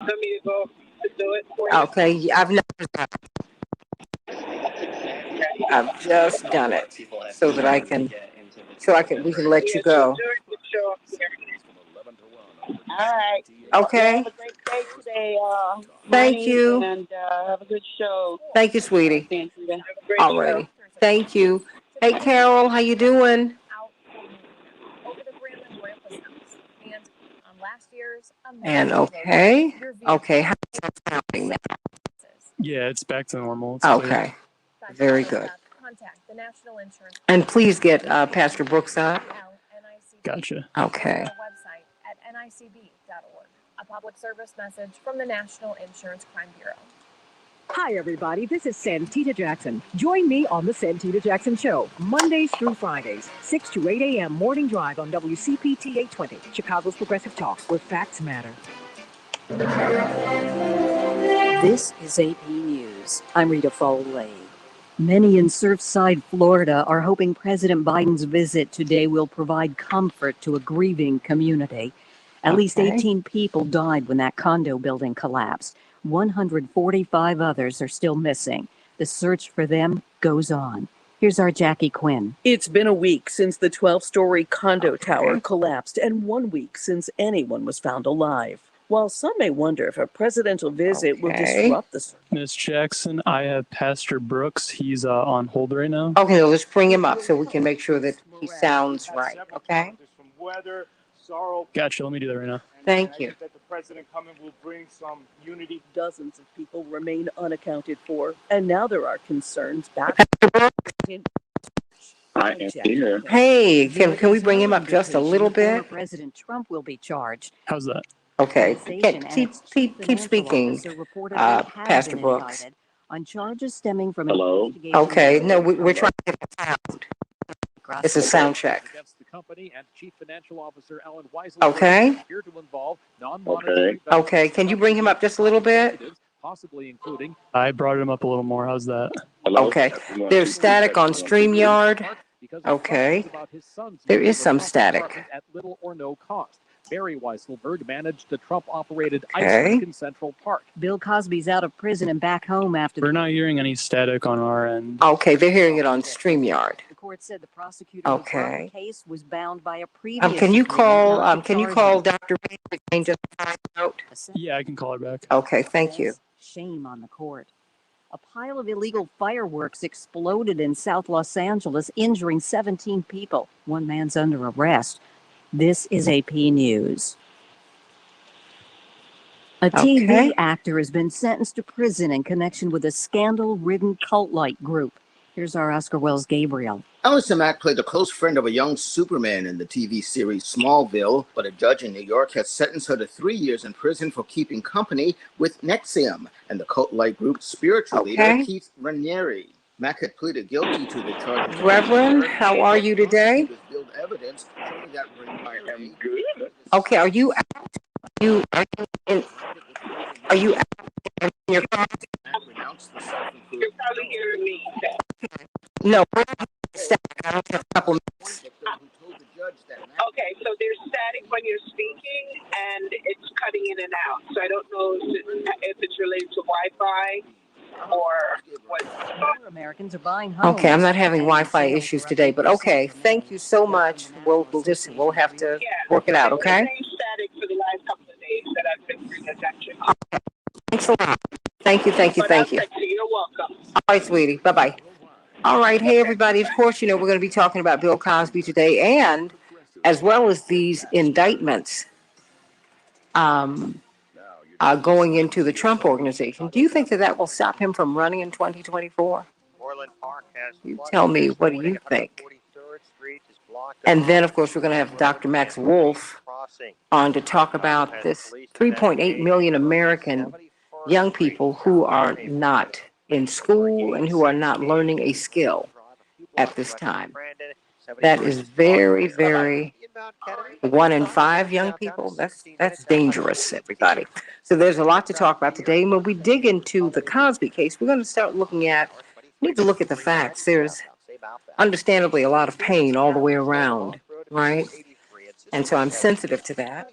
Want me to go to do it for you? Okay, I've never done I've just done it so that I can, we can let you Yeah, so go. George will show up here. All right. You Okay, have a great day today, thank honey, you. and have a good show, Thank you, sweetie. Santita. Have a great show. Alrighty. Thank you. Hey, Carol, how you doing? And okay. Okay, how's that sounding now? Yeah, it's back to normal. It's clear. Okay, very good. And please get Pastor Brooks up. Gotcha. Okay. Hi, everybody. This is Santita Jackson. Join me on The Santita Jackson Show, Mondays through Fridays, 6 to 8 a.m. morning drive on WCPT 820, Chicago's Progressive Talk, where facts matter. This is AP News. I'm Rita Foley. Many in Surfside, Florida, are hoping President Biden's visit today will provide comfort to a grieving community. At least 18 people died when that condo building collapsed. 145 others are still missing. The search for them goes on. Here's our Jackie Quinn. It's been a week since the 12-story condo tower collapsed and 1 week since anyone was found alive. While some may wonder if a presidential visit will disrupt the search. Miss Jackson, I have Pastor Brooks. He's on hold right now. Okay, let's bring him up so we can make sure that he sounds right. Okay. Gotcha. Let me do that right now. Thank you. That the president coming will bring some unity. Dozens of people remain unaccounted for, and now there are concerns back. I am here. Hey, can we bring him up just a little bit? President Trump will be charged. How's that? Okay. Keep speaking, Pastor Brooks. On charges stemming from Hello? Okay. No, we're trying to get the sound. It's a sound check. Okay. Okay. Okay. Can you bring him up just a little bit? I brought him up a little more. How's that? Hello? Okay. There's static on StreamYard. Okay. There is some static. At little or no cost. Barry Weisselberg managed the Trump-operated Okay. ice rink in Central Park. Bill Cosby's out of prison and back home after. We're not hearing any static on our end. Okay, they're hearing it on StreamYard. The court said the prosecutor Okay. the case was bound by a previous. Can you call Dr. Bain just to find out? Yeah, I can call her back. Okay, thank you. Shame on the court. A pile of illegal fireworks exploded in South Los Angeles, injuring 17 people. One man's under arrest. This is AP News. A TV actor has been sentenced to prison in connection with a scandal-ridden cult-like group. Here's our Oscar Wells Gabriel. Allison Mack played a close friend of a young Superman in the TV series Smallville, but a judge in New York has sentenced her to 3 years in prison for keeping company with Nexium and the cult-like group's spiritual leader, Keith Raniere. Mack had pleaded guilty to the charge. Reverend, how are you today? Evidence showing that I am good. Okay, are you out? Are you out in your car? You're probably hearing me. No, I don't have a couple minutes. Okay, so there's static when you're speaking, and it's cutting in and out. So I don't know if it's related to Wi-Fi or what. Americans are buying homes. Okay, I'm not having Wi-Fi issues today, but okay, thank you so much. We'll have to work it out, okay? Same static for the last couple of days that I've been paying attention. Okay. Thanks a lot. Thank you. You're welcome. All right, sweetie. Bye-bye. All right. Hey, everybody. Of course, we're going to be talking about Bill Cosby today, and as well as these indictments going into the Trump organization. Do you think that will stop him from running in 2024? You tell me, what do you think? And then, of course, we're going to have Dr. Max Wolf on to talk about this 3.8 million American young people who are not in school and who are not learning a skill at this time. That is very, very 1 in 5 young people. That's dangerous, everybody. So there's a lot to talk about today. And when we dig into the Cosby case, we're going to start need to look at the facts. There's understandably a lot of pain all the way around, right? And so I'm sensitive to that.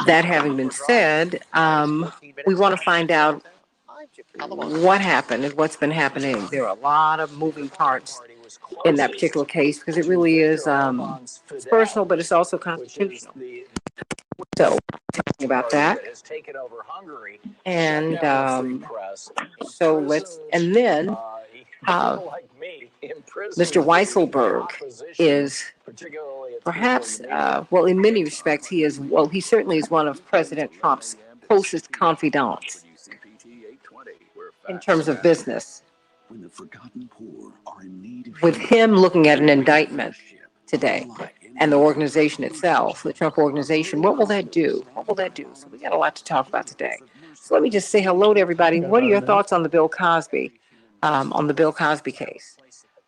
That having been said, we want to find out what happened and what's been happening. There are a lot of moving parts in that particular case because it really is it's personal, but it's also constitutional. So, talking about that. And so let's, and then Mr. Weisselberg is perhaps, well, in many respects, he is, well, he certainly is one of President Trump's closest confidants in terms of business. With him looking at an indictment today and the organization itself, the Trump organization, what will that do? What will that do? So we got a lot to talk about today. So let me just say hello to everybody. What are your thoughts on the Bill Cosby, case?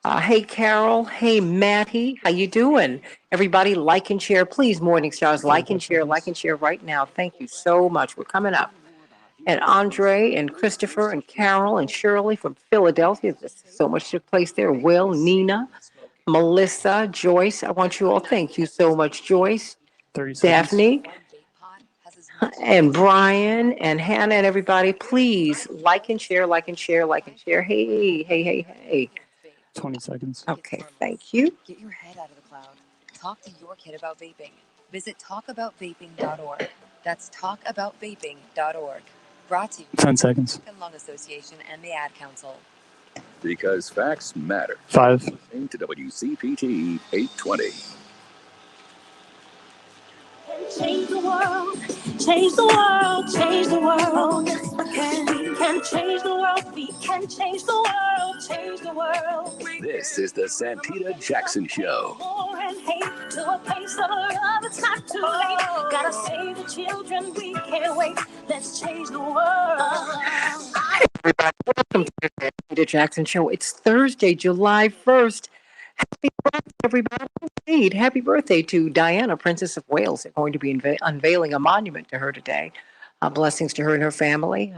Hey, Carol. Hey, Matty. How you doing? Everybody like and share. Please, Morning Stars, like and share right now. Thank you so much. We're coming up. And Andre and Christopher and Carol and Shirley from Philadelphia. So much took place there. Will, Nina, Melissa, Joyce. I want you all. Thank you so much, Joyce. 30 seconds. Daphne and Brian and Hannah and everybody. Please like and share, like and share, like and share. Hey, hey, hey, hey. 20 seconds. Okay, thank you. Get your head out of the cloud. Talk to your kid about vaping. Visit talkaboutvaping.org. That's talkaboutvaping.org. Brought to you by 10 seconds. the Lung Association and the Ad Council. Because facts matter. 5. Listening to WCPT 820. Change the world, change the world, change the world. Yes, we can change the world, we can change the world, change the world. This is the Santita Jackson Show. War and hate to a place of love, it's not too late. Gotta save the children, we can't wait. Let's change the world. Everybody, welcome to the Santita Jackson Show. It's Thursday, July 1st. Happy birthday, everybody. Indeed. Happy birthday to Diana, Princess of Wales. They're going to be unveiling a monument to her today. Blessings to her and her family.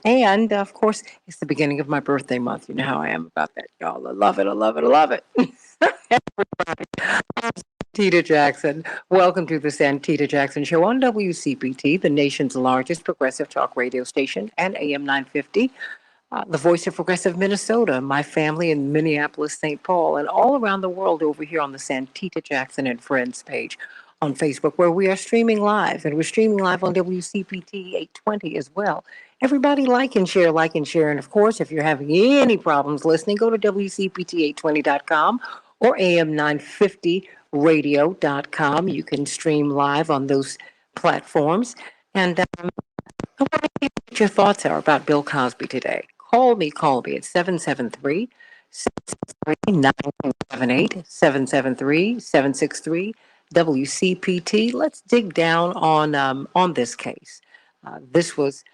And, of course, it's the beginning of my birthday month. You know how I am about that, y'all. I love it. I love it. I love it. Everybody. I'm Santita Jackson. Welcome to the Santita Jackson Show on WCPT, the nation's largest progressive talk radio station, and AM 950. The voice of progressive Minnesota, my family in Minneapolis, St. Paul, and all around the world over here on the Santita Jackson and Friends page on Facebook, where we are streaming live, and we're streaming live on WCPT 820 as well. Everybody like and share, and of course, if you're having any problems listening, go to WCPT820.com or AM950radio.com. You can stream live on those platforms, and I want to hear what your thoughts are about Bill Cosby today. Call me at 773-663-9278, 773-763-WCPT. Let's dig down on this case. This was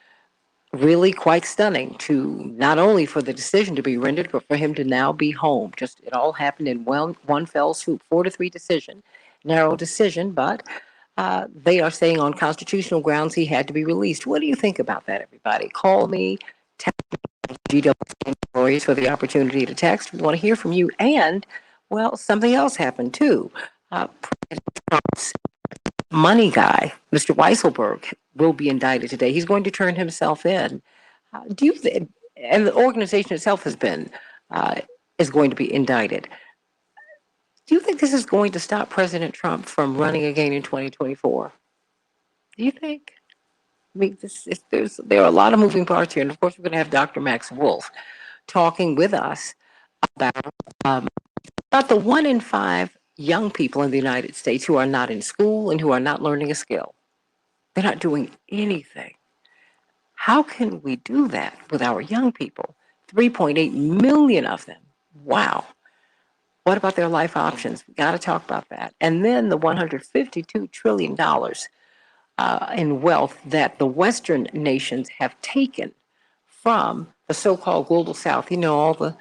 really quite stunning to not only for the decision to be rendered, but for him to now be home. Just it all happened in one fell swoop, 4-3 decision, narrow decision, but they are saying on constitutional grounds he had to be released. What do you think about that, everybody? Call me, text me, GW Lawyers for the opportunity to text. We want to hear from you. And, well, something else happened too. President Trump's money guy, Mr. Weisselberg, will be indicted today. He's going to turn himself in. Do you think, and the organization itself has been, is going to be indicted. Do you think this is going to stop President Trump from running again in 2024? Do you think? I mean, there are a lot of moving parts here. And of course, we're going to have Dr. Max Wolf talking with us about the 1 in 5 young people in the United States who are not in school and who are not learning a skill. They're not doing anything. How can we do that with our young people? 3.8 million of them. Wow. What about their life options? We got to talk about that. And then the $152 trillion in wealth that the Western nations have taken from the so-called global South. You know, all the,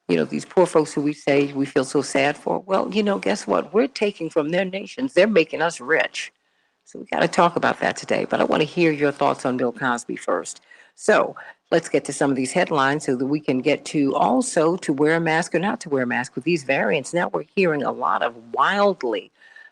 these poor folks who we say we feel so sad for. Well, guess what? We're taking from their nations. They're making us rich. So we got to talk about that today. But I want to hear your thoughts on Bill Cosby first. So let's get to some of these headlines so that we can get to also to wear a mask or not to wear a mask with these variants. Now we're hearing a lot of wildly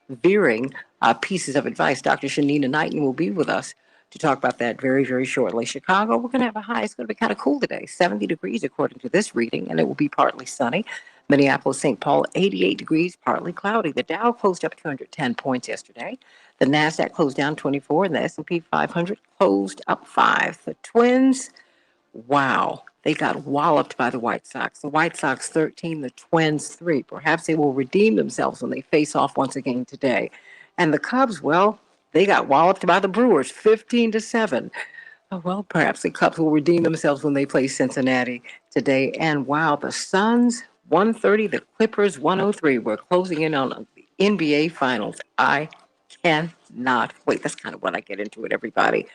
veering pieces of advice. Dr. Shanina Knighton will be with us to talk about that very, very shortly. Chicago, we're going to have a high. It's going to be kind of cool today, 70 degrees according to this reading, and it will be partly sunny. Minneapolis, St. Paul, 88 degrees, partly cloudy. The Dow closed up 210 points yesterday. The NASDAQ closed down 24, and the S&P 500 closed up 5. The Twins, wow, they got walloped by the White Sox. The White Sox 13, the Twins 3. Perhaps they will redeem themselves when they face off once again today. And the Cubs, well, they got walloped by the Brewers 15-7. Oh, well, perhaps the Cubs will redeem themselves when they play Cincinnati today. And wow, the Suns 130, the Clippers 103. We're closing in on the NBA Finals. I cannot wait. That's kind of what I get into it, everybody.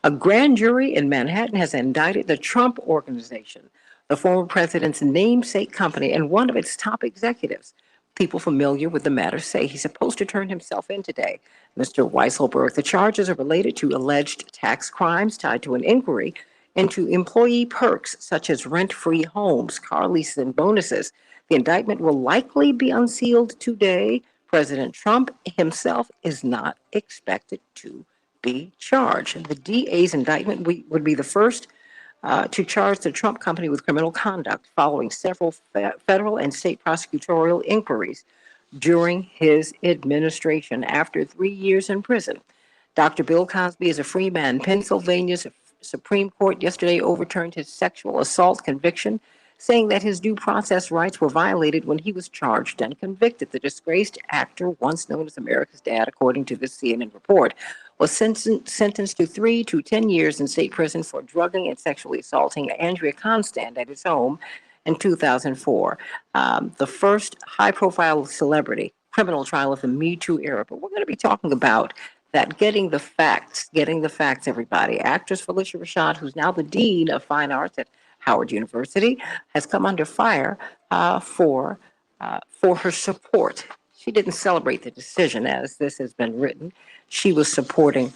A grand jury in Manhattan has indicted the Trump Organization, the former president's namesake company, and one of its top executives. People familiar with the matter say he's supposed to turn himself in today. Mr. Weisselberg, the charges are related to alleged tax crimes tied to an inquiry into employee perks such as rent-free homes, car leases, and bonuses. The indictment will likely be unsealed today. President Trump himself is not expected to be charged. The DA's indictment would be the first to charge the Trump company with criminal conduct following several federal and state prosecutorial inquiries during his administration after 3 years in prison. Dr. Bill Cosby is a free man. Pennsylvania's Supreme Court yesterday overturned his sexual assault conviction, saying that his due process rights were violated when he was charged and convicted. The disgraced actor, once known as America's Dad, according to this CNN report, was sentenced to 3 to 10 years in state prison for drugging and sexually assaulting Andrea Constand at his home in 2004. The first high-profile celebrity criminal trial of the Me Too era. But we're going to be talking about that, getting the facts, everybody. Actress Felicia Rashad, who's now the Dean of Fine Arts at Howard University, has come under fire for her support. She didn't celebrate the decision, as this has been written. She was supporting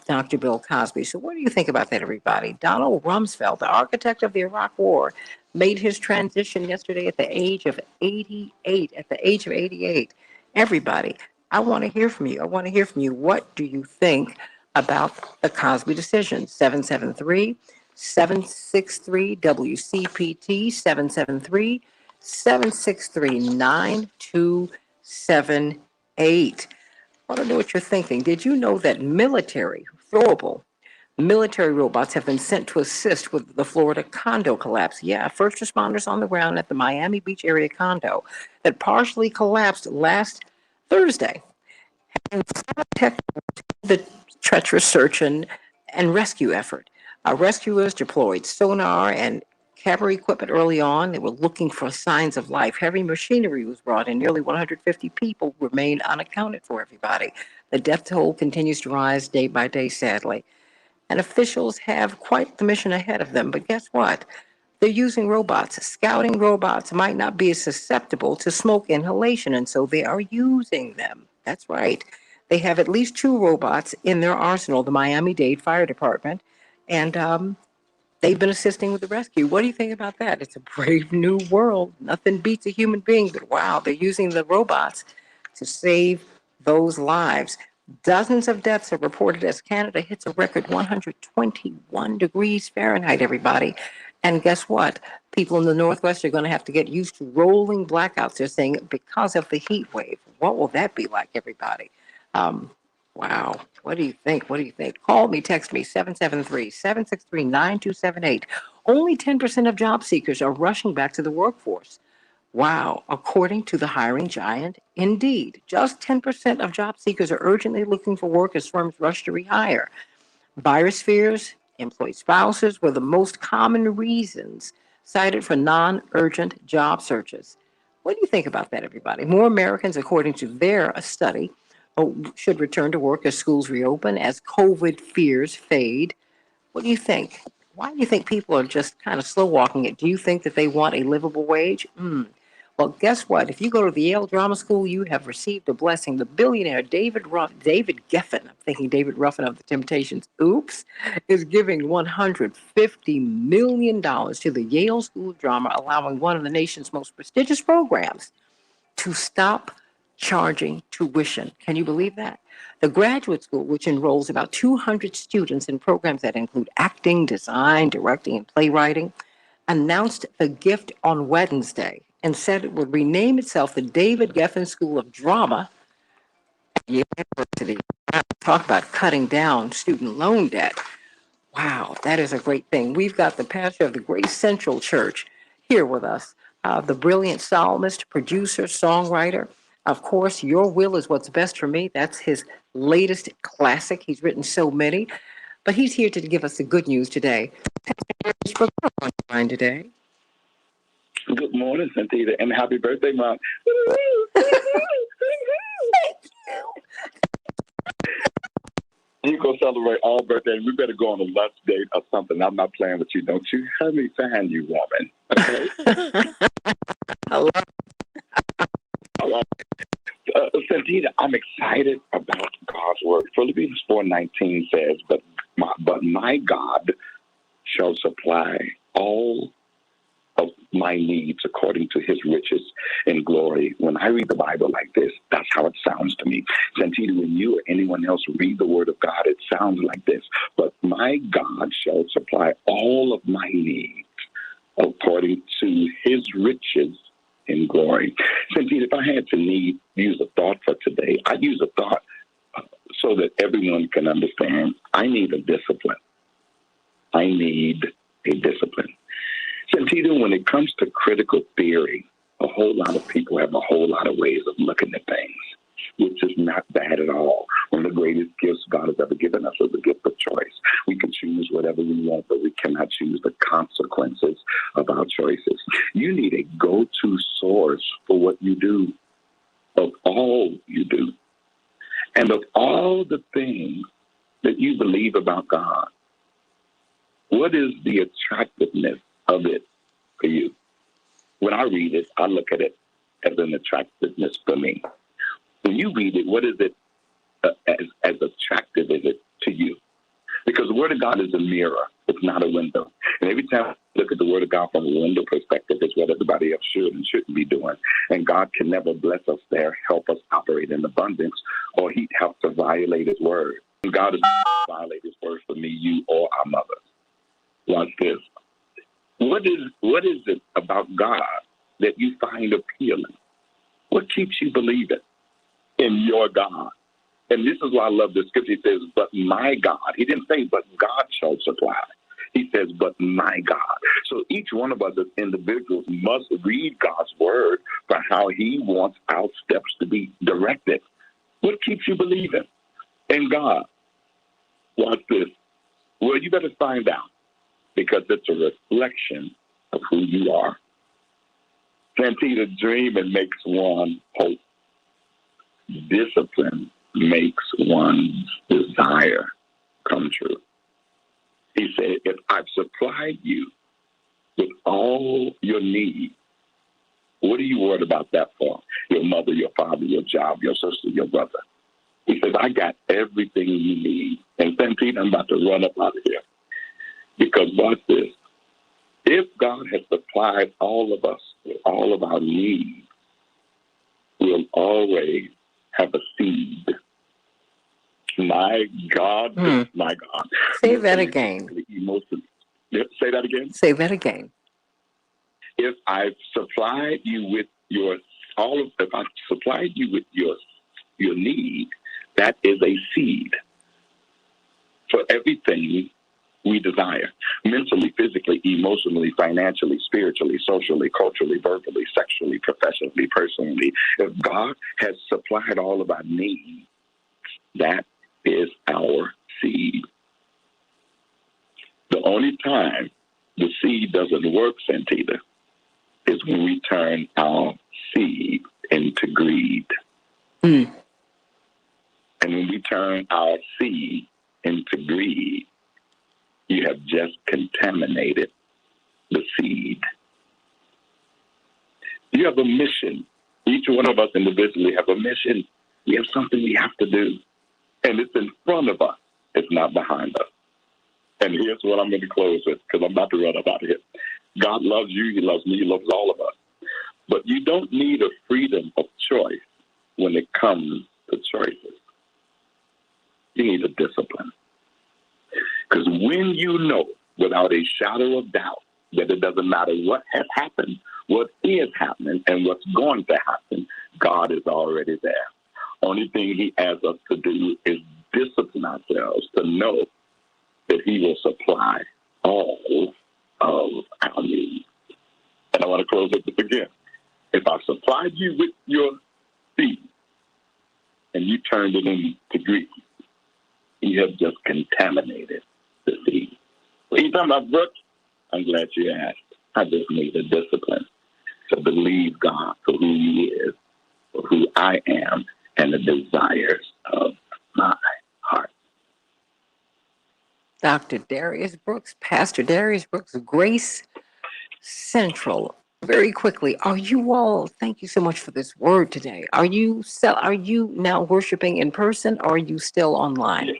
Dr. Bill Cosby. So what do you think about that, everybody? Donald Rumsfeld, the architect of the Iraq War, made his transition yesterday at the age of 88. Everybody, I want to hear from you. What do you think about the Cosby decision? 773-763-WCPT, 773-763-9278. I want to know what you're thinking. Did you know that throwable military robots have been sent to assist with the Florida condo collapse? Yeah, first responders on the ground at the Miami Beach area condo that partially collapsed last Thursday. And the treacherous search and rescue effort. Rescuers deployed sonar and camera equipment early on. They were looking for signs of life. Heavy machinery was brought in. Nearly 150 people remain unaccounted for, everybody. The death toll continues to rise day by day, sadly. And officials have quite the mission ahead of them. But guess what? They're using robots. Scouting robots might not be as susceptible to smoke inhalation, and so they are using them. That's right. They have at least 2 robots in their arsenal, the Miami-Dade Fire Department, and they've been assisting with the rescue. What do you think about that? It's a brave new world. Nothing beats a human being, but wow, they're using the robots to save those lives. Dozens of deaths are reported as Canada hits a record 121 degrees Fahrenheit, everybody. And guess what? People in the Northwest are going to have to get used to rolling blackouts, they're saying, because of the heat wave. What will that be like, everybody? Wow. What do you think? Call me, text me, 773-763-9278. Only 10% of job seekers are rushing back to the workforce. Wow. According to the hiring giant, Indeed, just 10% of job seekers are urgently looking for work as firms rush to rehire. Virus fears, employee spouses were the most common reasons cited for non-urgent job searches. What do you think about that, everybody? More Americans, according to their study, should return to work as schools reopen, as COVID fears fade. What do you think? Why do you think people are just kind of slow walking it? Do you think that they want a livable wage? Well, guess what? If you go to the Yale Drama School, you have received a blessing. The billionaire David Geffen, I'm thinking David Ruffin of the Temptations, is giving $150 million to the Yale School of Drama, allowing one of the nation's most prestigious programs to stop charging tuition. Can you believe that? The graduate school, which enrolls about 200 students in programs that include acting, design, directing, and playwriting, announced the gift on Wednesday and said it would rename itself the David Geffen School of Drama at Yale University. Talk about cutting down student loan debt. Wow, that is a great thing. We've got the pastor of the Grace Central Church here with us, the brilliant psalmist, producer, songwriter. Of course, Your Will is What's Best for Me. That's his latest classic. He's written so many, but he's here to give us the good news today. What's on your mind today? Good morning, Santita, and happy birthday, Mom. Thank you. You go celebrate all birthdays. We better go on a lunch date or something. I'm not playing with you. Don't you have me fan you, woman. Okay? I love Santita, I'm excited about God's word. Philippians 4:19 says, but my God shall supply all of my needs according to his riches and glory. When I read the Bible like this, that's how it sounds to me. Santita, when you or anyone else read the word of God, it sounds like this. But my God shall supply all of my needs according to his riches in glory. Santita, if I had to use a thought for today, I'd use a thought so that everyone can understand. I need a discipline. I need a discipline. Santita, when it comes to critical theory, a whole lot of people have a whole lot of ways of looking at things, which is not bad at all. One of the greatest gifts God has ever given us is the gift of choice. We can choose whatever we want, but we cannot choose the consequences of our choices. You need a go-to source for what you do, of all you do, and of all the things that you believe about God. What is the attractiveness of it for you? When I read it, I look at it as an attractiveness for me. When you read it, what is it as attractive as it to you? Because the Word of God is a mirror. It's not a window. And every time I look at the Word of God from a window perspective, it's what everybody else should and shouldn't be doing. And God can never bless us there, help us operate in abundance, or he'd have to violate his word. And God is not going to violate his word for me, you, or our mothers. Watch this. What is it about God that you find appealing? What keeps you believing in your God? And this is why I love the scripture. He says, but my God. He didn't say, but God shall supply. He says, but my God. So each one of us as individuals must read God's word for how he wants our steps to be directed. What keeps you believing in God? Watch this. Well, you better find out, because it's a reflection of who you are. Santita, dreaming makes one hope. Discipline makes one's desire come true. He said, if I've supplied you with all your needs, what are you worried about that for? Your mother, your father, your job, your sister, your brother. He says, I got everything you need. And Santita, I'm about to run up out of here. Because watch this. If God has supplied all of us with all of our needs, we'll always have a seed. My God, my God. Say that again. Say that again. Say that again. If I've supplied you with if I've supplied you with your need, that is a seed for everything we desire, mentally, physically, emotionally, financially, spiritually, socially, culturally, verbally, sexually, professionally, personally. If God has supplied all of our needs, that is our seed. The only time the seed doesn't work, Santita, is when we turn our seed into greed. And when we turn our seed into greed, you have just contaminated the seed. You have a mission. Each one of us individually have a mission. We have something we have to do. And it's in front of us. It's not behind us. And here's what I'm going to close with, because I'm about to run up out of here. God loves you. He loves me. He loves all of us. But you don't need a freedom of choice when it comes to choices. You need a discipline. Because when you know without a shadow of doubt that it doesn't matter what has happened, what is happening, and what's going to happen, God is already there. Only thing he asks us to do is discipline ourselves to know that he will supply all of our needs. And I want to close with this again. If I supplied you with your seed and you turned it into greed, you have just contaminated the seed. What are you talking about, Brooks? I'm glad you asked. I just need a discipline to believe God for who he is, for who I am, and the desires of my heart. Dr. Darius Brooks, Pastor Darius Brooks, Grace Central. Very quickly, are you all, thank you so much for this word today. Are you now worshiping in person, or are you still online?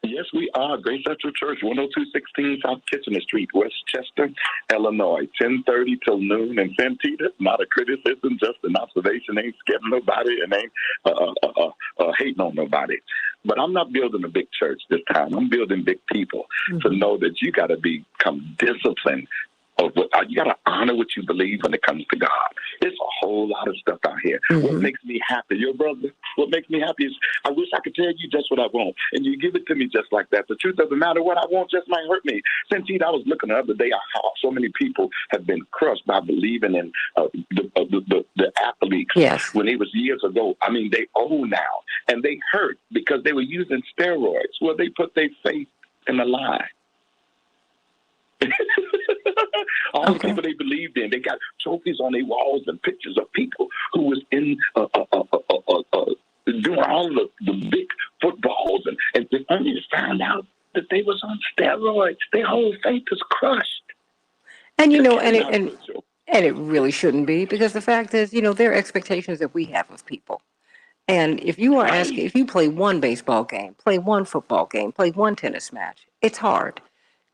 Yes, we are. Grace Central Church, 10216 South Kitchener Street, Westchester, Illinois, 10:30 till noon. And Santita, not a criticism, just an observation. Ain't scaring nobody and ain't hating on nobody. But I'm not building a big church this time. I'm building big people to know that you got to become disciplined. You got to honor what you believe when it comes to God. There's a whole lot of stuff out here. What makes me happy, your brother, what makes me happy is I wish I could tell you just what I want, and you give it to me just like that. The truth doesn't matter. What I want just might hurt me. Santita, I was looking the other day at how so many people have been crushed by believing in the athletes when it was years ago. I mean, they old now, and they hurt because they were using steroids. Well, they put their faith in a lie. All the people they believed in, they got trophies on their walls and pictures of people who was in doing all the big footballs, and they only found out that they was on steroids. Their whole faith is crushed. And and it really shouldn't be, because the fact is, there are expectations that we have of people. And if you are asking, if you play one baseball game, play one football game, play one tennis match, it's hard.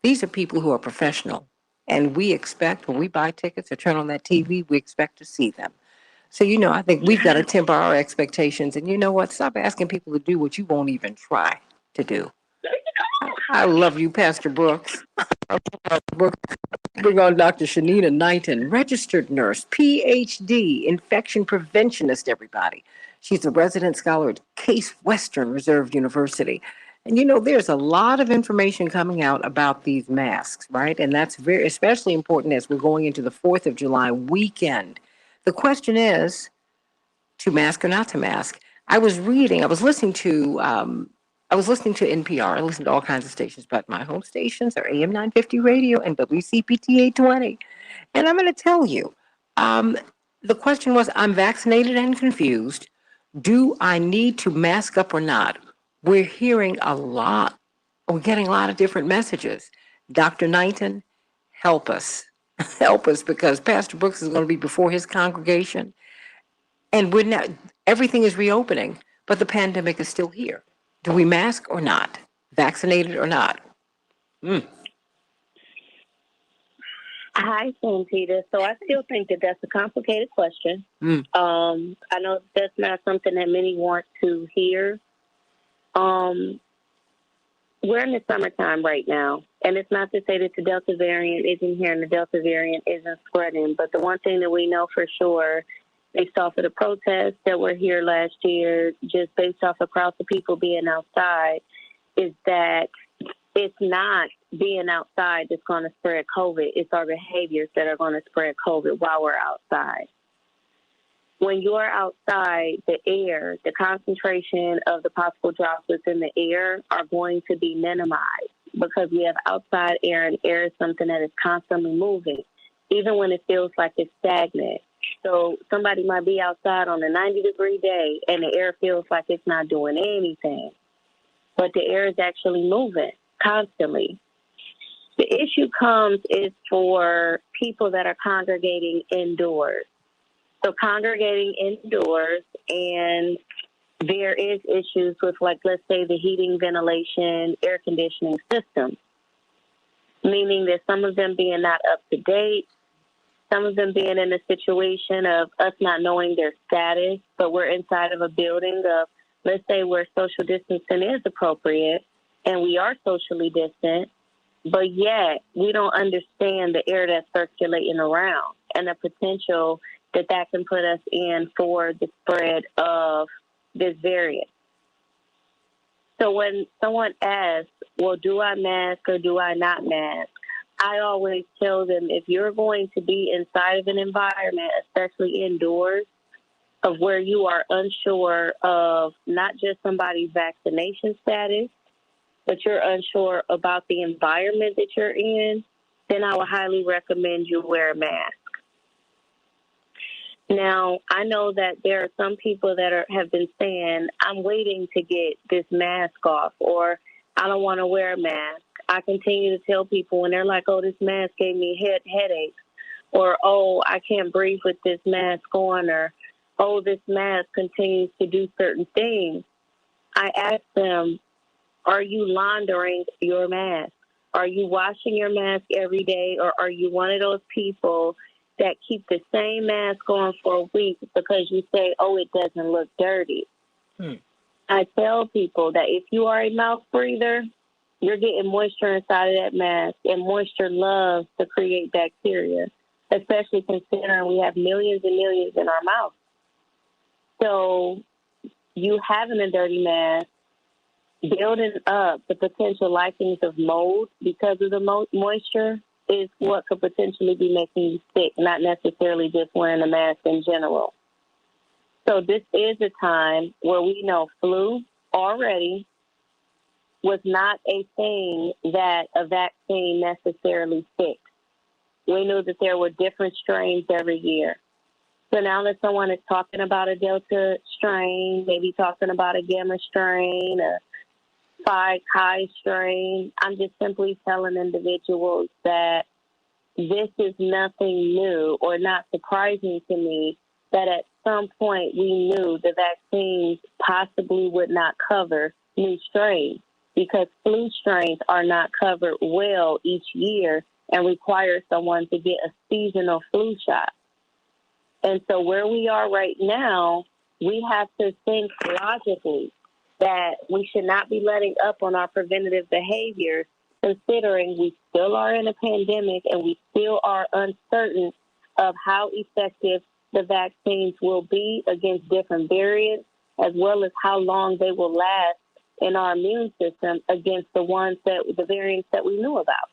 These are people who are professional. And we expect, when we buy tickets or turn on that TV, we expect to see them. So, I think we've got to temper our expectations. And you know what? Stop asking people to do what you won't even try to do. I love you, Pastor Brooks. Bring on Dr. Shanina Knighton, registered nurse, PhD, infection preventionist, everybody. She's a resident scholar at Case Western Reserve University. And there's a lot of information coming out about these masks, right? And that's especially important as we're going into the 4th of July weekend. The question is, to mask or not to mask? I was listening to NPR. I listen to all kinds of stations, but my home stations are AM 950 radio and WCPT 820. And I'm going to tell you, the question was, I'm vaccinated and confused. Do I need to mask up or not? We're hearing a lot. We're getting a lot of different messages. Dr. Knighton, help us. Help us, because Pastor Brooks is going to be before his congregation. And everything is reopening, but the pandemic is still here. Do we mask or not? Vaccinated or not? Hi, Santita. So I still think that that's a complicated question. I know that's not something that many want to hear. We're in the summertime right now, and it's not to say that the Delta variant isn't here and the Delta variant isn't spreading, but the one thing that we know for sure, based off of the protests that were here last year, just based off of crowds of people being outside, is that it's not being outside that's going to spread COVID. It's our behaviors that are going to spread COVID while we're outside. When you're outside, the air, the concentration of the possible drops within the air are going to be minimized, because we have outside air, and air is something that is constantly moving, even when it feels like it's stagnant. So somebody might be outside on a 90-degree day and the air feels like it's not doing anything, but the air is actually moving constantly. The issue is for people that are congregating indoors. So congregating indoors, and there is issues with, like, let's say the heating, ventilation, air conditioning system, meaning that some of them being not up to date, some of them being in a situation of us not knowing their status, but we're inside of a building of, let's say where social distancing is appropriate and we are socially distant, but yet we don't understand the air that's circulating around and the potential that that can put us in for the spread of this variant. So when someone asks, well, do I mask or do I not mask? I always tell them, if you're going to be inside of an environment, especially indoors, of where you are unsure of not just somebody's vaccination status, but you're unsure about the environment that you're in, then I would highly recommend you wear a mask. Now, I know that there are some people that have been saying, I'm waiting to get this mask off, or I don't want to wear a mask. I continue to tell people when they're like, oh, this mask gave me headaches, or, oh, I can't breathe with this mask on, or, oh, this mask continues to do certain things. I ask them, are you laundering your mask? Are you washing your mask every day, or are you one of those people that keep the same mask on for a week because you say, oh, it doesn't look dirty? I tell people that if you are a mouth breather, you're getting moisture inside of that mask, and moisture loves to create bacteria, especially considering we have millions and millions in our mouth. So you having a dirty mask, building up the potential likings of mold because of the moisture is what could potentially be making you sick, not necessarily just wearing a mask in general. So this is a time where we know flu already was not a thing that a vaccine necessarily fixed. We knew that there were different strains every year. So now that someone is talking about a Delta strain, maybe talking about a Gamma strain, a Phi Chi strain, I'm just simply telling individuals that this is nothing new or not surprising to me that at some point we knew the vaccines possibly would not cover new strains, because flu strains are not covered well each year and require someone to get a seasonal flu shot. And so where we are right now, we have to think logically that we should not be letting up on our preventative behaviors, considering we still are in a pandemic and we still are uncertain of how effective the vaccines will be against different variants, as well as how long they will last in our immune system against the variants that we knew about.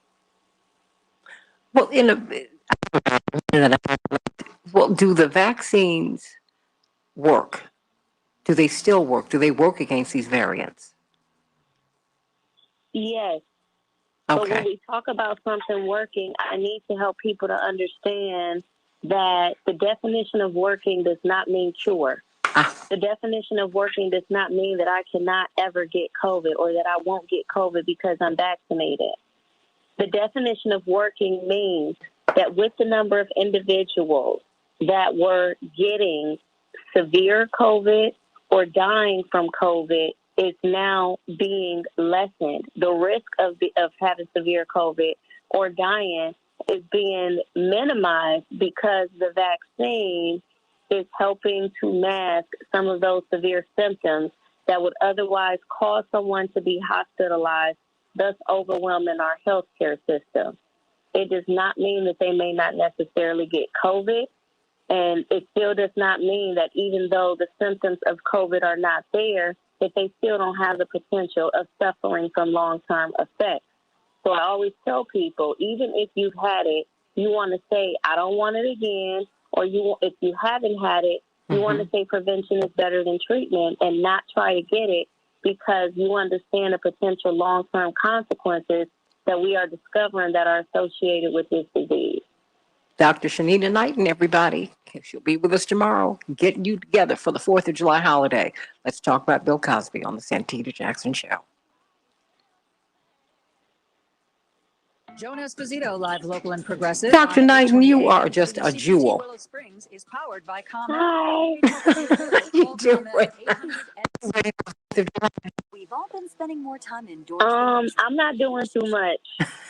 Well, do the vaccines work? Do they still work? Do they work against these variants? Yes. Okay. But when we talk about something working, I need to help people to understand that the definition of working does not mean cure. The definition of working does not mean that I cannot ever get COVID or that I won't get COVID because I'm vaccinated. The definition of working means that with the number of individuals that were getting severe COVID or dying from COVID is now being lessened. The risk of having severe COVID or dying is being minimized because the vaccine is helping to mask some of those severe symptoms that would otherwise cause someone to be hospitalized, thus overwhelming our healthcare system. It does not mean that they may not necessarily get COVID, and it still does not mean that even though the symptoms of COVID are not there, that they still don't have the potential of suffering from long-term effects. So I always tell people, even if you've had it, you want to say, I don't want it again, or if you haven't had it, you want to say prevention is better than treatment and not try to get it because you understand the potential long-term consequences that we are discovering that are associated with this disease. Dr. Shanita Knighton, everybody. She'll be with us tomorrow, getting you together for the 4th of July holiday. Let's talk about Bill Cosby on the Santita Jackson Show. Joan Esposito, live, local, and progressive. Dr. Knighton, you are just a jewel. Willow Springs is powered by Hi. You do it. all been spending more time indoors. I'm not doing too much.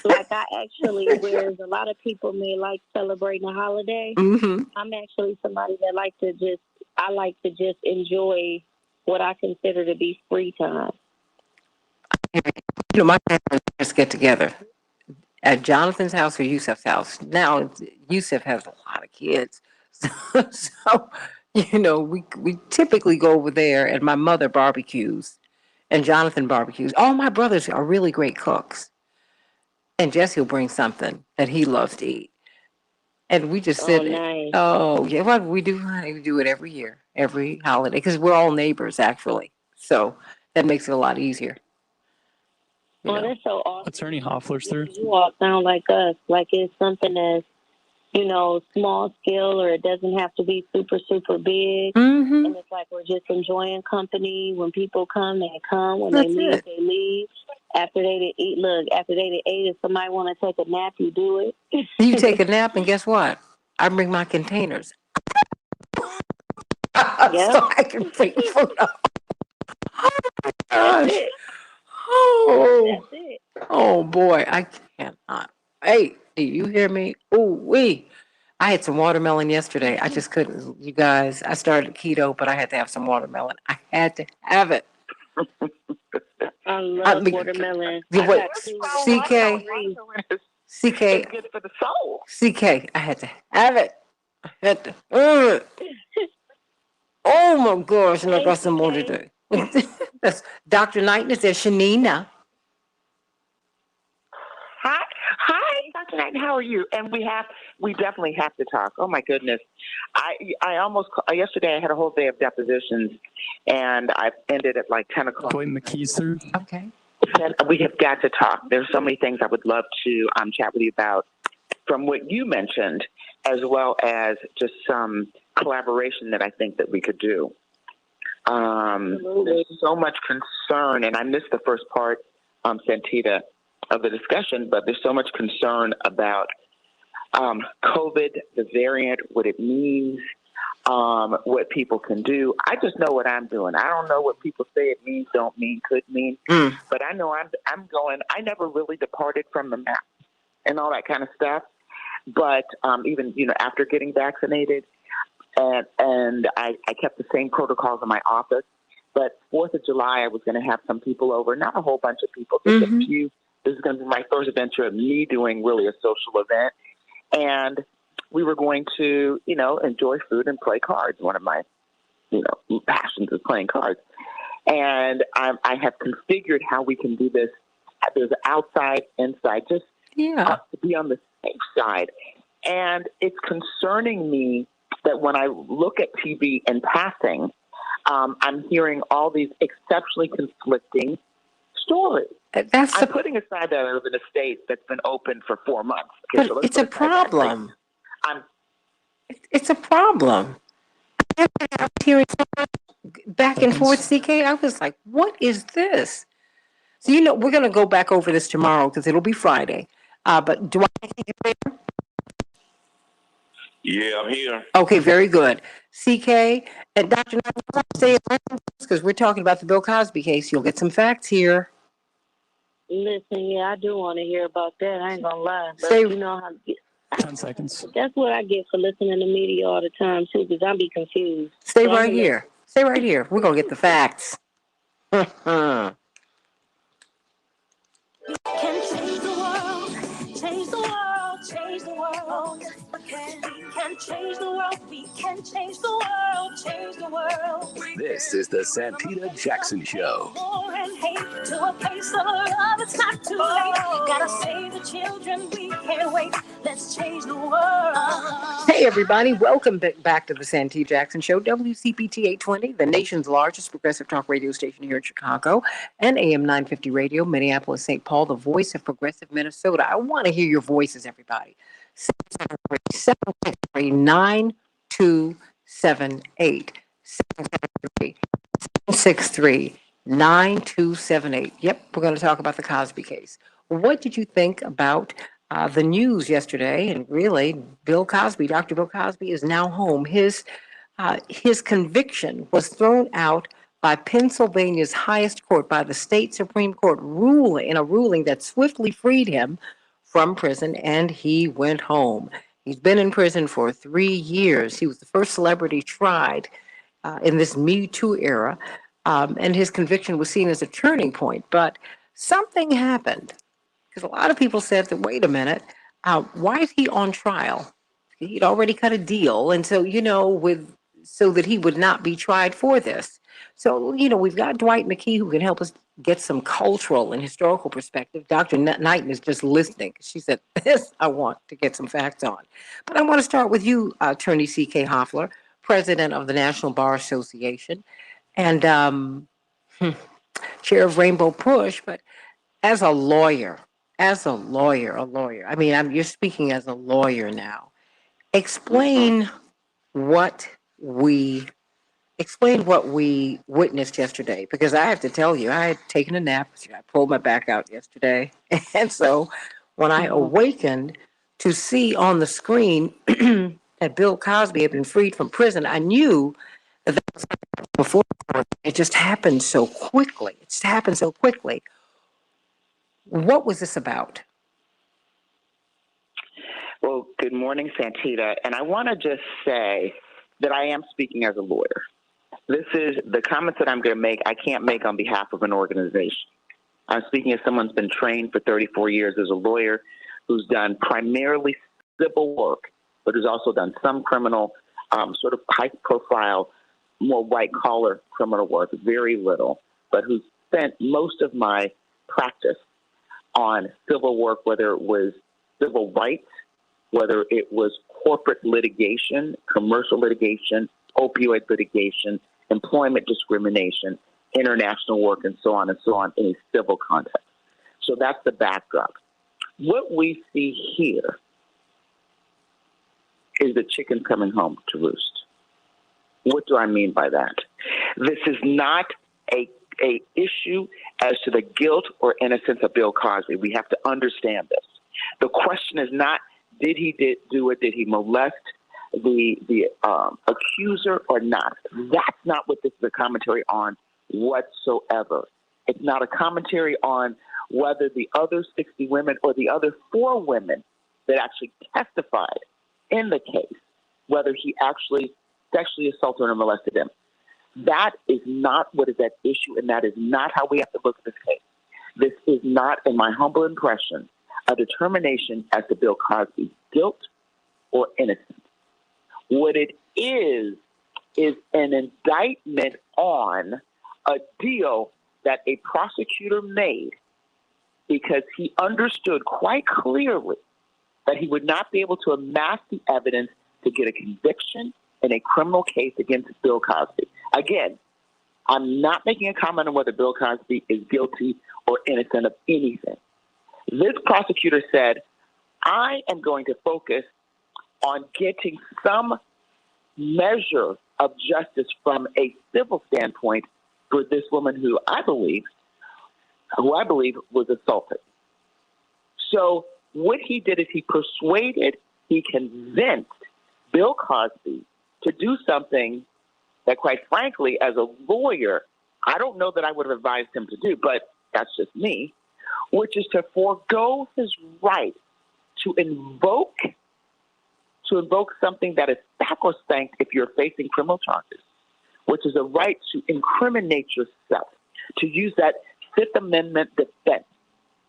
Like I actually, whereas a lot of people may like celebrating a holiday, I'm actually somebody that like to just enjoy what I consider to be free time. My parents just get together at Jonathan's house or Yusuf's house. Now, Yusuf has a lot of kids. So we typically go over there and my mother barbecues and Jonathan barbecues. All my brothers are really great cooks. And Jesse will bring something that he loves to eat. And we just sit. Nice. Oh, yeah. What we do, honey, we do it every year, every holiday, because we're all neighbors, actually. So that makes it a lot easier. That's so awesome. Attorney Hoffler's there. You all sound like us. Like it's something that's, small scale, or it doesn't have to be super, super big. And it's like we're just enjoying company. When people come, they come. When they leave, they leave. After they eat, after they ate, if somebody want to take a nap, you do it. You take a nap, and guess what? I bring my containers. So I can bring food up. Oh, my gosh. That's it. Oh. That's it. Oh, boy. I cannot. Hey, do you hear me? Oh, I had some watermelon yesterday. I just couldn't. You guys, I started keto, but I had to have some watermelon. I had to have it. I love watermelon. What, CK? It's good for the soul. CK, I had to have it. I had to have it. Oh my gosh, and I got some more to do. That's Dr. Knight, is there Shanina? Hi, Dr. Knight, how are you? And we definitely have to talk. Oh my goodness. I almost, yesterday I had a whole day of depositions and I ended at like 10 o'clock. Putting the keys through. Okay. And we have got to talk. There's so many things I would love to chat with you about from what you mentioned, as well as just some collaboration that I think that we could do. There's so much concern, and I missed the first part, Santita, of the discussion, but there's so much concern about COVID, the variant, what it means, what people can do. I just know what I'm doing. I don't know what people say it means, don't mean, could mean, but I know I'm going. I never really departed from the map and all that kind of stuff. But even after getting vaccinated, and I kept the same protocols in my office. But 4th of July, I was going to have some people over, not a whole bunch of people, just a few. This is going to be my first adventure of me doing really a social event. And we were going to, enjoy food and play cards. One of my, passions is playing cards. And I have configured how we can do this. There's outside, inside, just to be on the safe side. And it's concerning me that when I look at TV in passing, I'm hearing all these exceptionally conflicting stories. I'm putting aside that I live in a state that's been open for 4 months. Okay, but it's a problem. It's a problem. I was hearing so much back and forth, CK. I was like, what is this? So, we're going to go back over this tomorrow because it'll be Friday. But do I take it there? Yeah, I'm here. Okay, very good. CK and Dr. Knight, say it because we're talking about the Bill Cosby case. You'll get some facts here. Listen, yeah, I do want to hear about that. I ain't gonna lie. But Say, you know how 10 seconds. That's what I get for listening to media all the time too, because I be confused. Stay right here. Stay right here. We're gonna get the facts. You can change the world, change the world, change the world. We can change the world, we can change the world, change the world. This is the Santita Jackson Show. War and hate to a place of love, it's not too late. Gotta save the children, we can't wait. Let's change the world. Hey everybody, welcome back to the Santita Jackson Show, WCPT 820, the nation's largest progressive talk radio station here in Chicago, and AM 950 Radio, Minneapolis, St. Paul, the voice of progressive Minnesota. I want to hear your voices, everybody. 763-9278. 763-9278. Yep, we're going to talk about the Cosby case. What did you think about the news yesterday? And really, Bill Cosby, Dr. Bill Cosby, is now home. His conviction was thrown out by Pennsylvania's highest court, by the state Supreme Court, in a ruling that swiftly freed him from prison, and he went home. He's been in prison for 3 years. He was the first celebrity tried in this Me Too era, and his conviction was seen as a turning point. But something happened, because a lot of people said that, wait a minute, why is he on trial? He'd already cut a deal, and so, so that he would not be tried for this. So, we've got Dwight McKee, who can help us get some cultural and historical perspective. Dr. Knighton is just listening. She said, this I want to get some facts on. But I want to start with you, Attorney C.K. Hoffler, president of the National Bar Association and chair of Rainbow Push. But as a lawyer, a lawyer, I mean, you're speaking as a lawyer now. Explain what we witnessed yesterday, because I have to tell you, I had taken a nap. I pulled my back out yesterday. And so when I awakened to see on the screen that Bill Cosby had been freed from prison, I knew that was before. It just happened so quickly. What was this about? Well, good morning, Santita. And I want to just say that I am speaking as a lawyer. This is the comments that I'm going to make, I can't make on behalf of an organization. I'm speaking as someone who's been trained for 34 years as a lawyer, who's done primarily civil work, but who's also done some criminal, sort of high-profile, more white-collar criminal work, very little, but who's spent most of my practice on civil work, whether it was civil rights, whether it was corporate litigation, commercial litigation, opioid litigation, employment discrimination, international work, and so on in a civil context. So that's the backdrop. What we see here is the chicken coming home to roost. What do I mean by that? This is not a issue as to the guilt or innocence of Bill Cosby. We have to understand this. The question is not, did he do it? Did he molest the accuser or not? That's not what this is a commentary on whatsoever. It's not a commentary on whether the other 60 women or the other 4 women that actually testified in the case, whether he actually sexually assaulted or molested them. That is not what is at issue, and that is not how we have to look at this case. This is not, in my humble impression, a determination as to Bill Cosby's guilt or innocence. What it is an indictment on a deal that a prosecutor made because he understood quite clearly that he would not be able to amass the evidence to get a conviction in a criminal case against Bill Cosby. Again, I'm not making a comment on whether Bill Cosby is guilty or innocent of anything. This prosecutor said, I am going to focus on getting some measure of justice from a civil standpoint for this woman who I believe was assaulted. So what he did is he convinced Bill Cosby to do something that, quite frankly, as a lawyer, I don't know that I would have advised him to do, but that's just me, which is to forego his right to invoke something that is sacrosanct if you're facing criminal charges, which is a right to incriminate yourself, to use that Fifth Amendment defense.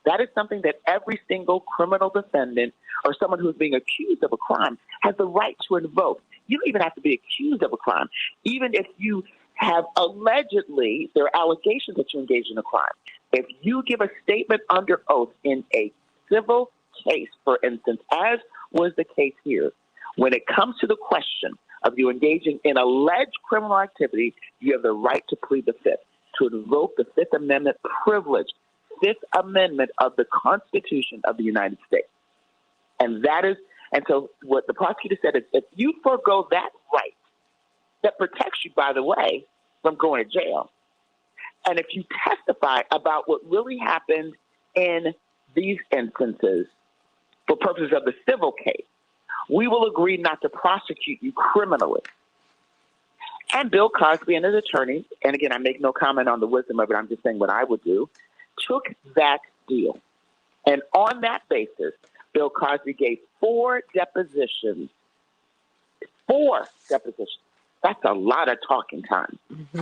That is something that every single criminal defendant or someone who's being accused of a crime has the right to invoke. You don't even have to be accused of a crime. Even if you have allegedly, there are allegations that you engaged in a crime. If you give a statement under oath in a civil case, for instance, as was the case here, when it comes to the question of you engaging in alleged criminal activity, you have the right to plead the Fifth, to invoke the Fifth Amendment privilege, Fifth Amendment of the Constitution of the United States. And so what the prosecutor said is, if you forego that right, that protects you, by the way, from going to jail, and if you testify about what really happened in these instances for purposes of the civil case, we will agree not to prosecute you criminally. And Bill Cosby and his attorney, and again, I make no comment on the wisdom of it, I'm just saying what I would do, took that deal. And on that basis, Bill Cosby gave 4 depositions. 4 depositions. That's a lot of talking time.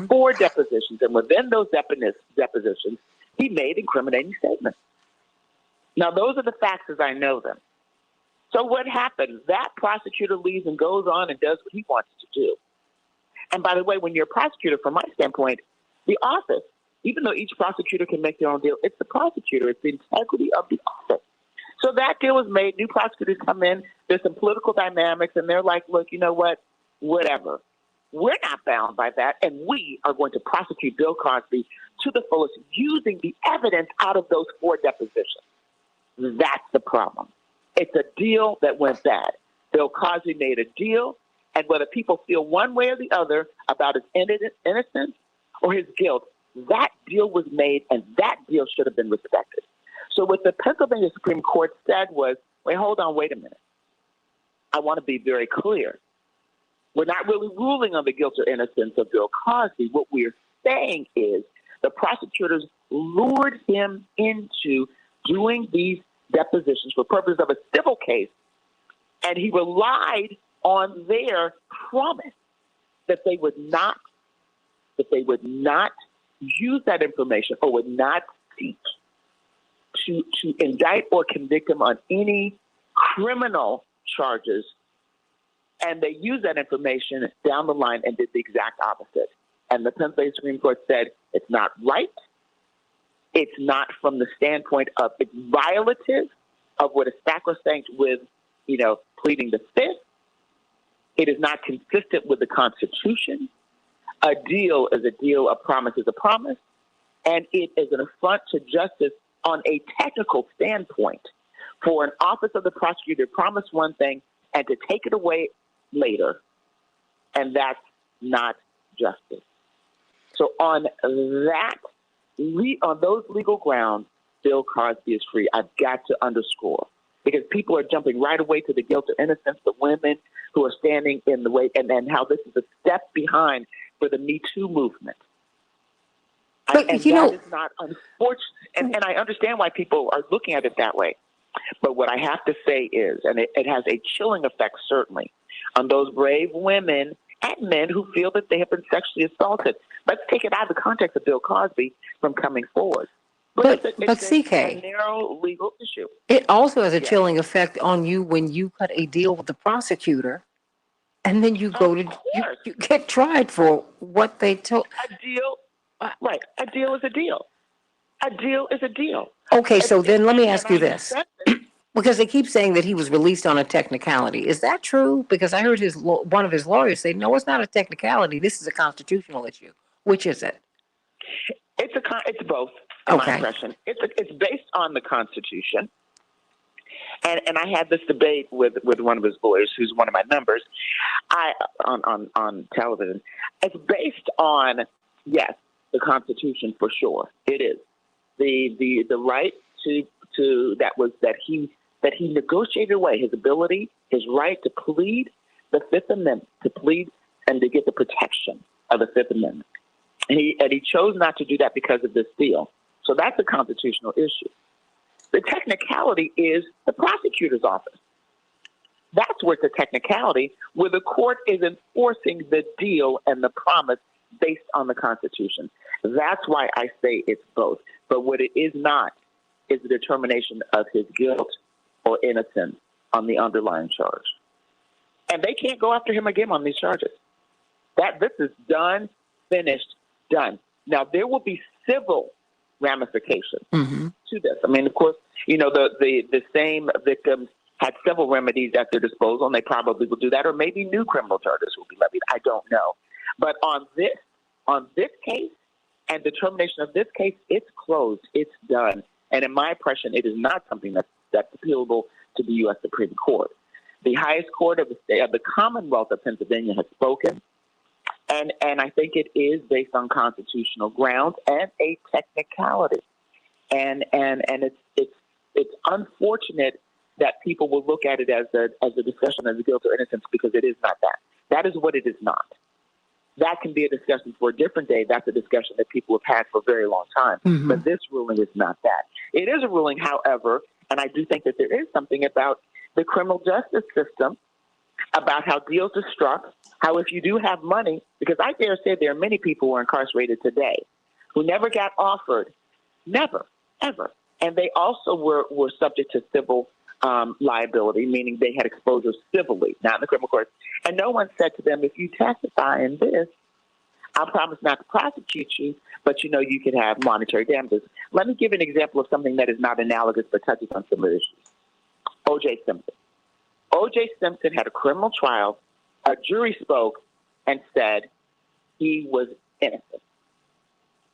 4 depositions. And within those depositions, he made incriminating statements. Now, those are the facts as I know them. So what happens? That prosecutor leaves and goes on and does what he wants to do. And by the way, when you're a prosecutor, from my standpoint, the office, even though each prosecutor can make their own deal, it's the prosecutor. It's the integrity of the office. So that deal was made. New prosecutors come in. There's some political dynamics, and they're like, look, you know what? Whatever. We're not bound by that, and we are going to prosecute Bill Cosby to the fullest using the evidence out of those 4 depositions. That's the problem. It's a deal that went bad. Bill Cosby made a deal, and whether people feel one way or the other about his innocence or his guilt, that deal was made, and that deal should have been respected. So what the Pennsylvania Supreme Court said was, wait a minute. I want to be very clear. We're not really ruling on the guilt or innocence of Bill Cosby. What we're saying is the prosecutors lured him into doing these depositions for purposes of a civil case, and he relied on their promise that they would not use that information or would not seek to indict or convict him on any criminal charges. And they used that information down the line and did the exact opposite. And the Pennsylvania Supreme Court said it's not right. It's not from the standpoint of it's violative of what is sacrosanct with, pleading the Fifth. It is not consistent with the Constitution. A deal is a deal, a promise is a promise, and it is an affront to justice on a technical standpoint for an office of the prosecutor to promise one thing and to take it away later, and that's not justice. So on those legal grounds, Bill Cosby is free. I've got to underscore, because people are jumping right away to the guilt or innocence, the women who are standing in the way, and then how this is a step behind for the Me Too movement. But, that is not unfortunate, and I understand why people are looking at it that way. But what I have to say is, and it has a chilling effect, certainly, on those brave women and men who feel that they have been sexually assaulted. Let's take it out of the context of Bill Cosby from coming forward. But it's CK, a narrow legal issue. It also has a chilling effect on you when you cut a deal with the prosecutor, and then you go to you get tried for what they told. A deal, right? A deal is a deal. A deal is a deal. Okay, so then let me ask you this. Because they keep saying that he was released on a technicality. Is that true? Because I heard one of his lawyers say, no, it's not a technicality. This is a constitutional issue. Which is it? It's both, in my impression. It's based on the Constitution. And I had this debate with one of his lawyers, who's one of my members, on television. It's based on, yes, the Constitution for sure. It is. The right that he negotiated away, his ability, his right to plead the Fifth Amendment, to plead and to get the protection of the Fifth Amendment. And he chose not to do that because of this deal. So that's a constitutional issue. The technicality is the prosecutor's office. That's where it's a technicality, where the court is enforcing the deal and the promise based on the Constitution. That's why I say it's both. But what it is not is the determination of his guilt or innocence on the underlying charge. And they can't go after him again on these charges. This is done, finished, done. Now, there will be civil ramifications to this. I mean, of course, the same victims had several remedies at their disposal, and they probably will do that, or maybe new criminal charges will be levied. I don't know. But on this case and determination of this case, it's closed, it's done. And in my impression, it is not something that's appealable to the U.S. Supreme Court. The highest court of the Commonwealth of Pennsylvania has spoken, and I think it is based on constitutional grounds and a technicality. And it's unfortunate that people will look at it as a discussion of guilt or innocence, because it is not that. That is what it is not. that can be a discussion for a different day. That's a discussion that people have had for a very long time. Mm-hmm. But this ruling is not that. It is a ruling, however, and I do think that there is something about the criminal justice system, about how deals are struck, how if you do have money, because I dare say there are many people who are incarcerated today who never got offered, never, ever. And they also were subject to civil liability, meaning they had exposure civilly, not in the criminal court. And no one said to them, if you testify in this, I promise not to prosecute you, but you could have monetary damages. Let me give an example of something that is not analogous but touches on similar issues. O.J. Simpson. O.J. Simpson had a criminal trial. A jury spoke and said he was innocent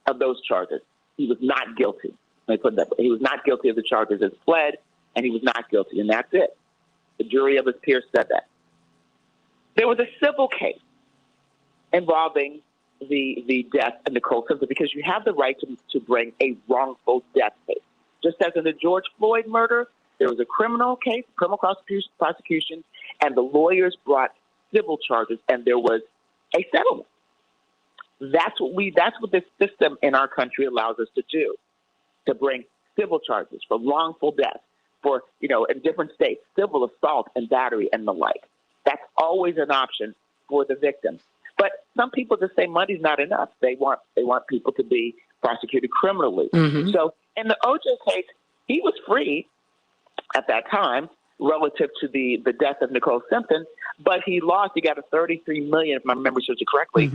of those charges. He was not guilty. Let me put it that way. He was not guilty of the charges as pled, and he was not guilty, and that's it. The jury of his peers said that. There was a civil case involving the death of Nicole Simpson because you have the right to bring a wrongful death case. Just as in the George Floyd murder, there was a criminal case, criminal prosecution, and the lawyers brought civil charges, and there was a settlement. That's what this system in our country allows us to do, to bring civil charges for wrongful death, for, in different states, civil assault and battery and the like. That's always an option for the victim. But some people just say money's not enough. They want people to be prosecuted criminally. Mm-hmm. So in the O.J. case, he was free at that time relative to the death of Nicole Simpson, but he lost. He got a $33 million, if my memory serves it correctly,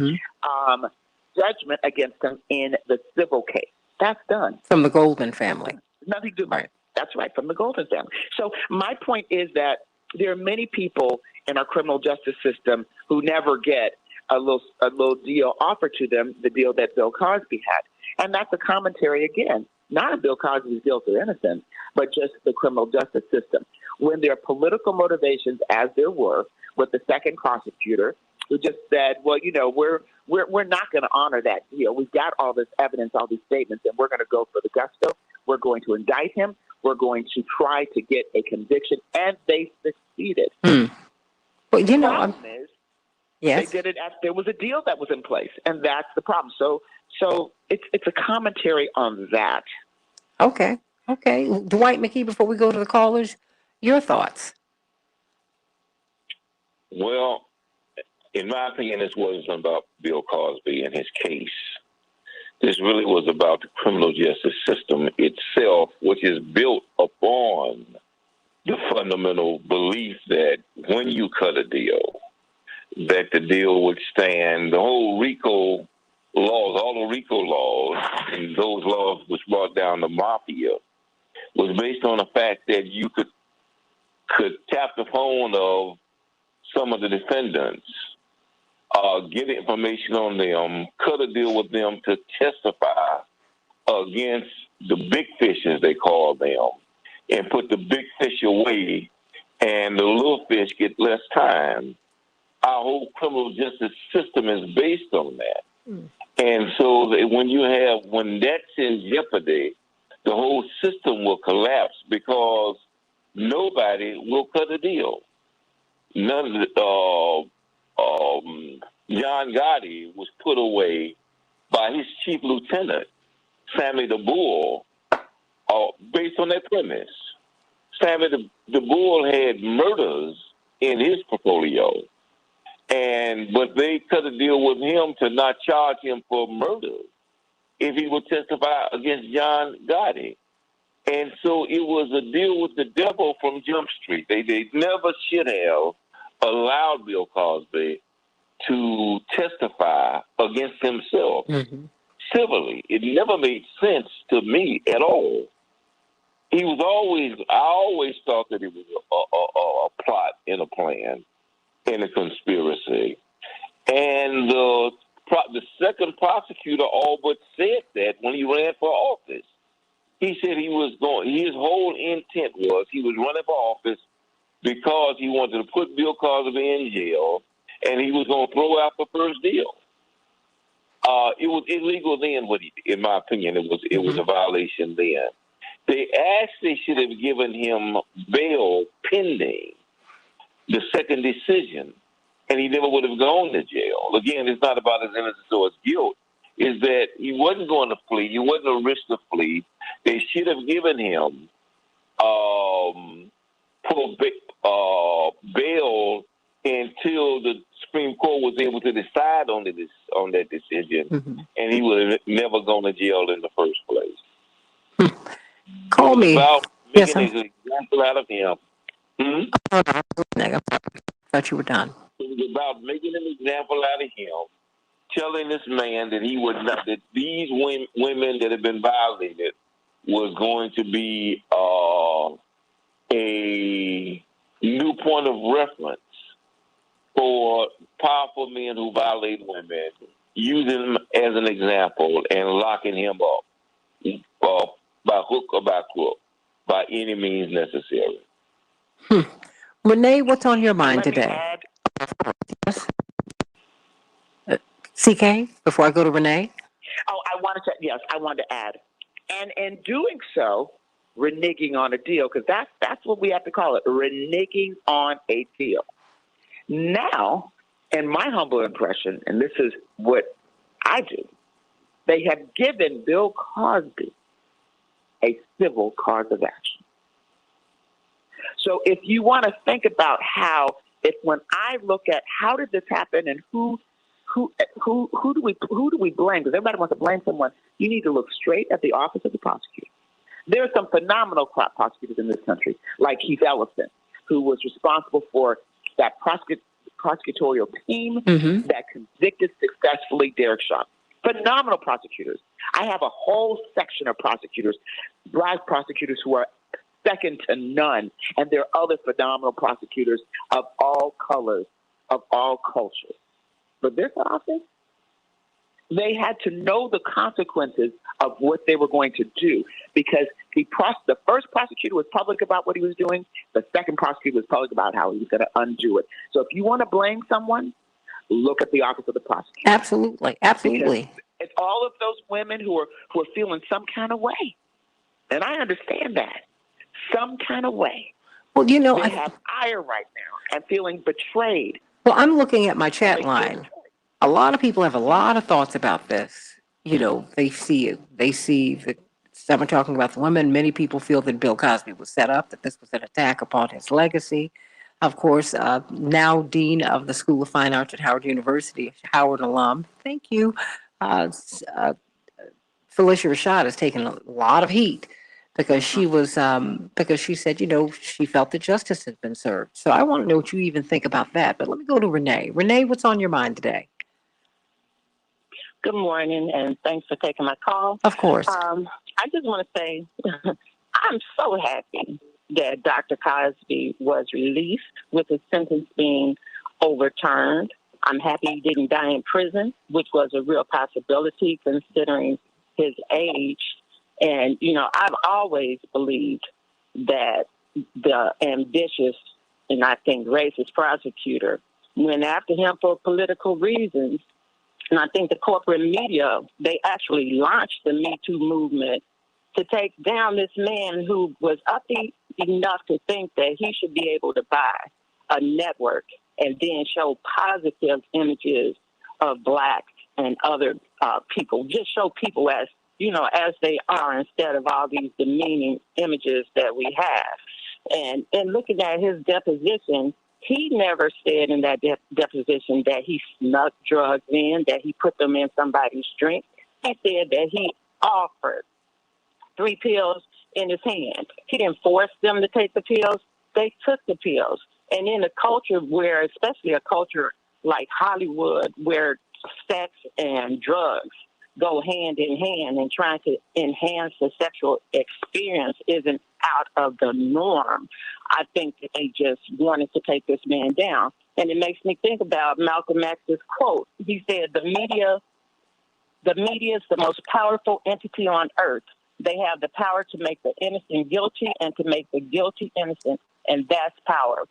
judgment against him in the civil case. That's done. From the Goldman family. Nothing to do. Right. That's right, from the Goldman family. So my point is that there are many people in our criminal justice system who never get a little deal offered to them, the deal that Bill Cosby had. And that's a commentary, again, not of Bill Cosby's guilt or innocence, but just the criminal justice system. When there are political motivations, as there were with the second prosecutor, who just said, well, we're not going to honor that deal. We've got all this evidence, all these statements, and we're going to go for the gusto. We're going to indict him. We're going to try to get a conviction, and they succeeded. Well, The problem is, yes, they did it after there was a deal that was in place, and that's the problem. So it's a commentary on that. Okay. Dwight McKee, before we go to the callers, your thoughts? Well, in my opinion, this wasn't about Bill Cosby and his case. This really was about the criminal justice system itself, which is built upon the fundamental belief that when you cut a deal, that the deal would stand. The whole RICO laws, all the RICO laws, and those laws which brought down the mafia, was based on the fact that you could tap the phone of some of the defendants, get information on them, cut a deal with them to testify against the big fish, as they call them, and put the big fish away, and the little fish get less time. Our whole criminal justice system is based on that. And so when that's in jeopardy, the whole system will collapse because nobody will cut a deal. None of John Gotti was put away by his chief lieutenant, Sammy the Bull, based on that premise. Sammy the Bull had murders in his portfolio, but they cut a deal with him to not charge him for murder if he would testify against John Gotti. And so it was a deal with the devil from Jump Street. They never should have allowed Bill Cosby to testify against himself civilly. It never made sense to me at all. I always thought that it was a plot and a plan and a conspiracy. And the second prosecutor all but said that when he ran for office. He said his whole intent was he was running for office because he wanted to put Bill Cosby in jail, and he was going to throw out the first deal. It was illegal then, in my opinion. It was a violation then. They actually should have given him bail pending the second decision, and he never would have gone to jail. Again, it's not about his innocence or his guilt. Is that he wasn't going to flee. He wasn't a risk to flee. They should have given him bail until the Supreme Court was able to decide on that decision, and he would have never gone to jail in the first place. Call me. About Yes, making an example out of him. I thought you were done. It was about making an example out of him, telling this man that he would not, that these women that have been violated was going to be a new point of reference for powerful men who violate women, using him as an example and locking him up by hook or by crook, by any means necessary. Renee, what's on your mind today? Yes. CK, before I go to Renee? Oh, I wanted to add. And in doing so, reneging on a deal, because that's what we have to call it, reneging on a deal. Now, in my humble impression, and this is what I do, they have given Bill Cosby a civil cause of action. So if you want to think about when I look at how did this happen and who do we blame? Because everybody wants to blame someone. You need to look straight at the office of the prosecutor. There are some phenomenal prosecutors in this country, like Keith Ellison, who was responsible for that prosecutorial team that convicted successfully Derek Chauvin. Phenomenal prosecutors. I have a whole section of prosecutors, black prosecutors who are second to none, and there are other phenomenal prosecutors of all colors, of all cultures. But this office, they had to know the consequences of what they were going to do, because the first prosecutor was public about what he was doing. The second prosecutor was public about how he was going to undo it. So if you want to blame someone, look at the office of the prosecutor. Absolutely. Because it's all of those women who are feeling some kind of way. And I understand that. Some kind of way. Well, you know, they have ire right now and feeling betrayed. Well, I'm looking at my chat line. A lot of people have a lot of thoughts about this. You know, they see that some are talking about the women. Many people feel that Bill Cosby was set up, that this was an attack upon his legacy. Of course, now Dean of the School of Fine Arts at Howard University, Howard alum. Thank you. Felicia Rashad has taken a lot of heat because she was because she said, you know, she felt that justice had been served. So I want to know what you even think about that. But let me go to Renee. Renee, what's on your mind today? Good morning, and thanks for taking my call. Of course. I just want to say I'm so happy that Dr. Cosby was released with his sentence being overturned. I'm happy he didn't die in prison, which was a real possibility considering his age. And, you know, I've always believed that the ambitious and I think racist prosecutor went after him for political reasons. And I think the corporate media, they actually launched the Me Too movement to take down this man who was uppity enough to think that he should be able to buy a network and then show positive images of Black and other people. Just show people as, you know, as they are instead of all these demeaning images that we have. And looking at his deposition, he never said in that deposition that he snuck drugs in, that he put them in somebody's drink. He said that he offered 3 pills in his hand. He didn't force them to take the pills. They took the pills. And in a culture where, especially a culture like Hollywood, where sex and drugs go hand in hand and trying to enhance the sexual experience isn't out of the norm, I think that they just wanted to take this man down. And it makes me think about Malcolm X's quote. He said, the media is the most powerful entity on earth. They have the power to make the innocent guilty and to make the guilty innocent. And that's power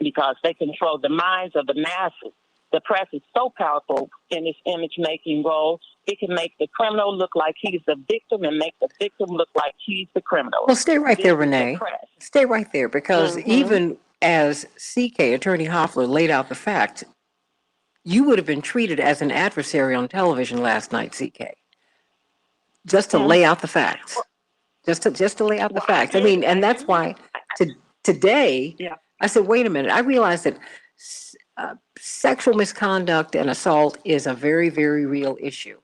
because they control the minds of the masses. The press is so powerful in its image-making role, it can make the criminal look like he's the victim and make the victim look like he's the criminal. Well, stay right there, Renee. Stay right there, because even as CK, Attorney Hoffler, laid out the fact, you would have been treated as an adversary on television last night, CK. Just to lay out the facts. Just to lay out the facts. I mean, and that's why today, I said, wait a minute. I realized that sexual misconduct and assault is a very, very real issue.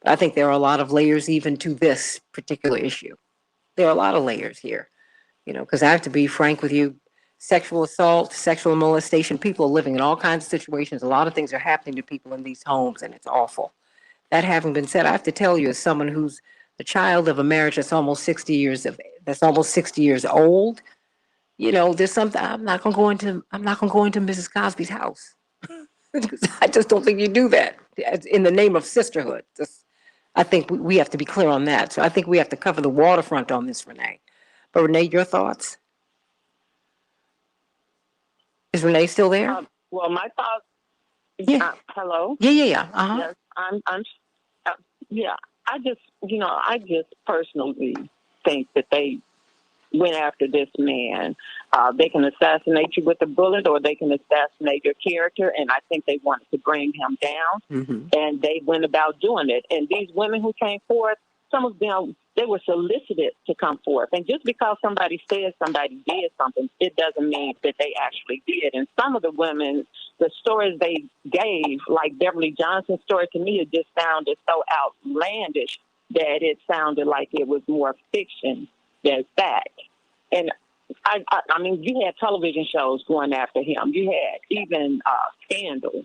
But I think there are a lot of layers even to this particular issue. There are a lot of layers here, because I have to be frank with you. Sexual assault, sexual molestation, people are living in all kinds of situations. A lot of things are happening to people in these homes, and it's awful. That having been said, I have to tell you, as someone who's the child of a marriage that's almost 60 years old, there's something I'm not gonna go into Mrs. Cosby's house. I just don't think you do that in the name of sisterhood. I think we have to be clear on that. So I think we have to cover the waterfront on this, Renee. But Renee, your thoughts? Is Renee still there? Well, my thoughts. Yeah. Hello. Yeah. Yes, I'm. Yeah. I just personally think that they went after this man. They can assassinate you with a bullet, or they can assassinate your character. And I think they wanted to bring him down, and they went about doing it. And these women who came forth, some of them, they were solicited to come forth. And just because somebody says somebody did something, it doesn't mean that they actually did. And some of the women, the stories they gave, like Beverly Johnson's story, to me, it just sounded so outlandish that it sounded like it was more fiction than fact. And I mean, you had television shows going after him. You had even Scandal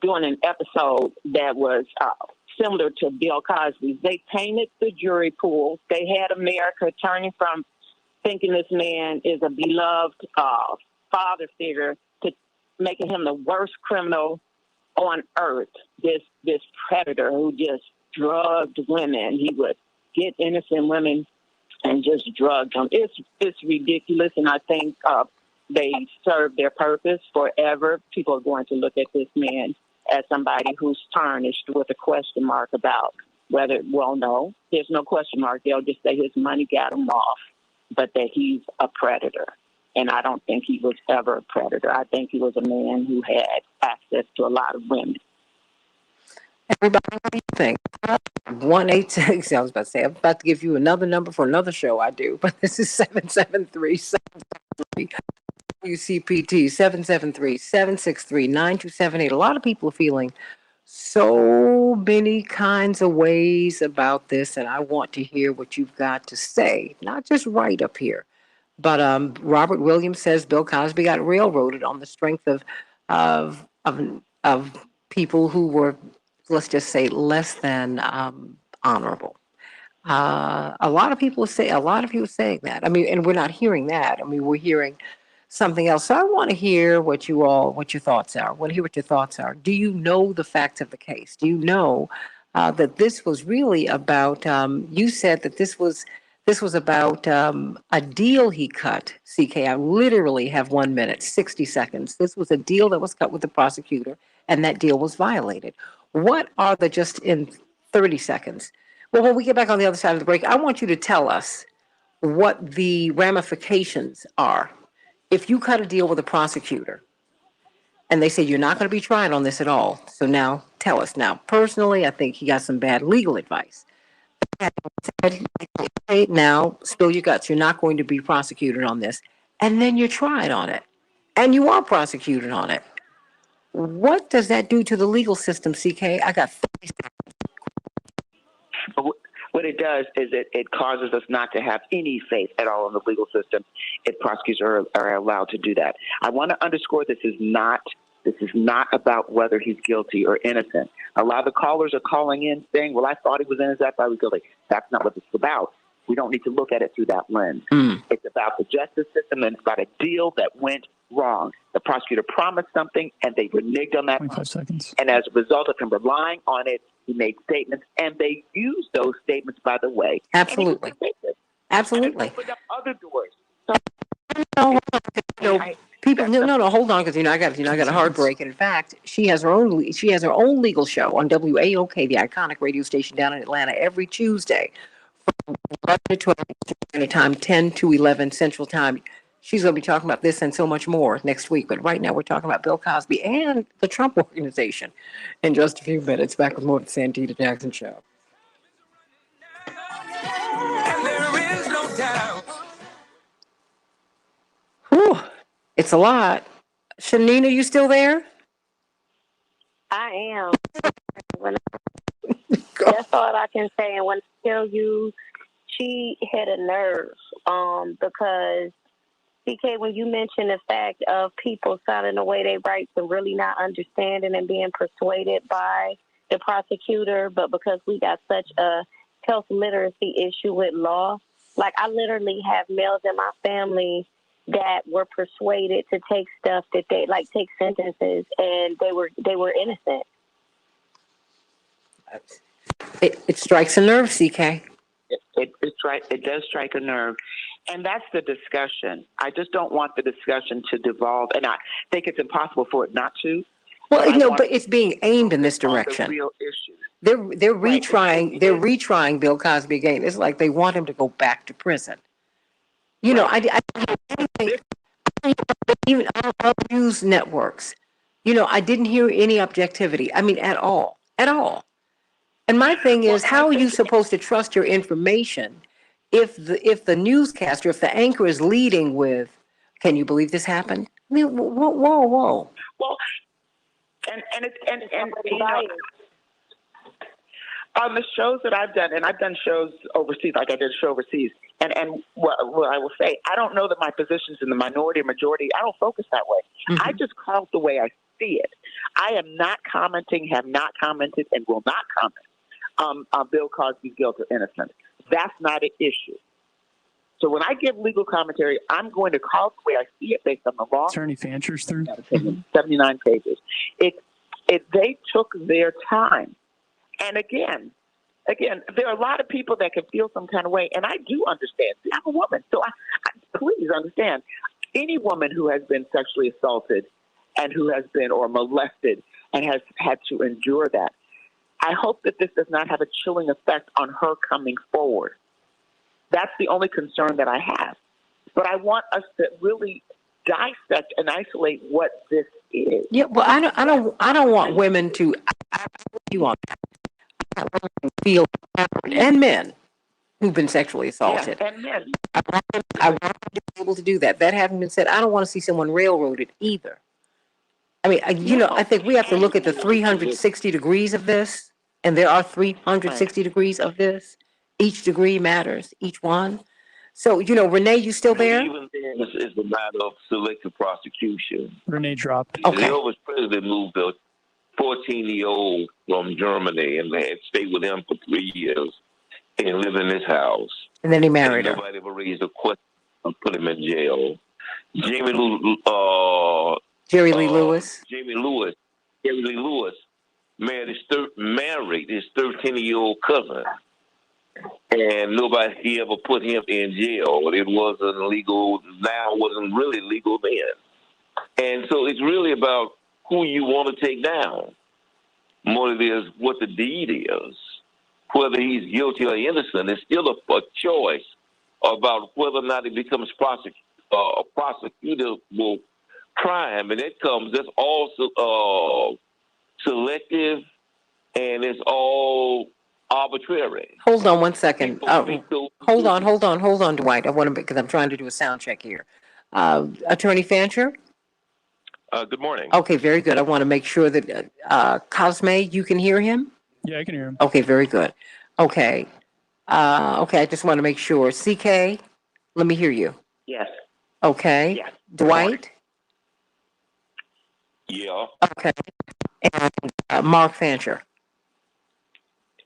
doing an episode that was similar to Bill Cosby's. They painted the jury pool. They had America turning from thinking this man is a beloved father figure to making him the worst criminal on earth. This predator who just drugged women. He would get innocent women and just drug them. It's ridiculous, and I think they served their purpose forever. People are going to look at this man as somebody who's tarnished with a question mark about whether, well, no, there's no question mark. They'll just say his money got him off, but that he's a predator. And I don't think he was ever a predator. I think he was a man who had access to a lot of women. Everybody, what do you think? 186. I was about to say, I'm about to give you another number for another show I do, but this is 773-773 WCPT 773-763-9278. A lot of people are feeling so many kinds of ways about this, and I want to hear what you've got to say, not just right up here. But Robert Williams says Bill Cosby got railroaded on the strength of people who were, let's just say, less than honorable. A lot of people saying that. I mean, and we're not hearing that. I mean, we're hearing something else. So I want to hear what your thoughts are. I want to hear what your thoughts are. Do you know the facts of the case? Do you know that this was really about? You said that this was about a deal he cut. CK, I literally have 1 minute, 60 seconds. This was a deal that was cut with the prosecutor, and that deal was violated. What are the, just in 30 seconds? Well, when we get back on the other side of the break, I want you to tell us what the ramifications are. If you cut a deal with a prosecutor and they say you're not going to be tried on this at all, so now tell us. Now, personally, I think he got some bad legal advice. Now, spill your guts. You're not going to be prosecuted on this. And then you're tried on it. And you are prosecuted on it. What does that do to the legal system, CK? I got 30 seconds. What it does is it causes us not to have any faith at all in the legal system if prosecutors are allowed to do that. I want to underscore this is not about whether he's guilty or innocent. A lot of the callers are calling in saying, well, I thought he was innocent, I thought he was guilty. That's not what this is about. We don't need to look at it through that lens. It's about the justice system, and it's about a deal that went wrong. The prosecutor promised something, and they reneged on that. 25 seconds. And as a result of him relying on it, he made statements, and they used those statements, by the way. Absolutely. Absolutely. Opened up other doors. People, no, hold on, because I got a heartbreak. And in fact, she has her own legal show on WAOK, the iconic radio station down in Atlanta, every Tuesday from 11 to 12 Eastern Time, 10 to 11 Central Time. She's going to be talking about this and so much more next week. But right now, we're talking about Bill Cosby and the Trump Organization. In just a few minutes, back with more of the Santita Jackson Show. Whew, it's a lot. Shanina, you still there? I am. That's all I can say. And when I tell you, she hit a nerve, because CK, when you mentioned the fact of people signing away their rights and really not understanding and being persuaded by the prosecutor, but because we got such a health literacy issue with law, like I literally have males in my family that were persuaded to take stuff that they like take sentences, and they were innocent. It strikes a nerve, CK. It does strike a nerve. And that's the discussion. I just don't want the discussion to devolve, and I think it's impossible for it not to. Well, no, but it's being aimed in this direction. The real issue. They're retrying. They're retrying Bill Cosby again. It's like they want him to go back to prison. You know, I don't hear anything, even on news networks. You know, I didn't hear any objectivity. I mean, at all, at all. And my thing is, how are you supposed to trust your information if the newscaster, if the anchor is leading with, "Can you believe this happened?" I mean, whoa. Well, and you know, on the shows that I've done, and I've done shows overseas, like I did a show overseas, and what I will say, I don't know that my position's in the minority or majority. I don't focus that way. I just call it the way I see it. I am not commenting, have not commented, and will not comment on Bill Cosby's guilt or innocence. That's not an issue. So when I give legal commentary, I'm going to call it the way I see it based on the law. Attorney Fancher's through. 79 pages. They took their time. And again, there are a lot of people that can feel some kind of way, and I do understand. See, I'm a woman, so I please understand. Any woman who has been sexually assaulted and who has been or molested and has had to endure that, I hope that this does not have a chilling effect on her coming forward. That's the only concern that I have. But I want us to really dissect and isolate what this is. Yeah, well, I don't want women to. You want feel and men who've been sexually assaulted. Yeah, and men. I want them to be able to do that. That having been said, I don't want to see someone railroaded either. I mean, I think we have to look at the 360 degrees of this, and there are 360 degrees of this. Each degree matters, each one. So, Renee, you still there? Even then, it's a matter of selective prosecution. Renee dropped. Okay. The Elvis president moved a 14-year-old from Germany and had stayed with him for 3 years and lived in his house. And then he married her. Nobody ever raised a question and put him in jail. Jerry Lee Lewis married his 13-year-old cousin. And nobody ever put him in jail. It wasn't legal. Now it wasn't really legal then. And so it's really about who you want to take down more than it is what the deed is. Whether he's guilty or innocent, it's still a choice about whether or not it becomes a prosecutable crime. And that's also selective, and it's all arbitrary. Hold on one second. Hold on, Dwight. I want to, because I'm trying to do a sound check here. Attorney Fancher? Good morning. Okay, very good. I want to make sure that Cosme, you can hear him? Yeah, I can hear him. Okay, very good. Okay. I just want to make sure. CK, let me hear you. Yes. Okay. Yes. Dwight? Yeah. Okay. And Mark Fancher?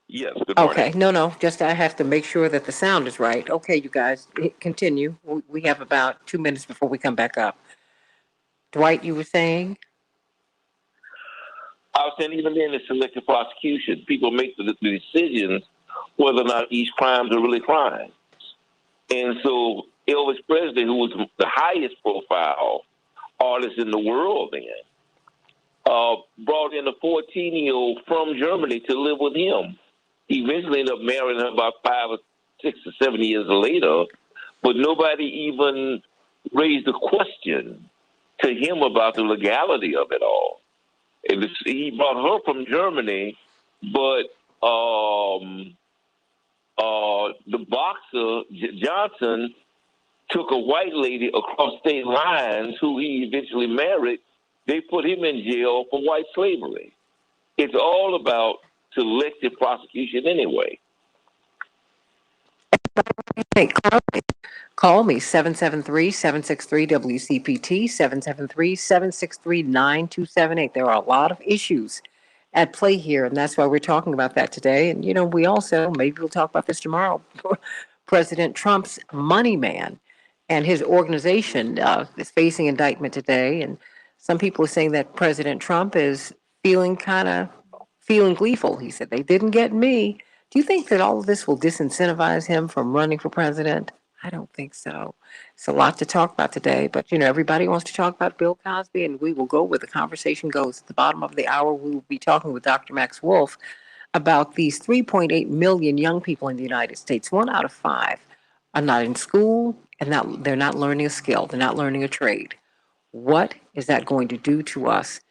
Yes, good morning. Okay, no, just I have to make sure that the sound is right. Okay, you guys, continue. We have about 2 minutes before we come back up. Dwight, you were saying? I was saying even in the selective prosecution, people make the decisions whether or not these crimes are really crimes. And so Elvis Presley, who was the highest profile artist in the world then, brought in a 14-year-old from Germany to live with him. He eventually ended up marrying her about 5 or 6 or 7 years later, but nobody even raised a question to him about the legality of it all. He brought her from Germany, but the boxer Johnson took a white lady across state lines who he eventually married. They put him in jail for white slavery. It's all about selective prosecution anyway. Hey, call me 773-763-WCPT, 773-763-9278. There are a lot of issues at play here, and that's why we're talking about that today. And, you know, we also, maybe we'll talk about this tomorrow, President Trump's money man and his organization is facing indictment today. And some people are saying that President Trump is feeling gleeful. He said, they didn't get me. Do you think that all of this will disincentivize him from running for president? I don't think so. It's a lot to talk about today, but you know, everybody wants to talk about Bill Cosby, and we will go where the conversation goes. At the bottom of the hour, we will be talking with Dr. Max Wolf about these 3.8 million young people in the United States. 1 out of 5 are not in school, and they're not learning a skill. They're not learning a trade. What is that going to do to us?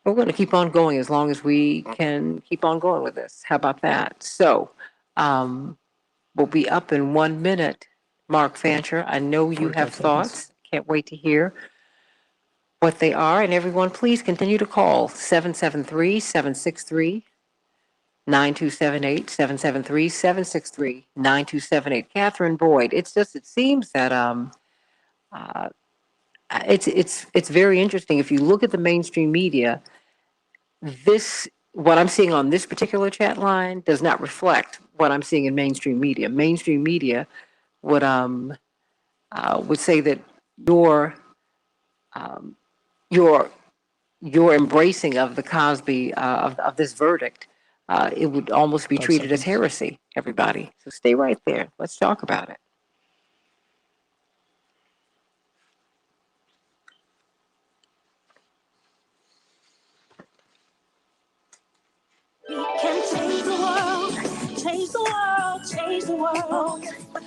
We're going to keep on going as long as we can keep on going with this. How about that? So, we'll be up in 1 minute. Mark Fancher, I know you have thoughts. Can't wait to hear what they are. And everyone, please continue to call 773-763-9278, 773-763-9278. Catherine Boyd, it seems that it's very interesting. If you look at the mainstream media, what I'm seeing on this particular chat line does not reflect what I'm seeing in mainstream media. Mainstream media would say that your embracing of the Cosby of this verdict, it would almost be treated as heresy. Everybody, so stay right there. Let's talk about it. We can change the world, change the world, change the world. We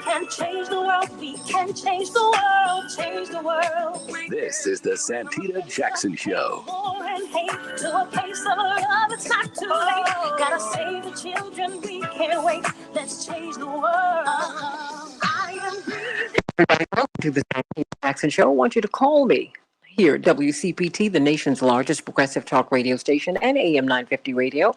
can change the world, we can change the world, change the world. This is the Santita Jackson Show. War and hate to a place of love, it's not too late. Gotta save the children, we can't wait. Let's change the world. I am breathing. Everybody, welcome to the Santita Jackson Show. I want you to call me here at WCPT, the nation's largest progressive talk radio station, and AM 950 radio,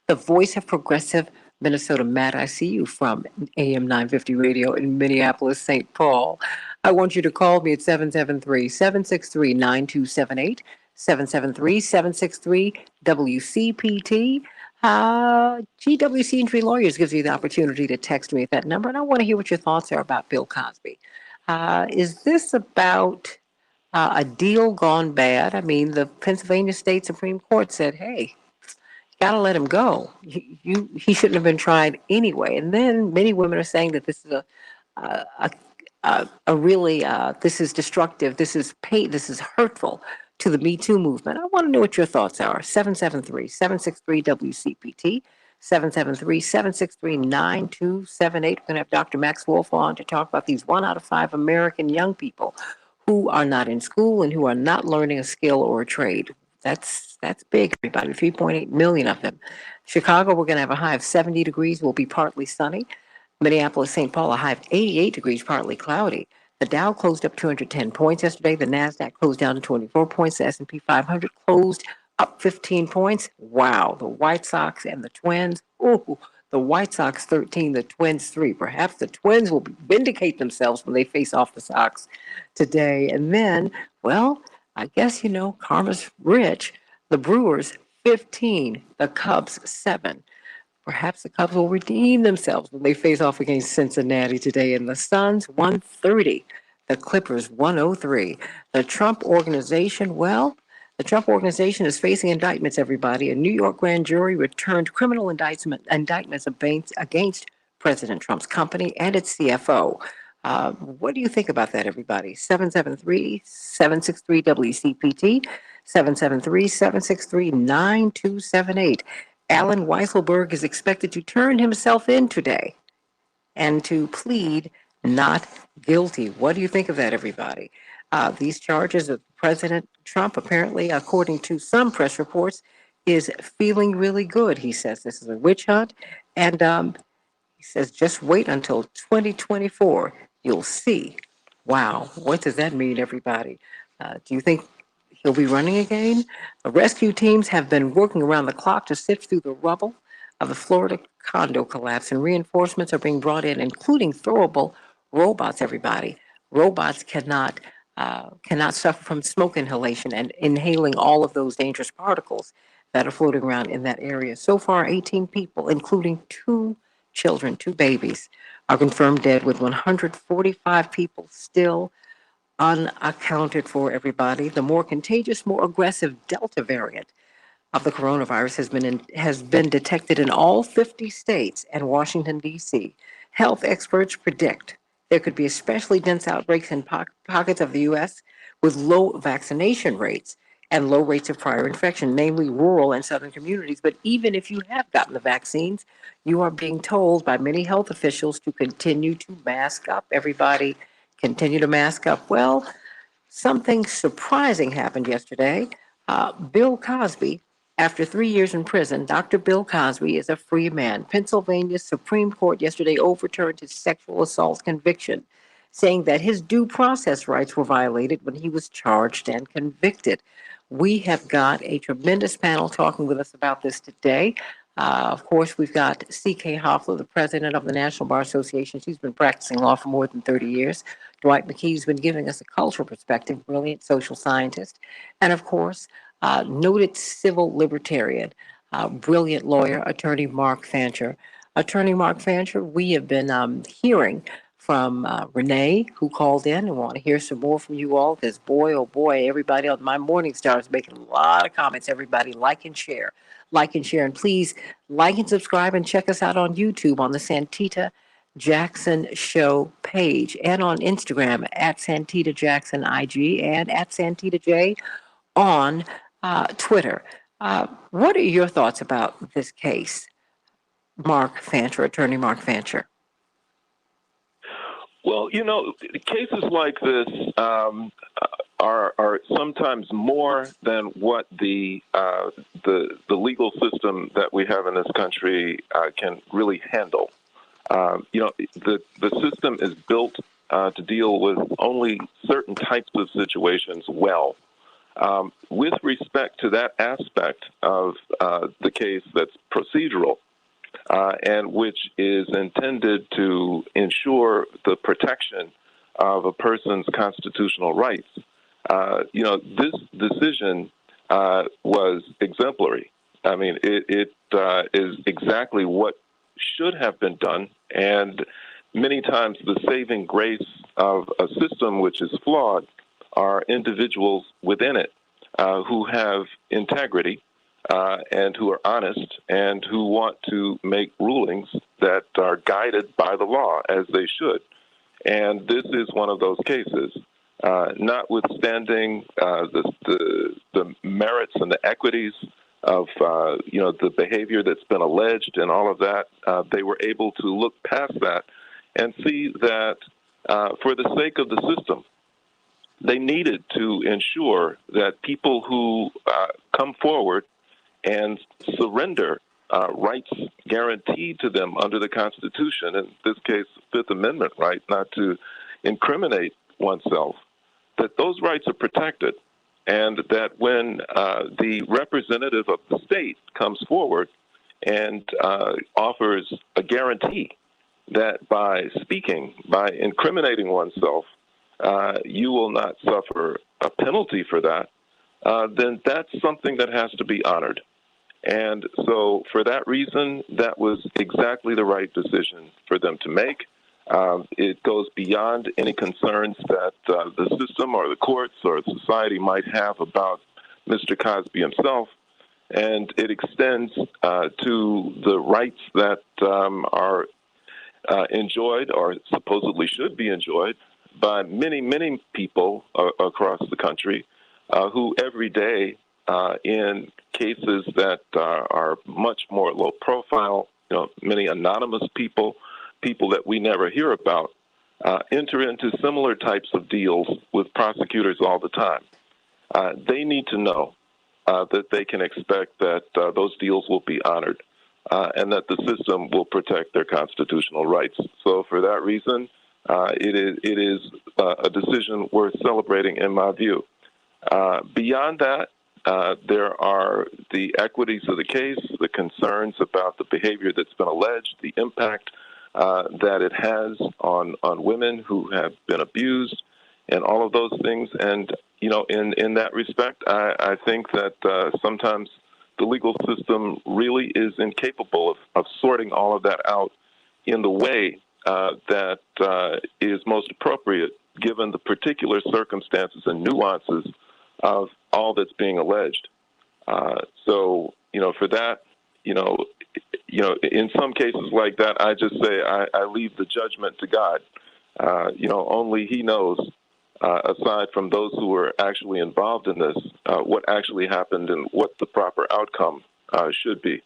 the voice of progressive Minnesota. Matt, I see you from AM 950 radio in Minneapolis, St. Paul. I want you to call me at 773-763-9278, 773-763-WCPT. GWC Injury Lawyers gives you the opportunity to text me at that number, and I want to hear what your thoughts are about Bill Cosby. Is this about a deal gone bad? I mean, the Pennsylvania State Supreme Court said, hey, gotta let him go. He shouldn't have been tried anyway. And then many women are saying that this is this is destructive, this is hurtful to the Me Too movement. I want to know what your thoughts are. 773-763-WCPT, 773-763-9278. We're going to have Dr. Max Wolf on to talk about these 1 out of 5 American young people who are not in school and who are not learning a skill or a trade. That's big, everybody. 3.8 million of them. Chicago, we're going to have a high of 70 degrees. Will be partly sunny. Minneapolis, St. Paul, a high of 88 degrees, partly cloudy. The Dow closed up 210 points yesterday. The NASDAQ closed down to 24 points. The S&P 500 closed up 15 points. Wow. The White Sox and the Twins. Ooh, the White Sox 13, the Twins 3. Perhaps the Twins will vindicate themselves when they face off the Sox today. And then, well, I guess, you know, karma's rich. The Brewers 15, the Cubs 7. Perhaps the Cubs will redeem themselves when they face off against Cincinnati today. And the Suns 130, the Clippers 103. The Trump Organization, well, the Trump Organization is facing indictments, everybody. A New York grand jury returned criminal indictments against President Trump's company and its CFO. What do you think about that, everybody? 773-763-WCPT, 773-763-9278. Alan Weisselberg is expected to turn himself in today and to plead not guilty. What do you think of that, everybody? These charges of President Trump, apparently, according to some press reports, is feeling really good. He says this is a witch hunt, and he says just wait until 2024. You'll see. Wow, what does that mean, everybody? Do you think he'll be running again? Rescue teams have been working around the clock to sift through the rubble of the Florida condo collapse, and reinforcements are being brought in, including throwable robots. Everybody, robots cannot suffer from smoke inhalation and inhaling all of those dangerous particles that are floating around in that area. So far, 18 people, including two children, two babies, are confirmed dead, with 145 people still unaccounted for. Everybody, the more contagious, more aggressive Delta variant of the coronavirus has been detected in all 50 states and Washington, D.C. Health experts predict there could be especially dense outbreaks in pockets of the U.S. with low vaccination rates and low rates of prior infection, namely rural and southern communities. But even if you have gotten the vaccines, you are being told by many health officials to continue to mask up. Everybody, continue to mask up. Well, something surprising happened yesterday. Bill Cosby, after 3 years in prison, Dr. Bill Cosby is a free man. Pennsylvania's Supreme Court yesterday overturned his sexual assault conviction, saying that his due process rights were violated when he was charged and convicted. We have got a tremendous panel talking with us about this today. Of course, we've got C.K. Hoffler, the president of the National Bar Association. She's been practicing law for more than 30 years. Dwight McKee's been giving us a cultural perspective, brilliant social scientist. And of course, noted civil libertarian, brilliant lawyer, attorney Mark Fancher. Attorney Mark Fancher, we have been hearing from Renee, who called in, and want to hear some more from you all, because boy, oh boy, everybody on my Morning Star is making a lot of comments. Everybody like and share. Like and share. And please like and subscribe and check us out on YouTube on the Santita Jackson Show page, and on Instagram at Santita Jackson IG and at Santita J on Twitter. What are your thoughts about this case, Mark Fancher, attorney Mark Fancher? Well, cases like this are sometimes more than what the legal system that we have in this country can really handle. The system is built to deal with only certain types of situations well. With respect to that aspect of the case that's procedural, and which is intended to ensure the protection of a person's constitutional rights, this decision was exemplary. I mean, it is exactly what should have been done, and many times the saving grace of a system which is flawed are individuals within it who have integrity and who are honest and who want to make rulings that are guided by the law, as they should. And this is one of those cases. Notwithstanding the merits and the equities of the behavior that's been alleged and all of that, they were able to look past that and see that for the sake of the system, they needed to ensure that people who come forward and surrender rights guaranteed to them under the Constitution, in this case, Fifth Amendment right, not to incriminate oneself, that those rights are protected, and that when the representative of the state comes forward and offers a guarantee that by speaking, by incriminating oneself, you will not suffer a penalty for that, then that's something that has to be honored. And so for that reason, that was exactly the right decision for them to make. It goes beyond any concerns that the system or the courts or society might have about Mr. Cosby himself, and it extends to the rights that are enjoyed or supposedly should be enjoyed by many, many people across the country who every day in cases that are much more low profile, many anonymous people that we never hear about, enter into similar types of deals with prosecutors all the time. They need to know that they can expect that those deals will be honored and that the system will protect their constitutional rights. So for that reason, it is a decision worth celebrating in my view. Beyond that, there are the equities of the case, the concerns about the behavior that's been alleged, the impact that it has on women who have been abused, and all of those things. And, you know, in that respect, I think that sometimes the legal system really is incapable of sorting all of that out in the way that is most appropriate given the particular circumstances and nuances of all that's being alleged. So, you know, for that, you know, in some cases like that, I just say I leave the judgment to God. You know, only He knows, aside from those who were actually involved in this, what actually happened and what the proper outcome should be.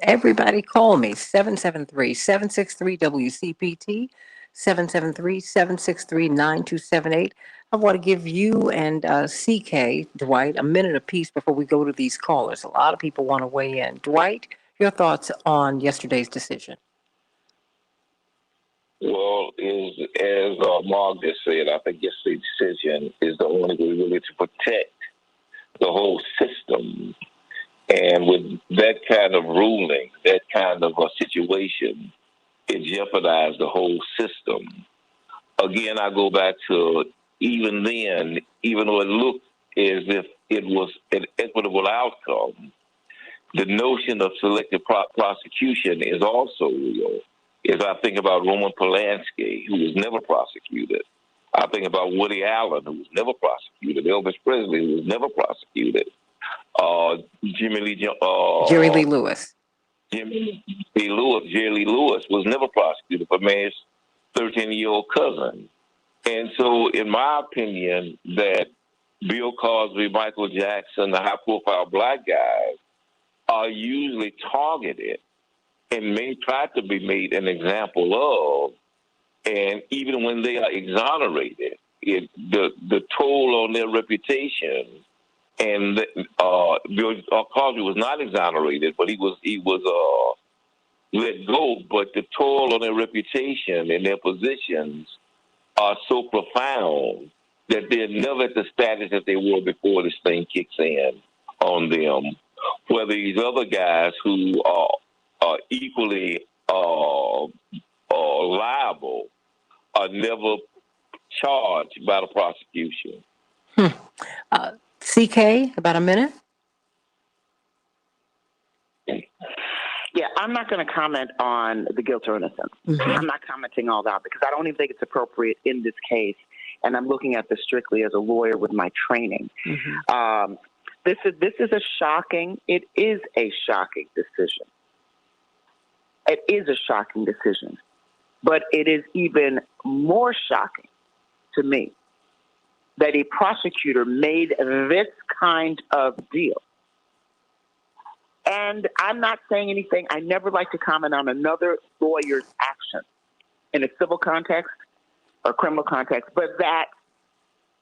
Everybody call me, 773-763-WCPT, 773-763-9278. I want to give you and CK, Dwight, a minute apiece before we go to these callers. A lot of people want to weigh in. Dwight, your thoughts on yesterday's decision? Well, as Mark just said, I think yesterday's decision is the only way really to protect the whole system. And with that kind of ruling, that kind of a situation, it jeopardized the whole system. Again, I go back to even then, even though it looked as if it was an equitable outcome, the notion of selective prosecution is also real. As I think about Roman Polanski, who was never prosecuted. I think about Woody Allen, who was never prosecuted. Elvis Presley, who was never prosecuted. Jerry Lee Lewis. Jerry Lee Lewis was never prosecuted for marrying his 13-year-old cousin. And so, in my opinion, that Bill Cosby, Michael Jackson, the high-profile black guys are usually targeted and may try to be made an example of. And even when they are exonerated, the toll on their reputation. And Bill Cosby was not exonerated, but he was let go. But the toll on their reputation and their positions are so profound that they're never at the status that they were before this thing kicks in on them. Where these other guys who are equally liable are never charged by the prosecution. CK, about a minute. Yeah, I'm not going to comment on the guilt or innocence. I'm not commenting all that because I don't even think it's appropriate in this case. And I'm looking at this strictly as a lawyer with my training. This is a shocking. It is a shocking decision. It is a shocking decision, but it is even more shocking to me that a prosecutor made this kind of deal. And I'm not saying anything. I never like to comment on another lawyer's action in a civil context or criminal context, but that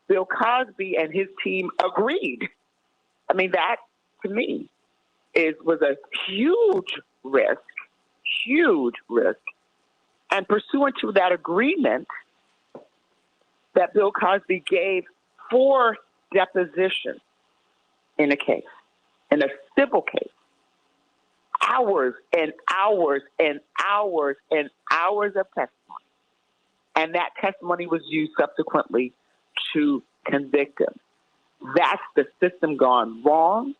Bill Cosby and his team agreed. I mean, that to me was a huge risk. And pursuant to that agreement that Bill Cosby gave for deposition in a case, in a civil case, hours and hours and hours and hours of testimony. And that testimony was used subsequently to convict him. That's the system gone wrong,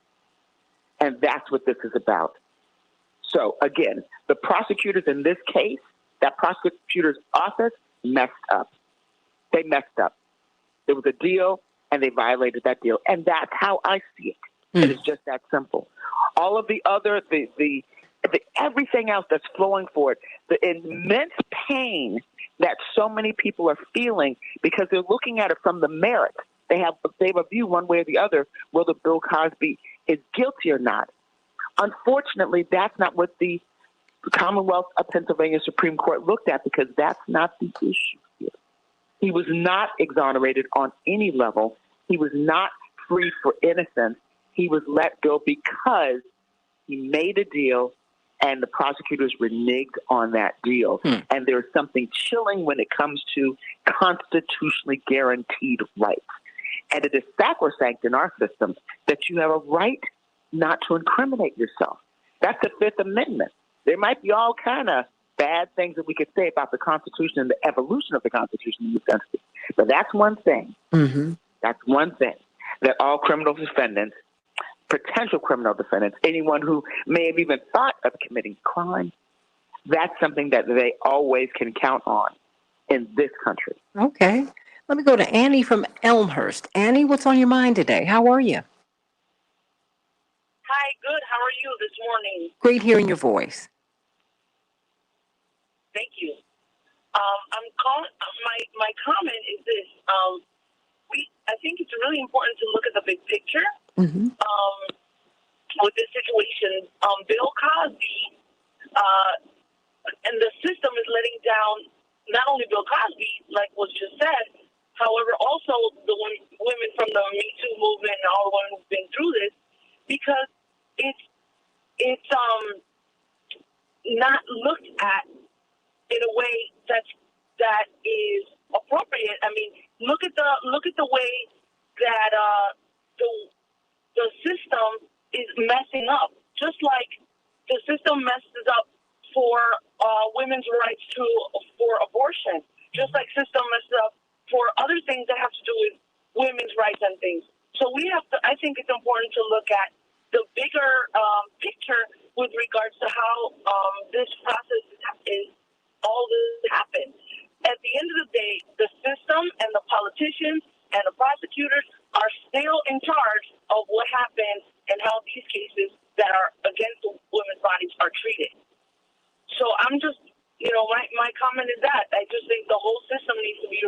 and that's what this is about. So, again, the prosecutors in this case, that prosecutor's office messed up. They messed up. There was a deal, and they violated that deal. And that's how I see it. It is just that simple. All of the other, the everything else that's flowing forward, the immense pain that so many people are feeling because they're looking at it from the merits. They have a view one way or the other whether Bill Cosby is guilty or not. Unfortunately, that's not what the Commonwealth of Pennsylvania Supreme Court looked at, because that's not the issue here. He was not exonerated on any level. He was not free for innocence. He was let go because he made a deal and the prosecutors reneged on that deal. And there's something chilling when it comes to constitutionally guaranteed rights. And it is sacrosanct in our system that you have a right not to incriminate yourself. That's the Fifth Amendment. There might be all kind of bad things that we could say about the Constitution and the evolution of the Constitution in this country. But that's one thing. That's one thing that all criminal defendants, potential criminal defendants, anyone who may have even thought of committing crime, that's something that they always can count on in this country. Okay. Let me go to Annie from Elmhurst. Annie, what's on your mind today? How are you? Hi, good. How are you this morning? Great hearing your voice. Thank you. I'm calling. My comment is this. I think it's really important to look at the big picture. With this situation, Bill Cosby and the system is letting down not only Bill Cosby, like was just said, however, also the women from the Me Too movement and all the women who've been through this, because it's not looked at in a way that is appropriate. I mean, look at the way that the system is messing up, just like the system messes up for women's rights for abortion, just like system messes up for other things that have to do with women's rights and things. So we have to. I think it's important to look at the bigger picture with regards to how this process is all this happened. At the end of the day, the system and the politicians and the prosecutors are still in charge of what happened and how these cases that are against the women's bodies are treated. So I'm just, my comment is that I just think the whole system needs to be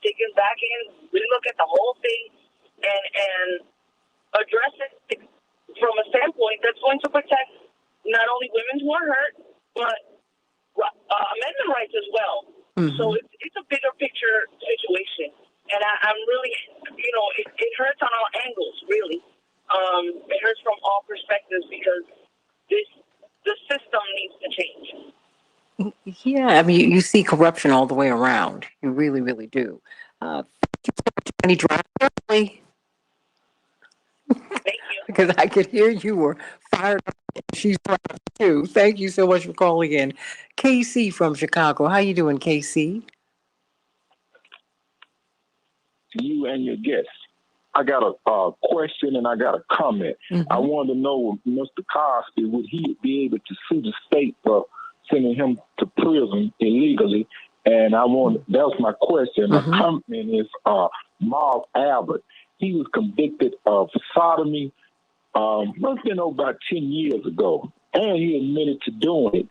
taken back in, relook at the whole thing, and address it from a standpoint that's going to protect not only women who are hurt, but amendment rights as well. So it's a bigger picture situation, and I'm really, it hurts on all angles, really. It hurts from all perspectives because the system needs to change. Yeah, I mean, you see corruption all the way around. You really, really do. Any drive early? Thank you. Because I could hear you were fired up. She's fired up too. Thank you so much for calling in. Casey from Chicago. How you doing, Casey? You and your guests. I got a question and I got a comment. I wanted to know, Mr. Cosby, would he be able to sue the state for sending him to prison illegally? And that was my question. My comment is Marv Albert. He was convicted of sodomy must have been about 10 years ago. And he admitted to doing it,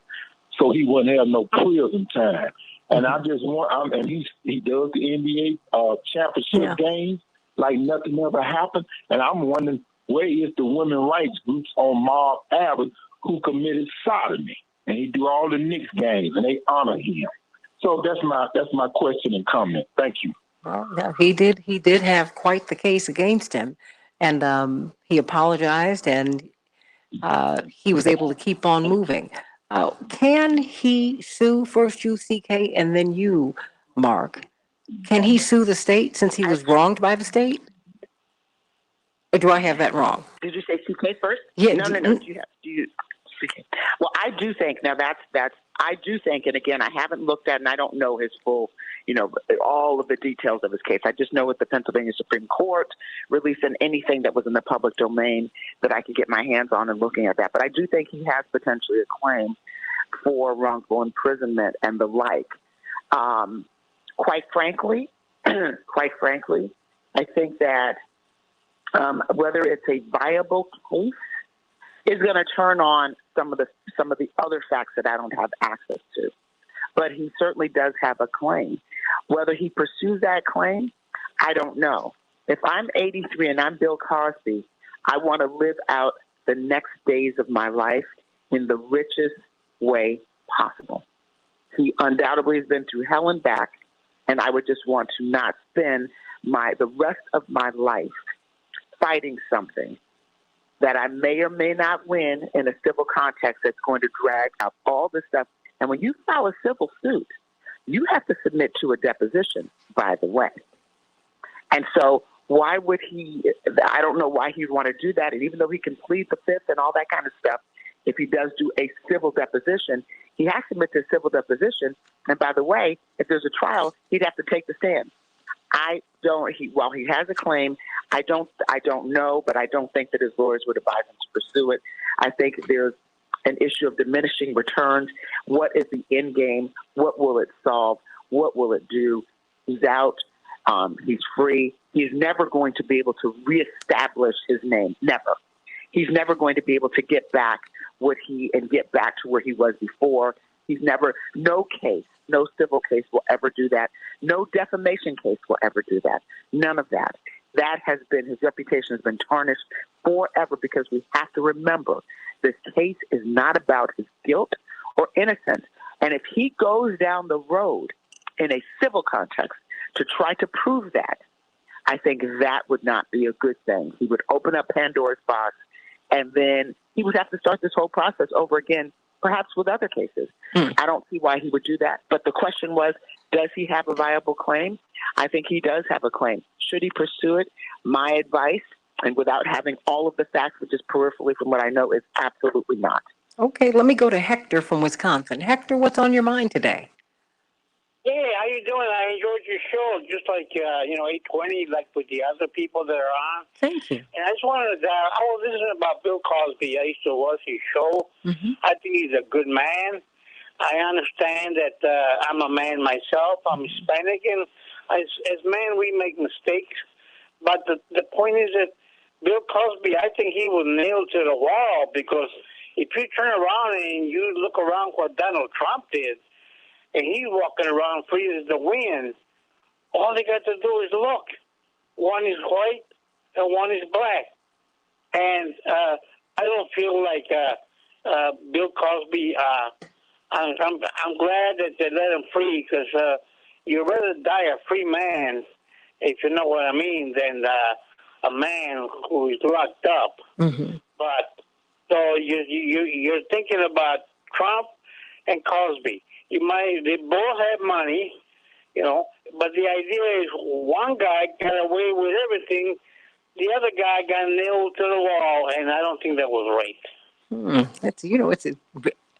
so he wouldn't have no prison time. And I just want, and he does the NBA championship games like nothing ever happened. And I'm wondering, where is the women rights groups on Marv Albert who committed sodomy? And he do all the Knicks games, and they honor him. So that's my question and comment. Thank you. Well, yeah, he did have quite the case against him, and he apologized, and he was able to keep on moving. Can he sue first you, CK, and then you, Mark? Can he sue the state since he was wronged by the state? Or do I have that wrong? Did you say CK first? Yeah. No. Do you? CK. Well, I do think I do think, and again, I haven't looked at, and I don't know his full, all of the details of his case. I just know with the Pennsylvania Supreme Court releasing anything that was in the public domain that I could get my hands on and looking at that. But I do think he has potentially a claim for wrongful imprisonment and the like. Quite frankly, I think that whether it's a viable case is going to turn on some of the other facts that I don't have access to. But he certainly does have a claim. Whether he pursues that claim, I don't know. If I'm 83 and I'm Bill Cosby, I want to live out the next days of my life in the richest way possible. He undoubtedly has been through hell and back, and I would just want to not spend the rest of my life fighting something that I may or may not win in a civil context that's going to drag out all this stuff. And when you file a civil suit, you have to submit to a deposition, by the way. And so why would he, I don't know why he'd want to do that. And even though he can plead the fifth and all that kind of stuff, if he does do a civil deposition, he has to submit to a civil deposition. And by the way, if there's a trial, he'd have to take the stand. While he has a claim, I don't know, but I don't think that his lawyers would advise him to pursue it. I think there's an issue of diminishing returns. What is the end game? What will it solve? What will it do? He's out. He's free. He's never going to be able to reestablish his name. Never. He's never going to be able to get back get back to where he was before. No case, no civil case will ever do that. No defamation case will ever do that. None of that. His reputation has been tarnished forever, because we have to remember this case is not about his guilt or innocence. And if he goes down the road in a civil context to try to prove that, I think that would not be a good thing. He would open up Pandora's box, and then he would have to start this whole process over again, perhaps with other cases. I don't see why he would do that. But the question was, does he have a viable claim? I think he does have a claim. Should he pursue it? My advice, and without having all of the facts, but just peripherally from what I know, is absolutely not. Okay, let me go to Hector from Wisconsin. Hector, what's on your mind today? Hey, how you doing? I enjoyed your show, just like 820, like with the other people that are on. Thank you. And I just wanted to. I was listening about Bill Cosby. I used to watch his show. Mm-hmm. I think he's a good man. I understand that I'm a man myself. I'm Hispanic, and as men we make mistakes. But the point is that Bill Cosby, I think he was nailed to the wall, because if you turn around and you look around what Donald Trump did, and he's walking around free as the wind, all they got to do is look. One is white and one is black. And I don't feel like Bill Cosby, I'm glad that they let him free, because you'd rather die a free man, if you know what I mean, than a man who is locked up. Mm-hmm. But so you're thinking about Trump and Cosby. They both have money, but the idea is one guy got away with everything, the other guy got nailed to the wall, and I don't think that was right.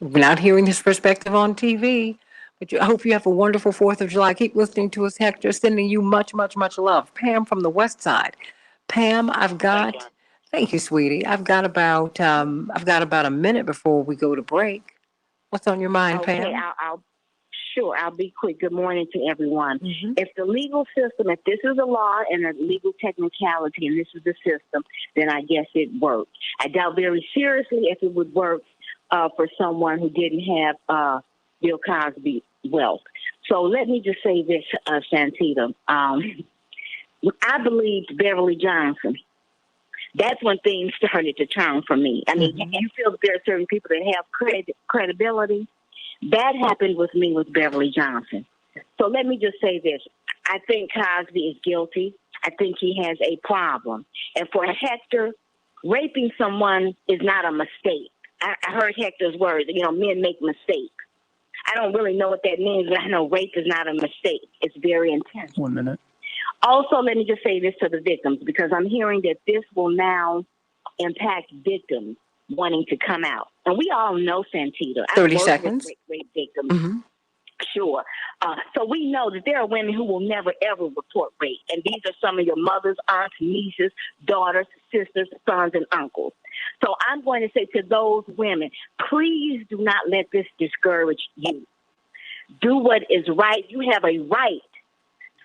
We're not hearing this perspective on TV, but I hope you have a wonderful 4th of July. Keep listening to us, Hector. Sending you much, much, much love. Pam from the West Side. Pam, thank you, sweetie. I've got about a minute before we go to break. What's on your mind, Pam? I'll be quick. Good morning to everyone. Mm-hmm. If the legal system, if this is a law and a legal technicality and this is the system, then I guess it worked. I doubt very seriously if it would work for someone who didn't have Bill Cosby wealth. So let me just say this, Santita. I believed Beverly Johnson. That's when things started to turn for me. I mean, you feel that there are certain people that have credibility. That happened with me with Beverly Johnson. So let me just say this. I think Cosby is guilty. I think he has a problem. And for Hector, raping someone is not a mistake. I heard Hector's words, men make mistakes. I don't really know what that means, but I know rape is not a mistake. It's very intense. 1 minute. Also, let me just say this to the victims, because I'm hearing that this will now impact victims wanting to come out. And we all know, Santita. 30 seconds. Rape victims. Mm-hmm. Sure. So we know that there are women who will never, ever report rape. And these are some of your mothers, aunts, nieces, daughters, sisters, sons, and uncles. So I'm going to say to those women, please do not let this discourage you. Do what is right. You have a right.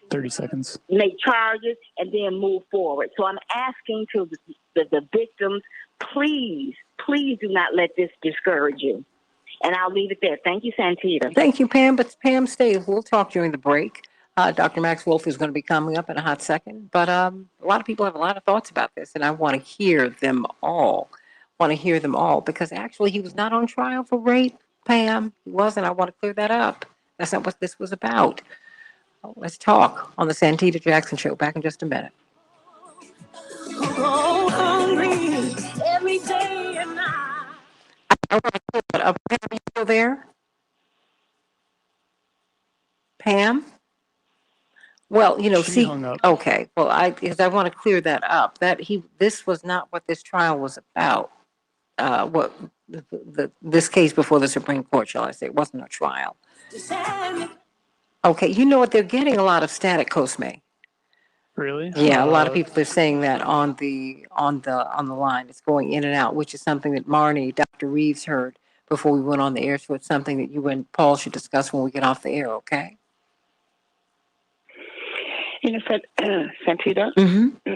30 seconds. Make charges and then move forward. So I'm asking to the victims, please do not let this discourage you. And I'll leave it there. Thank you, Santita. Thank you, Pam. But Pam, stay. We'll talk during the break. Dr. Max Wolf is going to be coming up in a hot second. But a lot of people have a lot of thoughts about this, and I want to hear them all. want to hear them all because actually he was not on trial for rape, Pam. He wasn't. I want to clear that up. That's not what this was about. Oh, let's talk on the Santita Jackson Show. Back in just a minute. Go hungry every day and night. Pam, are you still there? Pam? Well, She hung up. okay. Well, because I want to clear that up. This was not what this trial was about. What this case before the Supreme Court, shall I say? It wasn't a trial. Okay, you know what? They're getting a lot of static, Cosme. Really? Yeah, a lot of people are saying that on the line. It's going in and out, which is something that Marnie, Dr. Reeves heard before we went on the air. So it's something that you and Paul should discuss when we get off the air. Okay? You know, Santita. Mm-hmm.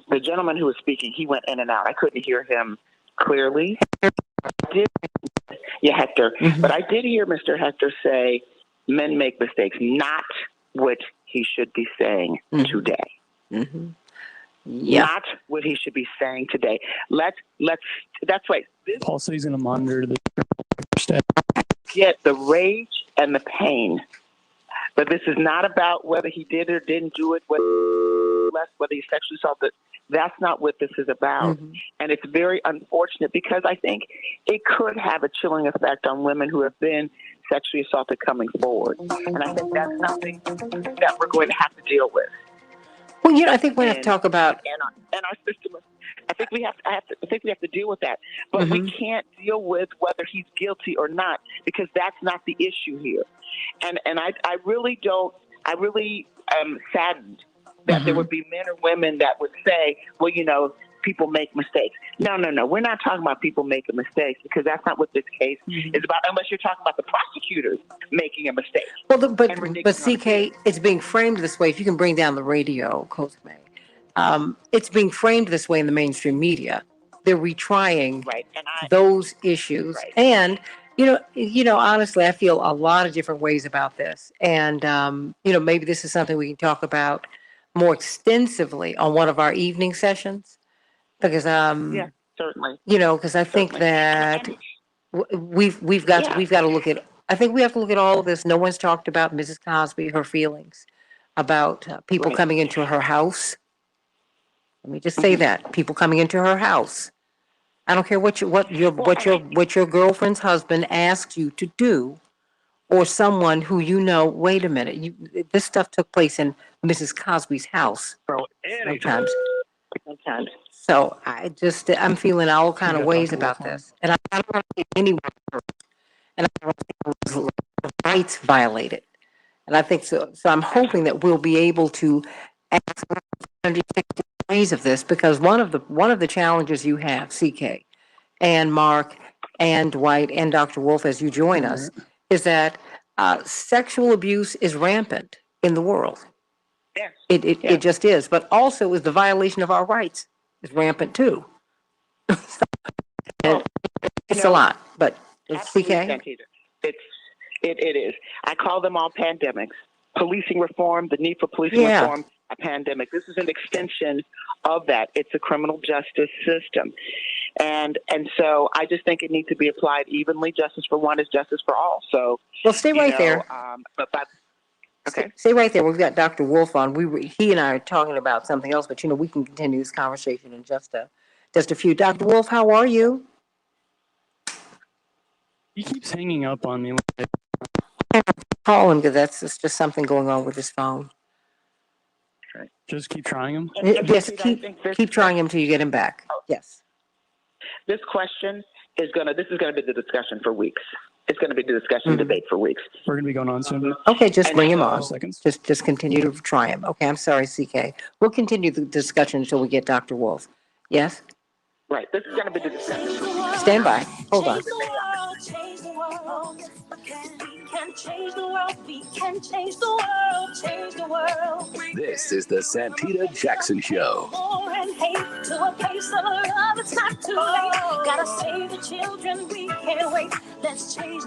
The gentleman who was speaking, he went in and out. I couldn't hear him clearly. Hector. Mm-hmm. But I did hear Mr. Hector say, "Men make mistakes," not what he should be saying today. Mm-hmm. Yeah. Not what he should be saying today. Let's. That's right. Paul said he's going to monitor the. Get the rage and the pain. But this is not about whether he did or didn't do it, whether he sexually assaulted. That's not what this is about. Mm-hmm. And it's very unfortunate because I think it could have a chilling effect on women who have been sexually assaulted coming forward. And I think that's something that we're going to have to deal with. Well, I think we have to talk about and our system. I think we have to deal with that. But we can't deal with whether he's guilty or not because that's not the issue here. And I really am saddened that there would be men or women that would say, well, people make mistakes. No. We're not talking about people making mistakes because that's not what this case is about, unless you're talking about the prosecutors making a mistake. Well, but CK, it's being framed this way. If you can bring down the radio, Cosme, it's being framed this way in the mainstream media. They're retrying those issues. Right. And, honestly, I feel a lot of different ways about this. And, maybe this is something we can talk about more extensively on one of our evening sessions. Because, yeah, certainly. Because I think that we've got to look at, I think we have to look at all of this. No one's talked about Mrs. Cosby, her feelings about people coming into her house. Let me just say that people coming into her house. I don't care what your girlfriend's husband asks you to do, or someone who wait a minute, this stuff took place in Mrs. Cosby's house. Sometimes. So I'm feeling all kind of ways about this, and I don't want to see anyone hurt, and I don't want to see rights violated, and I think so. So I'm hoping that we'll be able to ask ways of this because one of the challenges you have, CK, and Mark, and Dwight, and Dr. Wolf, as you join us, is that sexual abuse is rampant in the world. Yes. It just is, but also is the violation of our rights is rampant too. It's a lot, but CK? It is. I call them all pandemics. Policing reform, the need for policing reform, a pandemic. This is an extension of that. It's a criminal justice system. And so I just think it needs to be applied evenly. Justice for one is justice for all. So, stay right there. Okay. Stay right there. We've got Dr. Wolf on. He and I are talking about something else, but we can continue this conversation in just a few. Dr. Wolf, how are you? He keeps hanging up on me. Call him because that's just something going on with his phone. Okay. Just keep trying him. Yes, keep trying him till you get him back. Yes. This question is gonna be the discussion for weeks. It's going to be the discussion debate for weeks. We're going to be going on soon. Okay, just bring him on. Just continue to try him. Okay, I'm sorry, CK. We'll continue the discussion until we get Dr. Wolf. Yes? Right, this is going to be the discussion. Stand by. Hold on. This is the Santita Jackson Show.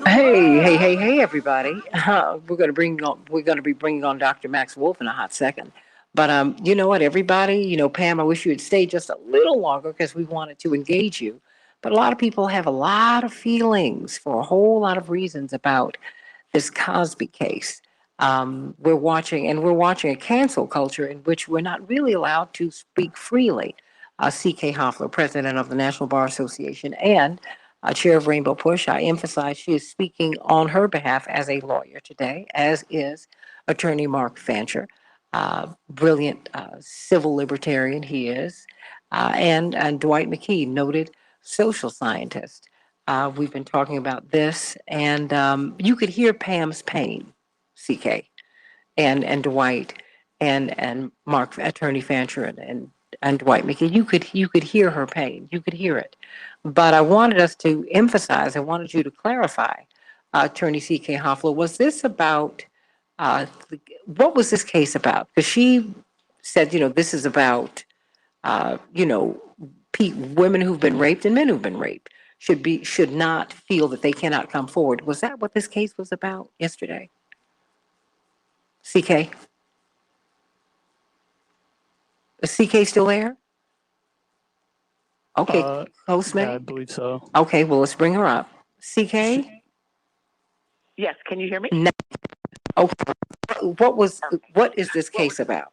Hey, everybody. We're going to be bringing on Dr. Max Wolf in a hot second. But you know what, everybody, Pam, I wish you had stayed just a little longer because we wanted to engage you. But a lot of people have a lot of feelings for a whole lot of reasons about this Cosby case. We're watching a cancel culture in which we're not really allowed to speak freely. C.K. Hoffler, president of the National Bar Association and chair of Rainbow Push, I emphasize she is speaking on her behalf as a lawyer today, as is attorney Mark Fancher, brilliant civil libertarian he is, and Dwight McKee, noted social scientist. We've been talking about this, and you could hear Pam's pain, CK, and Dwight, and Mark, attorney Fancher, and Dwight McKee. You could hear her pain. You could hear it. But I wanted us to emphasize. I wanted you to clarify, attorney CK Hoffler. Was this about? What was this case about? Because she said, this is about, uh, you know, women who've been raped and men who've been raped should not feel that they cannot come forward. Was that what this case was about yesterday? CK? Is CK still there? Okay, Yeah, I believe so. Okay, well, let's bring her up. CK? Yes, can you hear me? No. Okay. What is this case about?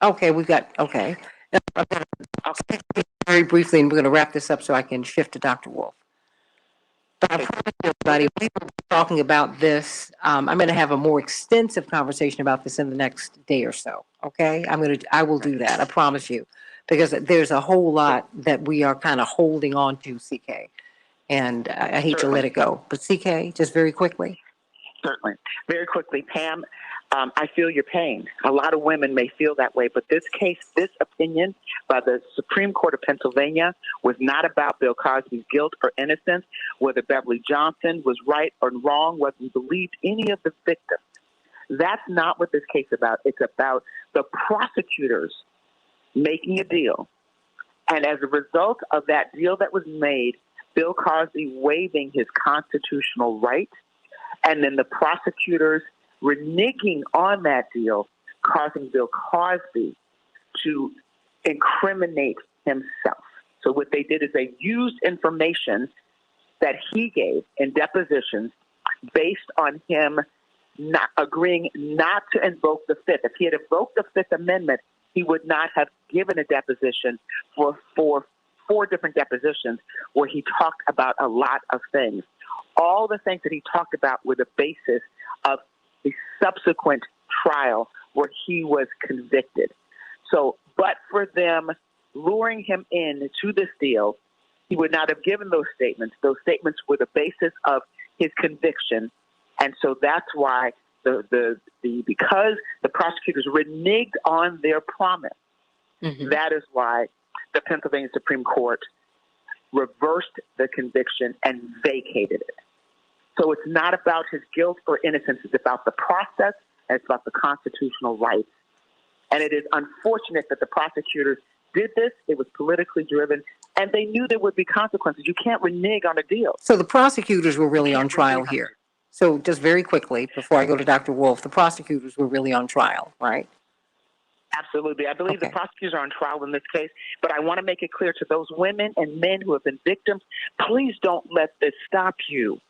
Okay, okay. Very briefly, and we're going to wrap this up so I can shift to Dr. Wolf. But I promise you, everybody, we will be talking about this. I'm going to have a more extensive conversation about this in the next day or so. Okay, I will do that. I promise you, because there's a whole lot that we are kind of holding on to, CK, and I hate to let it go. But CK, just very quickly. Certainly. Very quickly, Pam, I feel your pain. A lot of women may feel that way, but this case, this opinion by the Supreme Court of Pennsylvania was not about Bill Cosby's guilt or innocence, whether Beverly Johnson was right or wrong, whether he believed any of the victims. That's not what this case is about. It's about the prosecutors making a deal. And as a result of that deal that was made, Bill Cosby waiving his constitutional right, and then the prosecutors reneging on that deal, causing Bill Cosby to incriminate himself. So what they did is they used information that he gave in depositions based on him not agreeing not to invoke the Fifth. If he had invoked the Fifth Amendment, he would not have given a deposition for four different depositions where he talked about a lot of things. All the things that he talked about were the basis of the subsequent trial where he was convicted. So, but for them luring him in to this deal, he would not have given those statements. Those statements were the basis of his conviction. And so that's why because the prosecutors reneged on their promise, that is why the Pennsylvania Supreme Court reversed the conviction and vacated it. So it's not about his guilt or innocence. It's about the process, and it's about the constitutional rights. And it is unfortunate that the prosecutors did this. It was politically driven, and they knew there would be consequences. You can't renege on a deal. So the prosecutors were really on trial here. So just very quickly, before I go to Dr. Wolf, the prosecutors were really on trial, right? Absolutely. I believe the prosecutors are on trial in this case, but I want to make it clear to those women and men who have been victims, please don't let this stop you.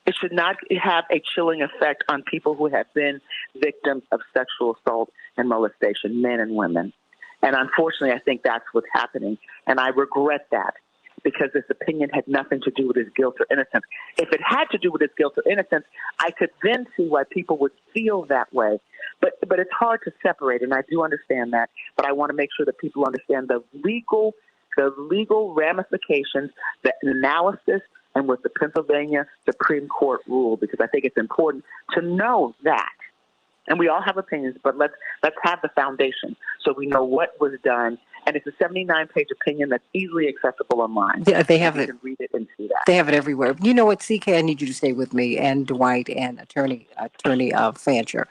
It should not have a chilling effect on people who have been victims of sexual assault and molestation, men and women. And unfortunately, I think that's what's happening. And I regret that because this opinion had nothing to do with his guilt or innocence. If it had to do with his guilt or innocence, I could then see why people would feel that way. But it's hard to separate, and I do understand that. But I want to make sure that people understand the legal ramifications, the analysis, and what the Pennsylvania Supreme Court ruled, because I think it's important to know that. And we all have opinions, but let's have the foundation so we know what was done. And it's a 79-page opinion that's easily accessible online. Yeah, they have it. You can read it and see that. They have it everywhere. You know what, CK, I need you to stay with me, and Dwight, and attorney Fancher.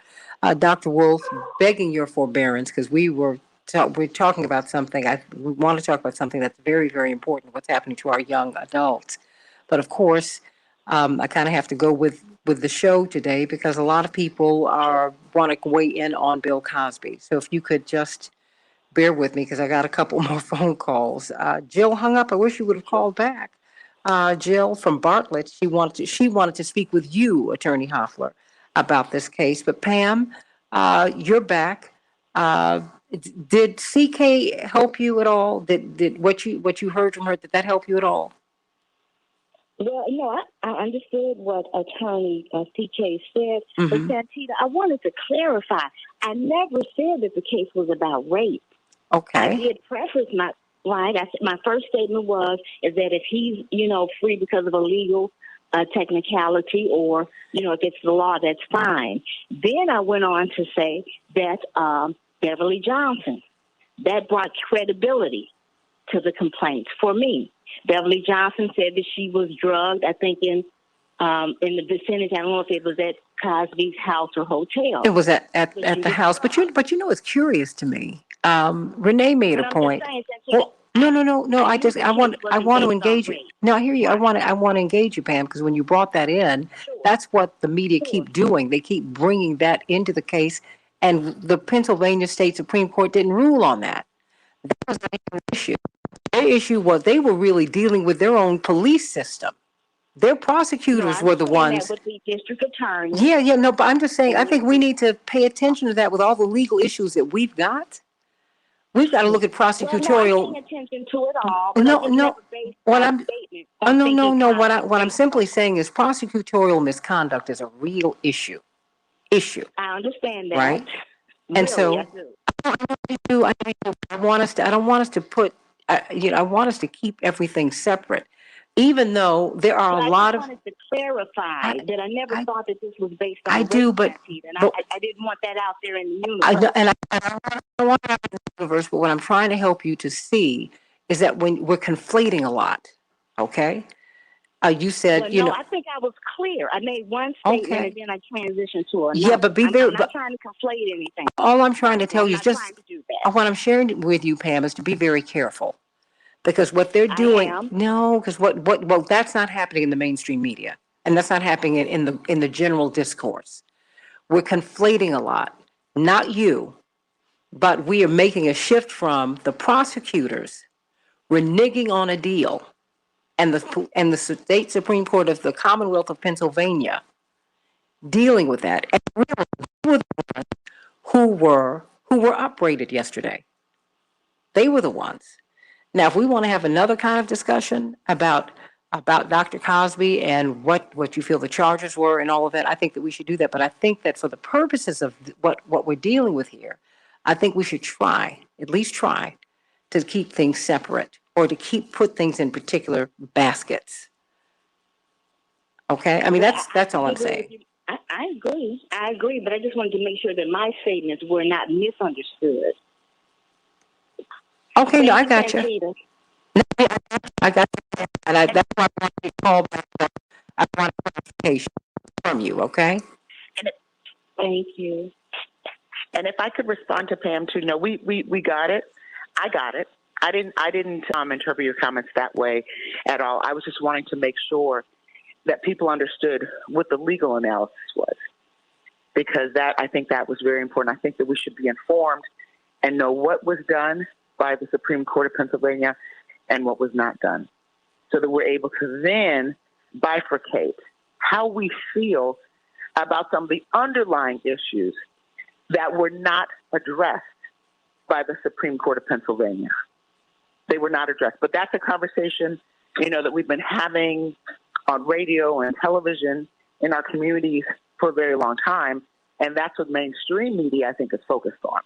Dr. Wolf, begging your forbearance, because we're talking about something, we want to talk about something that's very, very important, what's happening to our young adults. But of course, I kind of have to go with with the show today because a lot of people want to weigh in on Bill Cosby. So if you could just bear with me because I got a couple more phone calls. Jill hung up. I wish you would have called back. Jill from Bartlett, she wanted to speak with you, Attorney Hoffler, about this case. But Pam, you're back. Uh, did CK help you at all? Did what you heard from her, did that help you at all? Well, I understood what Attorney CK said, but Santita, I wanted to clarify. I never said that the case was about rape. Okay. I did preface my my first statement is that if he's free because of a legal technicality or against the law, that's fine. Then I went on to say that Beverly Johnson, that brought credibility to the complaint for me. Beverly Johnson said that she was drugged, I think in the vicinity. I don't know if it was at Cosby's house or hotel. It was at the house, but it's curious to me. Renee made a point. Well, no. I want to engage you. No, I hear you. I want to engage you, Pam, because when you brought that in, that's what the media keep doing. They keep bringing that into the case, and the Pennsylvania State Supreme Court didn't rule on that. That was not an issue. Their issue was they were really dealing with their own police system. Their prosecutors were the ones. That would be district attorney. Yeah, no, but I'm just saying, I think we need to pay attention to that with all the legal issues that we've got. We've got to look at prosecutorial. I'm paying attention to it all. No. What I'm simply saying is prosecutorial misconduct is a real issue. I understand that. Right? Really, and so I want us to keep everything separate. Even though there are a lot of. I wanted to clarify that I never thought that this was based on. I do, but I didn't want that out there in the universe. I don't want that in the universe, but what I'm trying to help you to see is that when we're conflating a lot, okay? You said, I think I was clear. I made one statement and then I transitioned to another. Yeah, but I'm not trying to conflate anything. All I'm trying to tell you is just what I'm sharing with you, Pam, is to be very careful. Because what they're doing, because what that's not happening in the mainstream media, and that's not happening in the general discourse. We're conflating a lot. Not you, but we are making a shift from the prosecutors reneging on a deal, and the state Supreme Court of the Commonwealth of Pennsylvania dealing with that, and who were upbraided yesterday. They were the ones. Now, if we want to have another kind of discussion about Dr. Cosby and what you feel the charges were and all of that, I think that we should do that. But I think that for the purposes of what we're dealing with here, I think we should at least try to keep things separate or to put things in particular baskets. Okay? I mean, that's all I'm saying. I agree, but I just wanted to make sure that my statements were not misunderstood. Okay, no, I got you. I got you. And that's why I want to call back. I want clarification from you, okay? Thank you. And if I could respond to Pam too, no, we got it. I got it. I didn't interpret your comments that way at all. I was just wanting to make sure that people understood what the legal analysis was, because I think that was very important. I think that we should be informed and know what was done by the Supreme Court of Pennsylvania and what was not done, so that we're able to then bifurcate how we feel about some of the underlying issues that were not addressed by the Supreme Court of Pennsylvania. They were not addressed. But that's a conversation, that we've been having on radio and television in our communities for a very long time. And that's what mainstream media, I think, is focused on.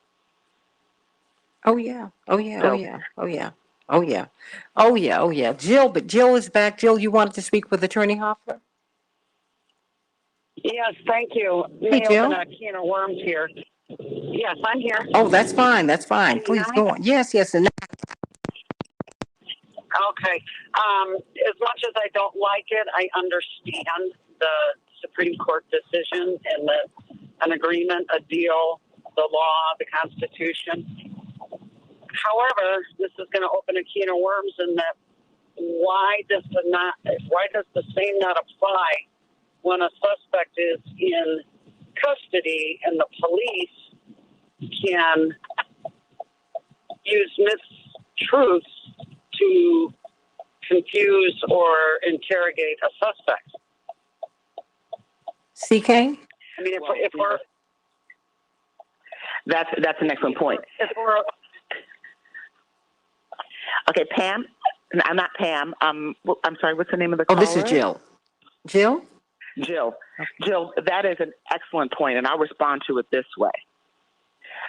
Oh yeah. Jill is back. Jill, you wanted to speak with Attorney Hoffler? Yes, thank you. Hey, Jill. Open a can of worms here. Yes, I'm here. Oh, that's fine. Please go on. Yes. And okay. As much as I don't like it, I understand the Supreme Court decision and an agreement, a deal, the law, the Constitution. However, this is going to open a can of worms in that why does the same not apply when a suspect is in custody and the police can use mistruths to confuse or interrogate a suspect. CK? I mean, if we're That's an excellent point. if we're Okay, Pam. I'm not Pam. I'm sorry. What's the name of the Oh, caller? this is Jill. Jill? Jill. Jill, that is an excellent point, and I'll respond to it this way.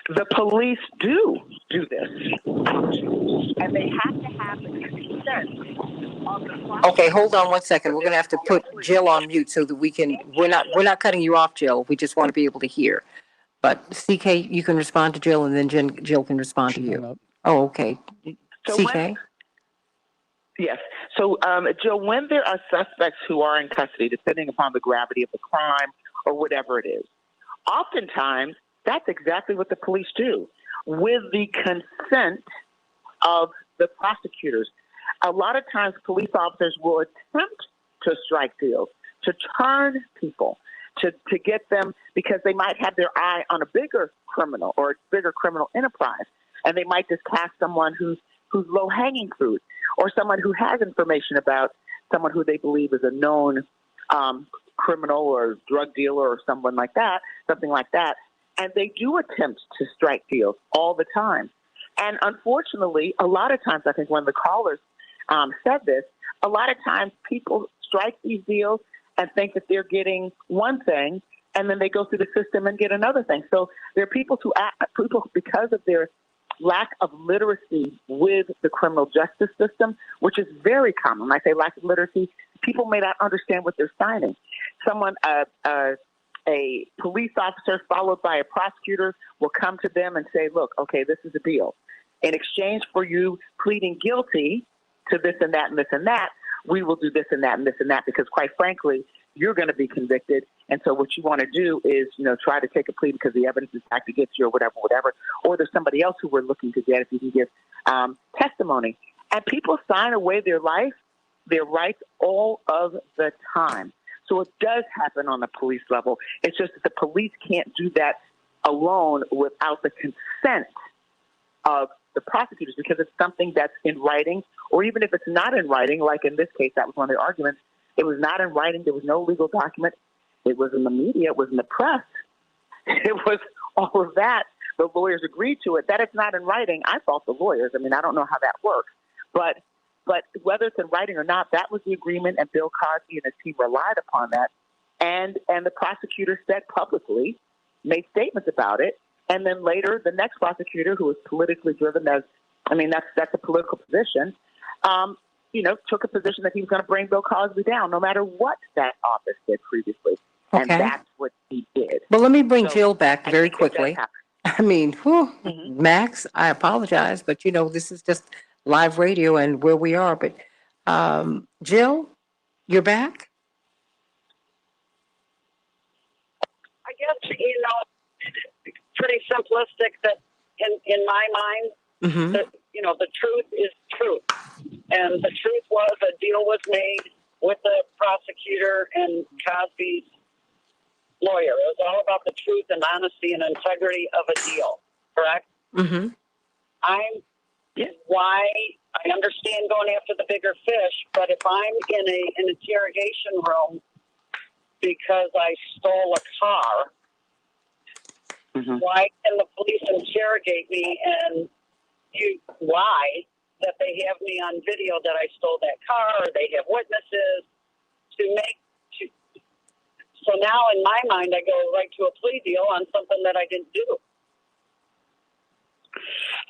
The police do this, and they have to have the consent of the prosecutor. Okay, hold on one second. We're going to have to put Jill on mute so that we can, we're not cutting you off, Jill. We just want to be able to hear. But CK, you can respond to Jill, and then Jill can respond to you. Oh, okay. So CK? Yes. So, Jill, when there are suspects who are in custody, depending upon the gravity of the crime or whatever it is, oftentimes that's exactly what the police do with the consent of the prosecutors. A lot of times police officers will attempt to strike deals, to turn people, to get them, because they might have their eye on a bigger criminal or a bigger criminal enterprise, and they might just cast someone who's low-hanging fruit, or someone who has information about someone who they believe is a known criminal or drug dealer or someone like that, something like that. And they do attempt to strike deals all the time. And unfortunately, a lot of times, I think one of the callers said this, a lot of times people strike these deals and think that they're getting one thing, and then they go through the system and get another thing. So there are people because of their lack of literacy with the criminal justice system, which is very common. When I say lack of literacy, people may not understand what they're signing. Someone, a police officer followed by a prosecutor will come to them and say, look, okay, this is a deal. In exchange for you pleading guilty to this and that and this and that, we will do this and that and this and that, because quite frankly, you're going to be convicted. And so what you want to do is, try to take a plea because the evidence is back against you or whatever. Or there's somebody else who we're looking to get if you can give testimony. And people sign away their rights all of the time. So it does happen on the police level. It's just that the police can't do that alone without the consent of the prosecutors, because it's something that's in writing, or even if it's not in writing, like in this case, that was one of the arguments. It was not in writing. There was no legal document. It was in the media. It was in the press. It was all of that. The lawyers agreed to it. That it's not in writing, I fault the lawyers. I mean, I don't know how that works. But whether it's in writing or not, that was the agreement, and Bill Cosby and his team relied upon that. And the prosecutor said publicly, made statements about it. And then later, the next prosecutor, who was politically driven, that's a political position, took a position that he was going to bring Bill Cosby down, no matter what that office did previously. Okay. And that's what he did. Well, let me bring Jill back very quickly. I mean, Max, I apologize, but this is just live radio and where we are. But Jill, you're back? I guess, pretty simplistic that in my mind, that, the truth is truth. And the truth was a deal was made with the prosecutor and Cosby's lawyer. It was all about the truth and honesty and integrity of a deal, correct? Mm-hmm. Why I understand going after the bigger fish, but if I'm in an interrogation room because I stole a car, why can the police interrogate me and why that they have me on video that I stole that car, or they have witnesses so now in my mind I go right to a plea deal on something that I didn't do.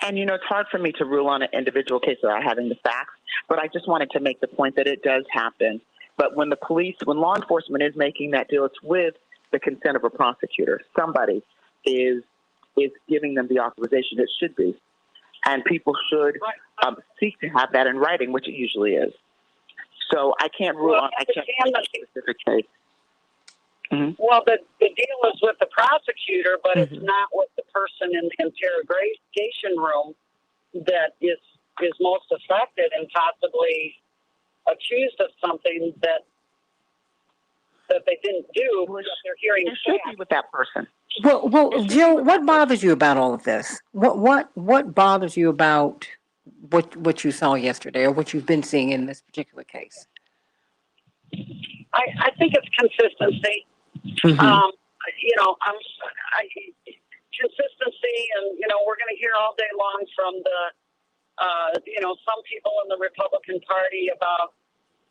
And, it's hard for me to rule on an individual case without having the facts, but I just wanted to make the point that it does happen. But when law enforcement is making that deal, it's with the consent of a prosecutor. Somebody is giving them the authorization. It should be. And people should seek to have that in writing, which it usually is. So I can't rule on a specific case. Mm-hmm. Well, the deal is with the prosecutor, but it's not with the person in the interrogation room that is most affected and possibly accused of something that that they didn't do, but they're hearing It should be with that person. Well, Jill, what bothers you about all of this? What bothers you about what you saw yesterday, or what you've been seeing in this particular case? I think it's consistency. Mm-hmm. Consistency, and we're going to hear all day long from the some people in the Republican Party about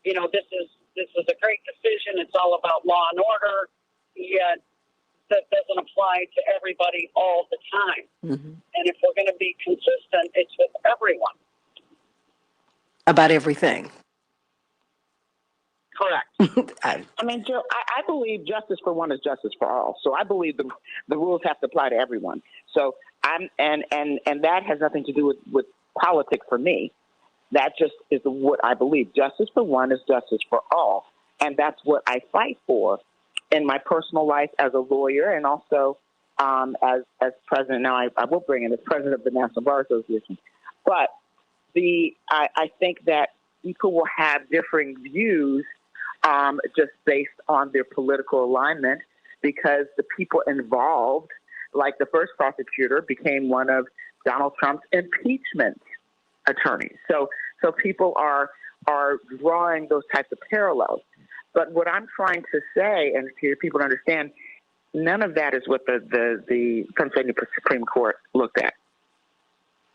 this is a great decision. It's all about law and order. Yet that doesn't apply to everybody all the time. Mm-hmm. And if we're going to be consistent, it's with everyone. About everything. Correct. I mean, Jill, I believe justice for one is justice for all. So I believe the rules have to apply to everyone. So and that has nothing to do with politics for me. That just is what I believe. Justice for one is justice for all. And that's what I fight for in my personal life as a lawyer, and also as president. Now I will bring in as president of the National Bar Association. But I think that people will have differing views just based on their political alignment, because the people involved, like the first prosecutor, became one of Donald Trump's impeachment attorneys. So people are drawing those types of parallels. But what I'm trying to say, and to people to understand, none of that is what the Pennsylvania Supreme Court looked at.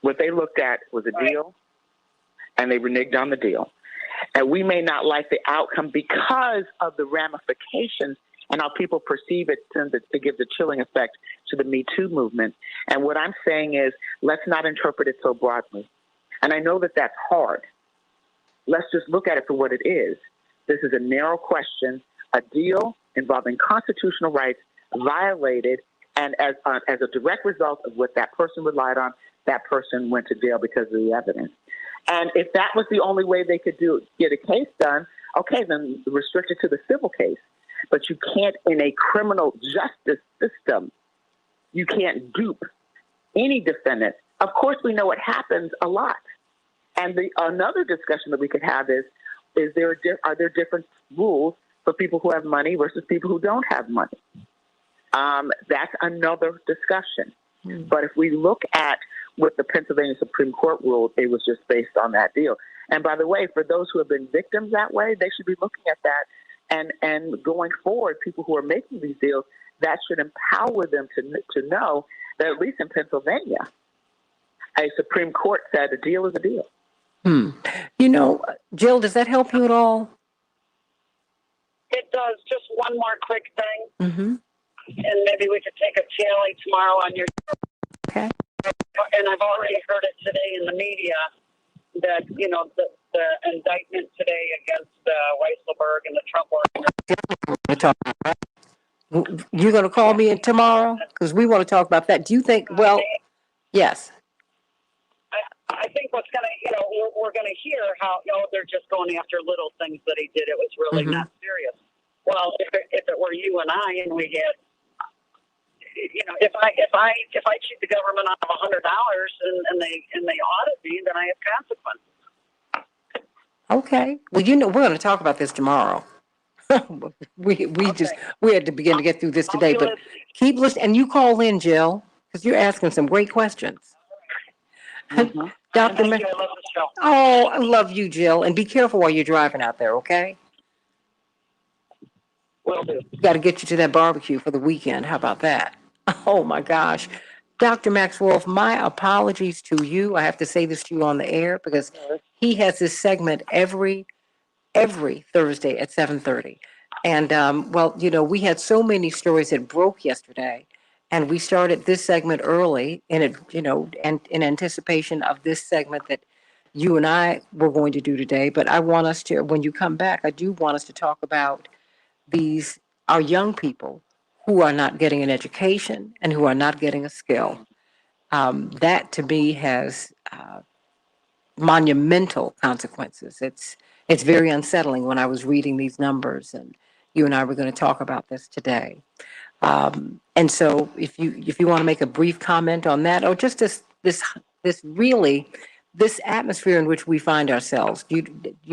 What they looked at was a deal, and they reneged on the deal. And we may not like the outcome because of the ramifications and how people perceive it to give the chilling effect to the Me Too movement. And what I'm saying is, let's not interpret it so broadly. And I know that that's hard. Let's just look at it for what it is. This is a narrow question, a deal involving constitutional rights violated, and as a direct result of what that person relied on, that person went to jail because of the evidence. And if that was the only way they could get a case done, okay, then restrict it to the civil case. But you can't, in a criminal justice system, you can't dupe any defendant. Of course, we know it happens a lot. And another discussion that we could have is are there different rules for people who have money versus people who don't have money? That's another discussion. Mm. But if we look at what the Pennsylvania Supreme Court ruled, it was just based on that deal. And by the way, for those who have been victims that way, they should be looking at that. And going forward, people who are making these deals, that should empower them to know that at least in Pennsylvania, a Supreme Court said a deal is a deal. Jill, does that help you at all? It does. Just one more quick thing. Mm-hmm. And maybe we could take a tally tomorrow on your... Okay. And I've already heard it today in the media that, the indictment today against Weisselberg and the Trump organization. You're going to call me in tomorrow? Because we want to talk about that. Do you think, yes. I think what's going to, we're going to hear how, they're just going after little things that he did. It was really not serious. Well, if it were you and I, and we had, if I cheat the government out of $100 and they audit me, then I have consequences. Okay. Well, we're going to talk about this tomorrow. we had to begin to get through this today, but keep listening, and you call in, Jill, because you're asking some great questions. Mm-hmm. Dr. I love the show. Oh, I love you, Jill, and be careful while you're driving out there, okay? Will do. Got to get you to that barbecue for the weekend. How about that? Oh my gosh. Dr. Max Wolf, my apologies to you. I have to say this to you on the air because he has this segment every Thursday at 7:30. And we had so many stories that broke yesterday, and we started this segment early and and in anticipation of this segment that you and I were going to do today. But I want us to, when you come back, I do want us to talk about our young people who are not getting an education and who are not getting a skill. That to me has monumental consequences. It's very unsettling when I was reading these numbers, and you and I were going to talk about this today. And so if you want to make a brief comment on that, or just this atmosphere in which we find ourselves, you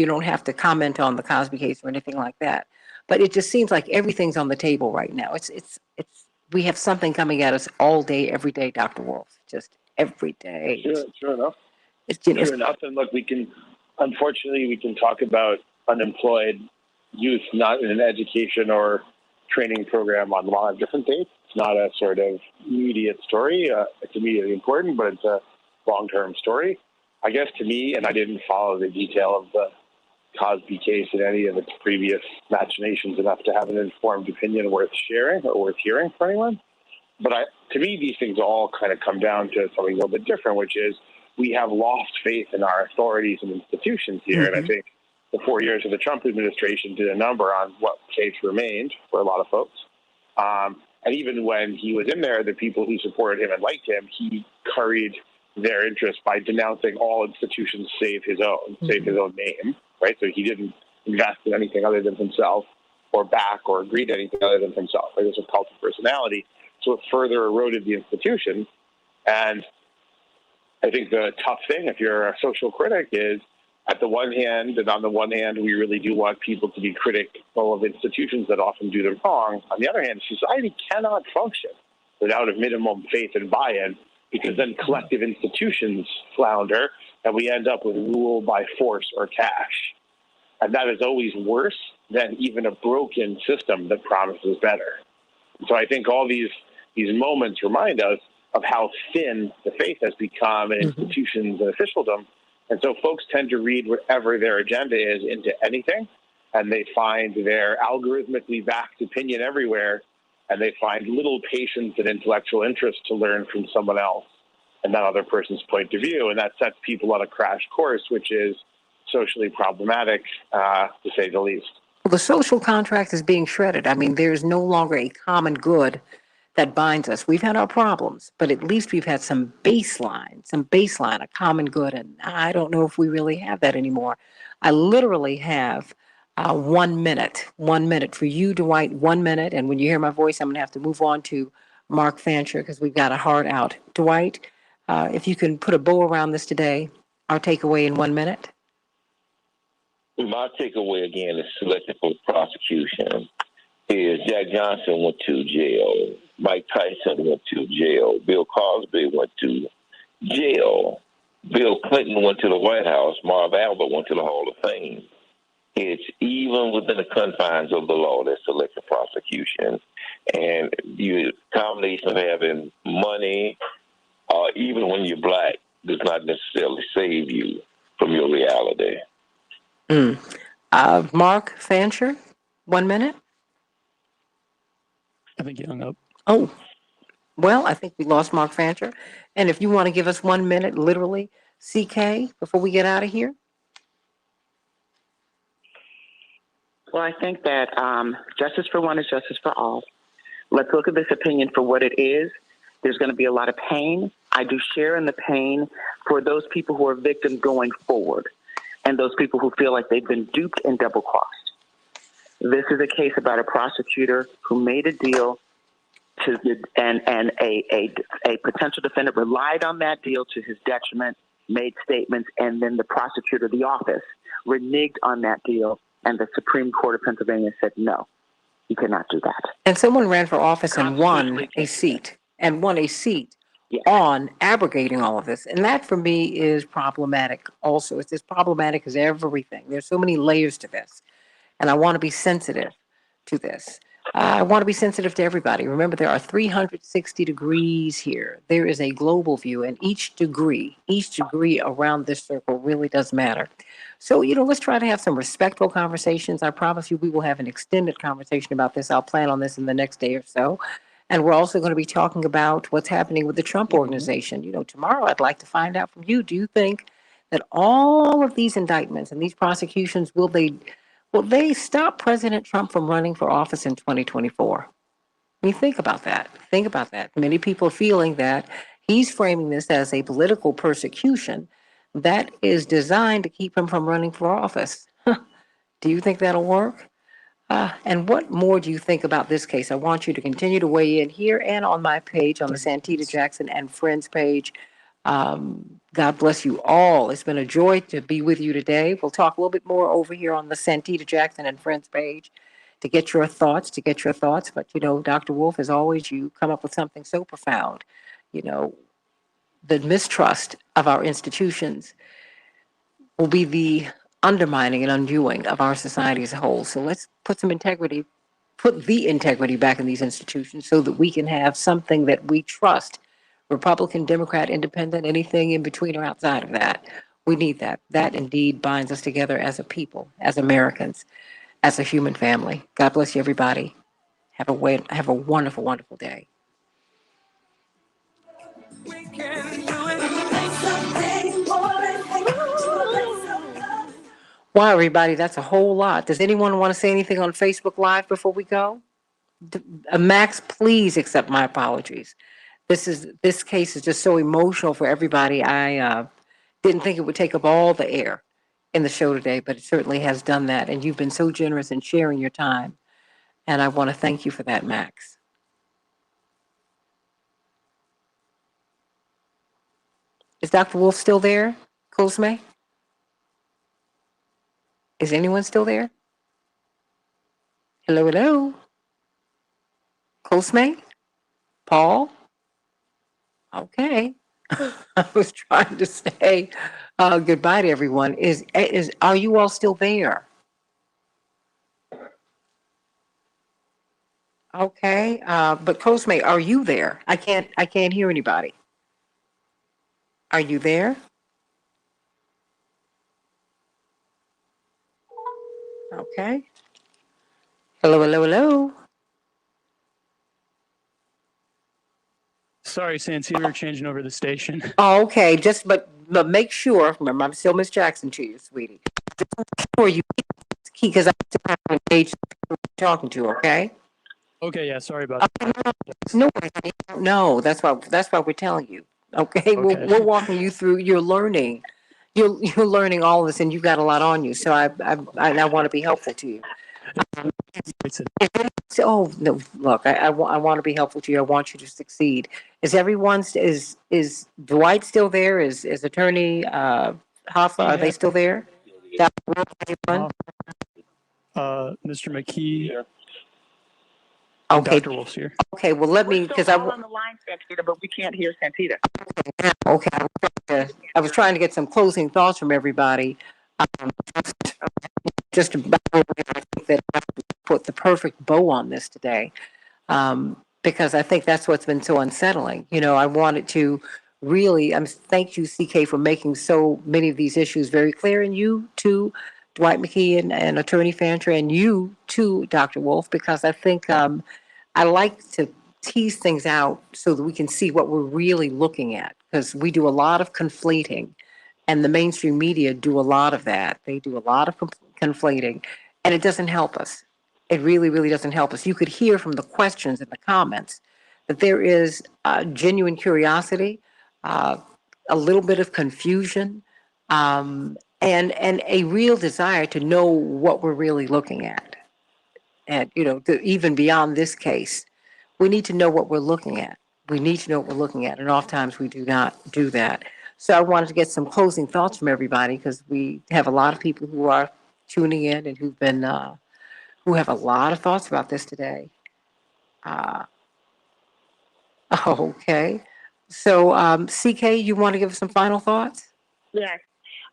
don't have to comment on the Cosby case or anything like that. But it just seems like everything's on the table right now. We have something coming at us all day, every day, Dr. Wolf, just every day. Sure enough. True enough. And look, unfortunately, we can talk about unemployed youth not in an education or training program on a lot of different dates. It's not a sort of immediate story. It's immediately important, but it's a long-term story. I guess to me, and I didn't follow the detail of the Cosby case and any of its previous machinations enough to have an informed opinion worth sharing or worth hearing for anyone. But to me, these things all kind of come down to something a little bit different, which is we have lost faith in our authorities and institutions here. And I think the 4 years of the Trump administration did a number on what faith remained for a lot of folks. And even when he was in there, the people who supported him and liked him, he curried their interest by denouncing all institutions save his own name, right? So he didn't invest in anything other than himself or back or agree to anything other than himself. It was a cult of personality. So it further eroded the institution. And I think the tough thing, if you're a social critic, is on the one hand, we really do want people to be critical of institutions that often do them wrong. On the other hand, society cannot function without a minimum faith and buy-in, because then collective institutions flounder and we end up with rule by force or cash. And that is always worse than even a broken system that promises better. So I think all these moments remind us of how thin the faith has become in institutions and officialdom. And so folks tend to read whatever their agenda is into anything, and they find their algorithmically backed opinion everywhere, and they find little patience and intellectual interest to learn from someone else and that other person's point of view. And that sets people on a crash course, which is socially problematic, to say the least. Well, the social contract is being shredded. I mean, there's no longer a common good that binds us. We've had our problems, but at least we've had some baseline, a common good. And I don't know if we really have that anymore. I literally have 1 minute for you, Dwight, 1 minute. And when you hear my voice, I'm going to have to move on to Mark Fancher because we've got a hard out. Dwight, if you can put a bow around this today, our takeaway in 1 minute. My takeaway again is selective for prosecution. Is Jack Johnson went to jail. Mike Tyson went to jail. Bill Cosby went to jail. Bill Clinton went to the White House. Marv Albert went to the Hall of Fame. It's even within the confines of the law that's selective prosecution. And the combination of having money, even when you're black, does not necessarily save you from your reality. Mark Fancher, 1 minute. I think he hung up. Oh, well, I think we lost Mark Fancher. And if you want to give us 1 minute, literally, CK, before we get out of here. Well, I think that justice for one is justice for all. Let's look at this opinion for what it is. There's going to be a lot of pain. I do share in the pain for those people who are victims going forward and those people who feel like they've been duped and double-crossed. This is a case about a prosecutor who made a deal and a potential defendant relied on that deal to his detriment, made statements, and then the prosecutor, the office, reneged on that deal, and the Supreme Court of Pennsylvania said, no, you cannot do that. And someone ran for office and won a seat, on abrogating all of this. And that, for me, is problematic also. It's as problematic as everything. There's so many layers to this. And I want to be sensitive to this. I want to be sensitive to everybody. Remember, there are 360 degrees here. There is a global view, and each degree around this circle really does matter. So, let's try to have some respectful conversations. I promise you we will have an extended conversation about this. I'll plan on this in the next day or so. And we're also going to be talking about what's happening with the Trump organization. Tomorrow I'd like to find out from you, do you think that all of these indictments and these prosecutions, will they stop President Trump from running for office in 2024? I mean, think about that. Many people are feeling that he's framing this as a political persecution that is designed to keep him from running for office. Do you think that'll work? And what more do you think about this case? I want you to continue to weigh in here and on my page, on the Santita Jackson and Friends page. God bless you all. It's been a joy to be with you today. We'll talk a little bit more over here on the Santita Jackson and Friends page. to get your thoughts. But, Dr. Wolf, as always, you come up with something so profound. You know, the mistrust of our institutions will be the undermining and undoing of our society as a whole. So let's put the integrity back in these institutions so that we can have something that we trust. Republican, Democrat, Independent, anything in between or outside of that. We need that. That indeed binds us together as a people, as Americans, as a human family. God bless you, everybody. Have a wonderful, wonderful day. Wow, everybody, that's a whole lot. Does anyone want to say anything on Facebook Live before we go? Max, please accept my apologies. This case is just so emotional for everybody. I didn't think it would take up all the air in the show today, but it certainly has done that. And you've been so generous in sharing your time. And I want to thank you for that, Max. Is Dr. Wolf still there? Cosme? Is anyone still there? Hello, hello? Cosme? Paul? Okay. I was trying to say goodbye to everyone. Are you all still there? Okay. But Cosme, are you there? I can't hear anybody. Are you there? Okay. Hello, hello, hello. Sorry, Santita, we're changing over the station. Oh, okay. But make sure. Remember, I'm still Miss Jackson to you, sweetie. Sure, you key because I still have to engage the people I'm talking to. Okay. Okay, yeah, sorry about that. No, no. That's why we're telling you. Okay. We're walking you through. You're learning. You're learning all of this, and you've got a lot on you. So I want to be helpful to you. Oh no! Look, I want to be helpful to you. I want you to succeed. Is everyone? Is Dwight still there? Is Attorney Hoffa? Are they still there? Mr. McKee. Okay. Dr. Wolf's here. Okay. Well, let me because on the line, Santita, but we can't hear Santita. Okay. I was trying to get some closing thoughts from everybody. Just about I think that I have to put the perfect bow on this today. Because I think that's what's been so unsettling. I wanted to really thank you, CK, for making so many of these issues very clear, and you too, Dwight McKee and Attorney Fancher, and you too, Dr. Wolf, because I think I like to tease things out so that we can see what we're really looking at, because we do a lot of conflating, and the mainstream media do a lot of that. They do a lot of conflating, and it doesn't help us. It really, really doesn't help us. You could hear from the questions and the comments that there is genuine curiosity, a little bit of confusion, and a real desire to know what we're really looking at. And even beyond this case, we need to know what we're looking at. We need to know what we're looking at, and oftentimes we do not do that. So I wanted to get some closing thoughts from everybody because we have a lot of people who are tuning in and who have a lot of thoughts about this today. Okay. So, CK, you want to give us some final thoughts? Yes.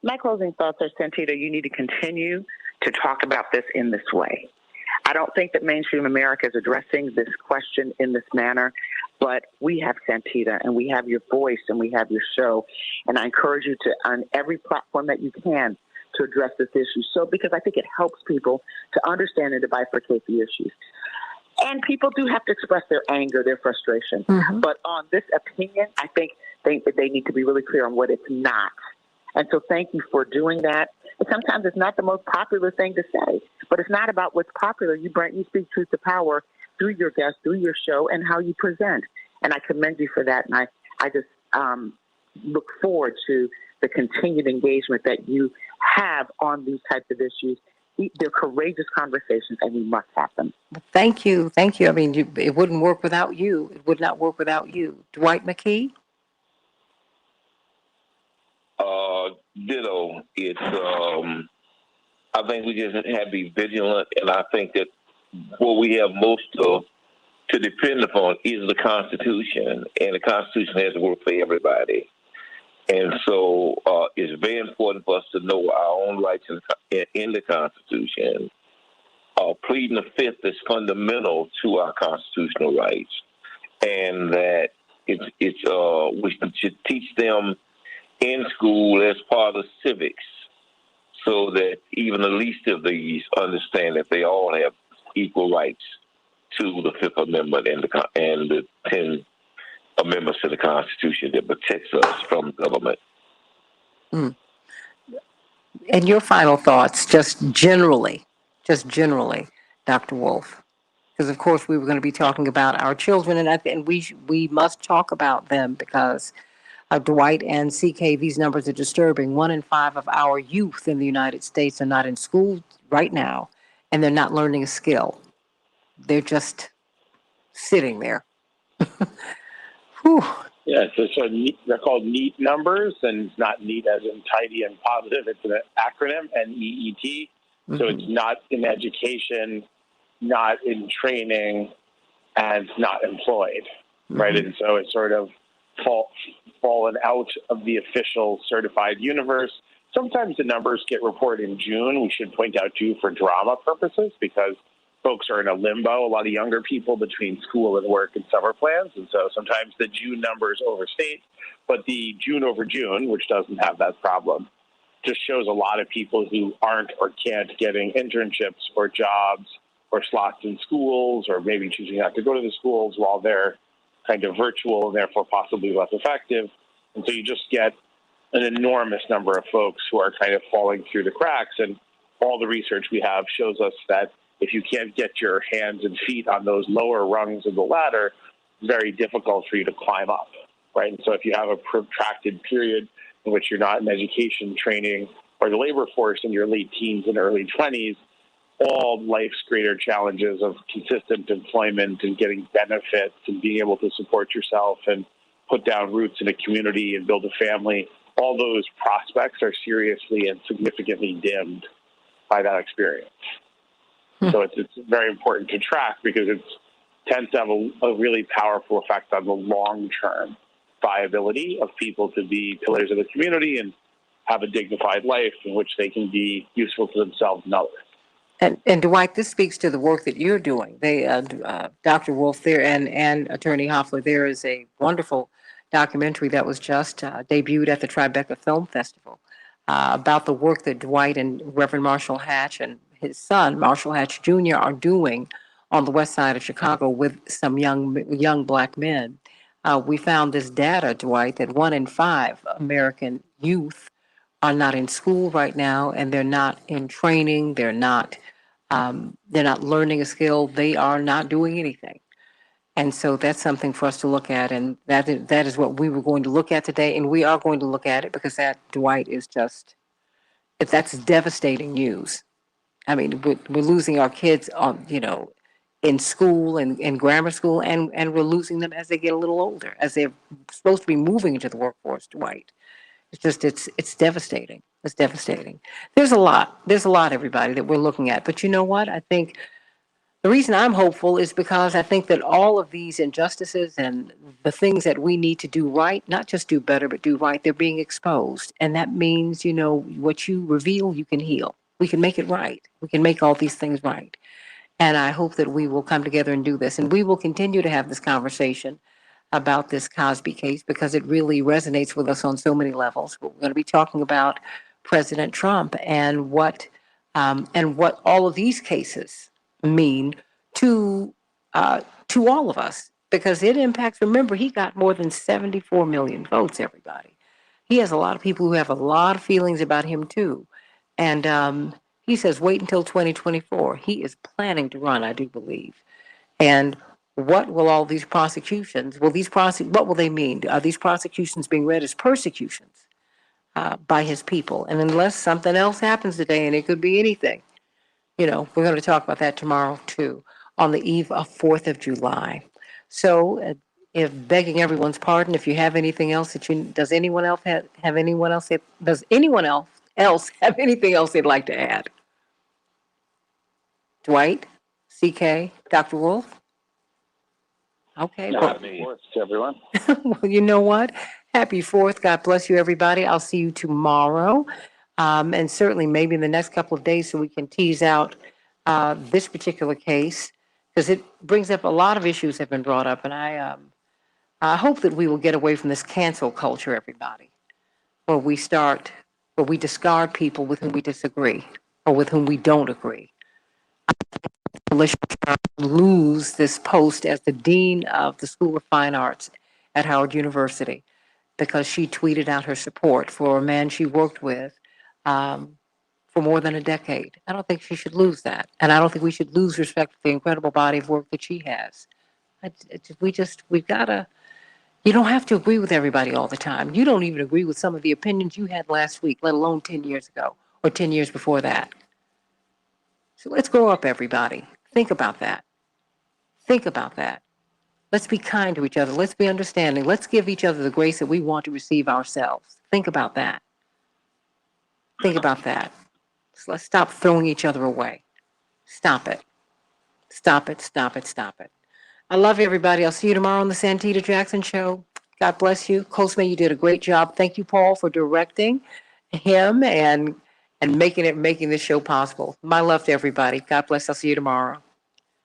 My closing thoughts are, Santita, you need to continue to talk about this in this way. I don't think that mainstream America is addressing this question in this manner, but we have Santita, and we have your voice, and we have your show. And I encourage you to, on every platform that you can, to address this issue. So, because I think it helps people to understand and to bifurcate the issues. And people do have to express their anger, their frustration. Mm-hmm. But on this opinion, I think they need to be really clear on what it's not. And so thank you for doing that. And sometimes it's not the most popular thing to say, but it's not about what's popular. You speak truth to power through your guests, through your show, and how you present. And I commend you for that. And I just look forward to the continued engagement that you have on these types of issues. They're courageous conversations, and we must have them. Thank you. Thank you. I mean, it wouldn't work without you. It would not work without you. Dwight McKee? Ditto. It's, I think we just have to be vigilant, and I think that what we have most to depend upon is the Constitution, and the Constitution has to work for everybody. And so it's very important for us to know our own rights in the Constitution. Pleading the Fifth is fundamental to our constitutional rights, and that we should teach them in school as part of civics, so that even the least of these understand that they all have equal rights to the Fifth Amendment and the 10 amendments to the Constitution that protects us from government. Mm. And your final thoughts, just generally, Dr. Wolf, because of course we were going to be talking about our children, and we must talk about them because Dwight and CK, these numbers are disturbing. 1 in 5 of our youth in the United States are not in school right now, and they're not learning a skill. They're just sitting there. Whew. Yeah, so they're called NEAT numbers, and it's not NEAT as in tidy and positive. It's an acronym, NEET. Mm-hmm. So it's not in education, not in training, and not employed, mm-hmm. right? And so it's sort of fallen out of the official certified universe. Sometimes the numbers get reported in June. We should point out, too, for drama purposes, because folks are in a limbo, a lot of younger people between school and work and summer plans. And so sometimes the June numbers overstate, but the June over June, which doesn't have that problem, just shows a lot of people who aren't or can't getting internships or jobs or slots in schools, or maybe choosing not to go to the schools while they're kind of virtual and therefore possibly less effective. And so you just get an enormous number of folks who are kind of falling through the cracks. And all the research we have shows us that if you can't get your hands and feet on those lower rungs of the ladder, it's very difficult for you to climb up, right? And so if you have a protracted period in which you're not in education, training, or the labor force in your late teens and early 20s, all life's greater challenges of consistent employment and getting benefits and being able to support yourself and put down roots in a community and build a family, all those prospects are seriously and significantly dimmed by that experience. So it's very important to track because it tends to have a really powerful effect on the long-term viability of people to be pillars of the community and have a dignified life in which they can be useful to themselves and others. And Dwight, this speaks to the work that you're doing. Dr. Wolf there and Attorney Hoffler, there is a wonderful documentary that was just debuted at the Tribeca Film Festival about the work that Dwight and Reverend Marshall Hatch and his son, Marshall Hatch Jr., are doing on the west side of Chicago with some young black men. We found this data, Dwight, that 1 in 5 American youth are not in school right now, and they're not in training. They're not learning a skill. They are not doing anything. And so that's something for us to look at, and that is what we were going to look at today, and we are going to look at it because that, Dwight, is just, that's devastating news. I mean, we're losing our kids in school and in grammar school, and we're losing them as they get a little older, as they're supposed to be moving into the workforce, Dwight. It's devastating. It's devastating. There's a lot, everybody, that we're looking at. But you know what? I think the reason I'm hopeful is because I think that all of these injustices and the things that we need to do right, not just do better, but do right, they're being exposed. And that means, what you reveal, you can heal. We can make it right. We can make all these things right. And I hope that we will come together and do this. And we will continue to have this conversation about this Cosby case because it really resonates with us on so many levels. We're going to be talking about President Trump and what all of these cases mean to all of us, because it impacts. Remember, he got more than 74 million votes. Everybody, he has a lot of people who have a lot of feelings about him too, and he says wait until 2024. He is planning to run, I do believe, and. What will all these prosecutions? What will they mean? Are these prosecutions being read as persecutions by his people? And unless something else happens today, and it could be anything, we're going to talk about that tomorrow too, on the eve of 4th of July. So, if begging everyone's pardon, if you have anything else does anyone else have anything else they'd like to add? Dwight, CK, Dr. Wolf? Okay. Not me. To everyone. Well, you know what? Happy 4th. God bless you, everybody. I'll see you tomorrow. And certainly maybe in the next couple of days so we can tease out this particular case, because it brings up a lot of issues have been brought up. And I hope that we will get away from this cancel culture, everybody, where we discard people with whom we disagree or with whom we don't agree. Lose this post as the dean of the School of Fine Arts at Howard University because she tweeted out her support for a man she worked with for more than a decade. I don't think she should lose that. And I don't think we should lose respect for the incredible body of work that she has. We've got to, you don't have to agree with everybody all the time. You don't even agree with some of the opinions you had last week, let alone 10 years ago or 10 years before that. So let's grow up, everybody. Think about that. Think about that. Let's be kind to each other. Let's be understanding. Let's give each other the grace that we want to receive ourselves. Think about that. Think about that. So let's stop throwing each other away. Stop it. Stop it. Stop it. Stop it. I love everybody. I'll see you tomorrow on the Santita Jackson Show. God bless you. Coachman, you did a great job. Thank you, Paul, for directing him and making this show possible. My love to everybody. God bless. I'll see you tomorrow.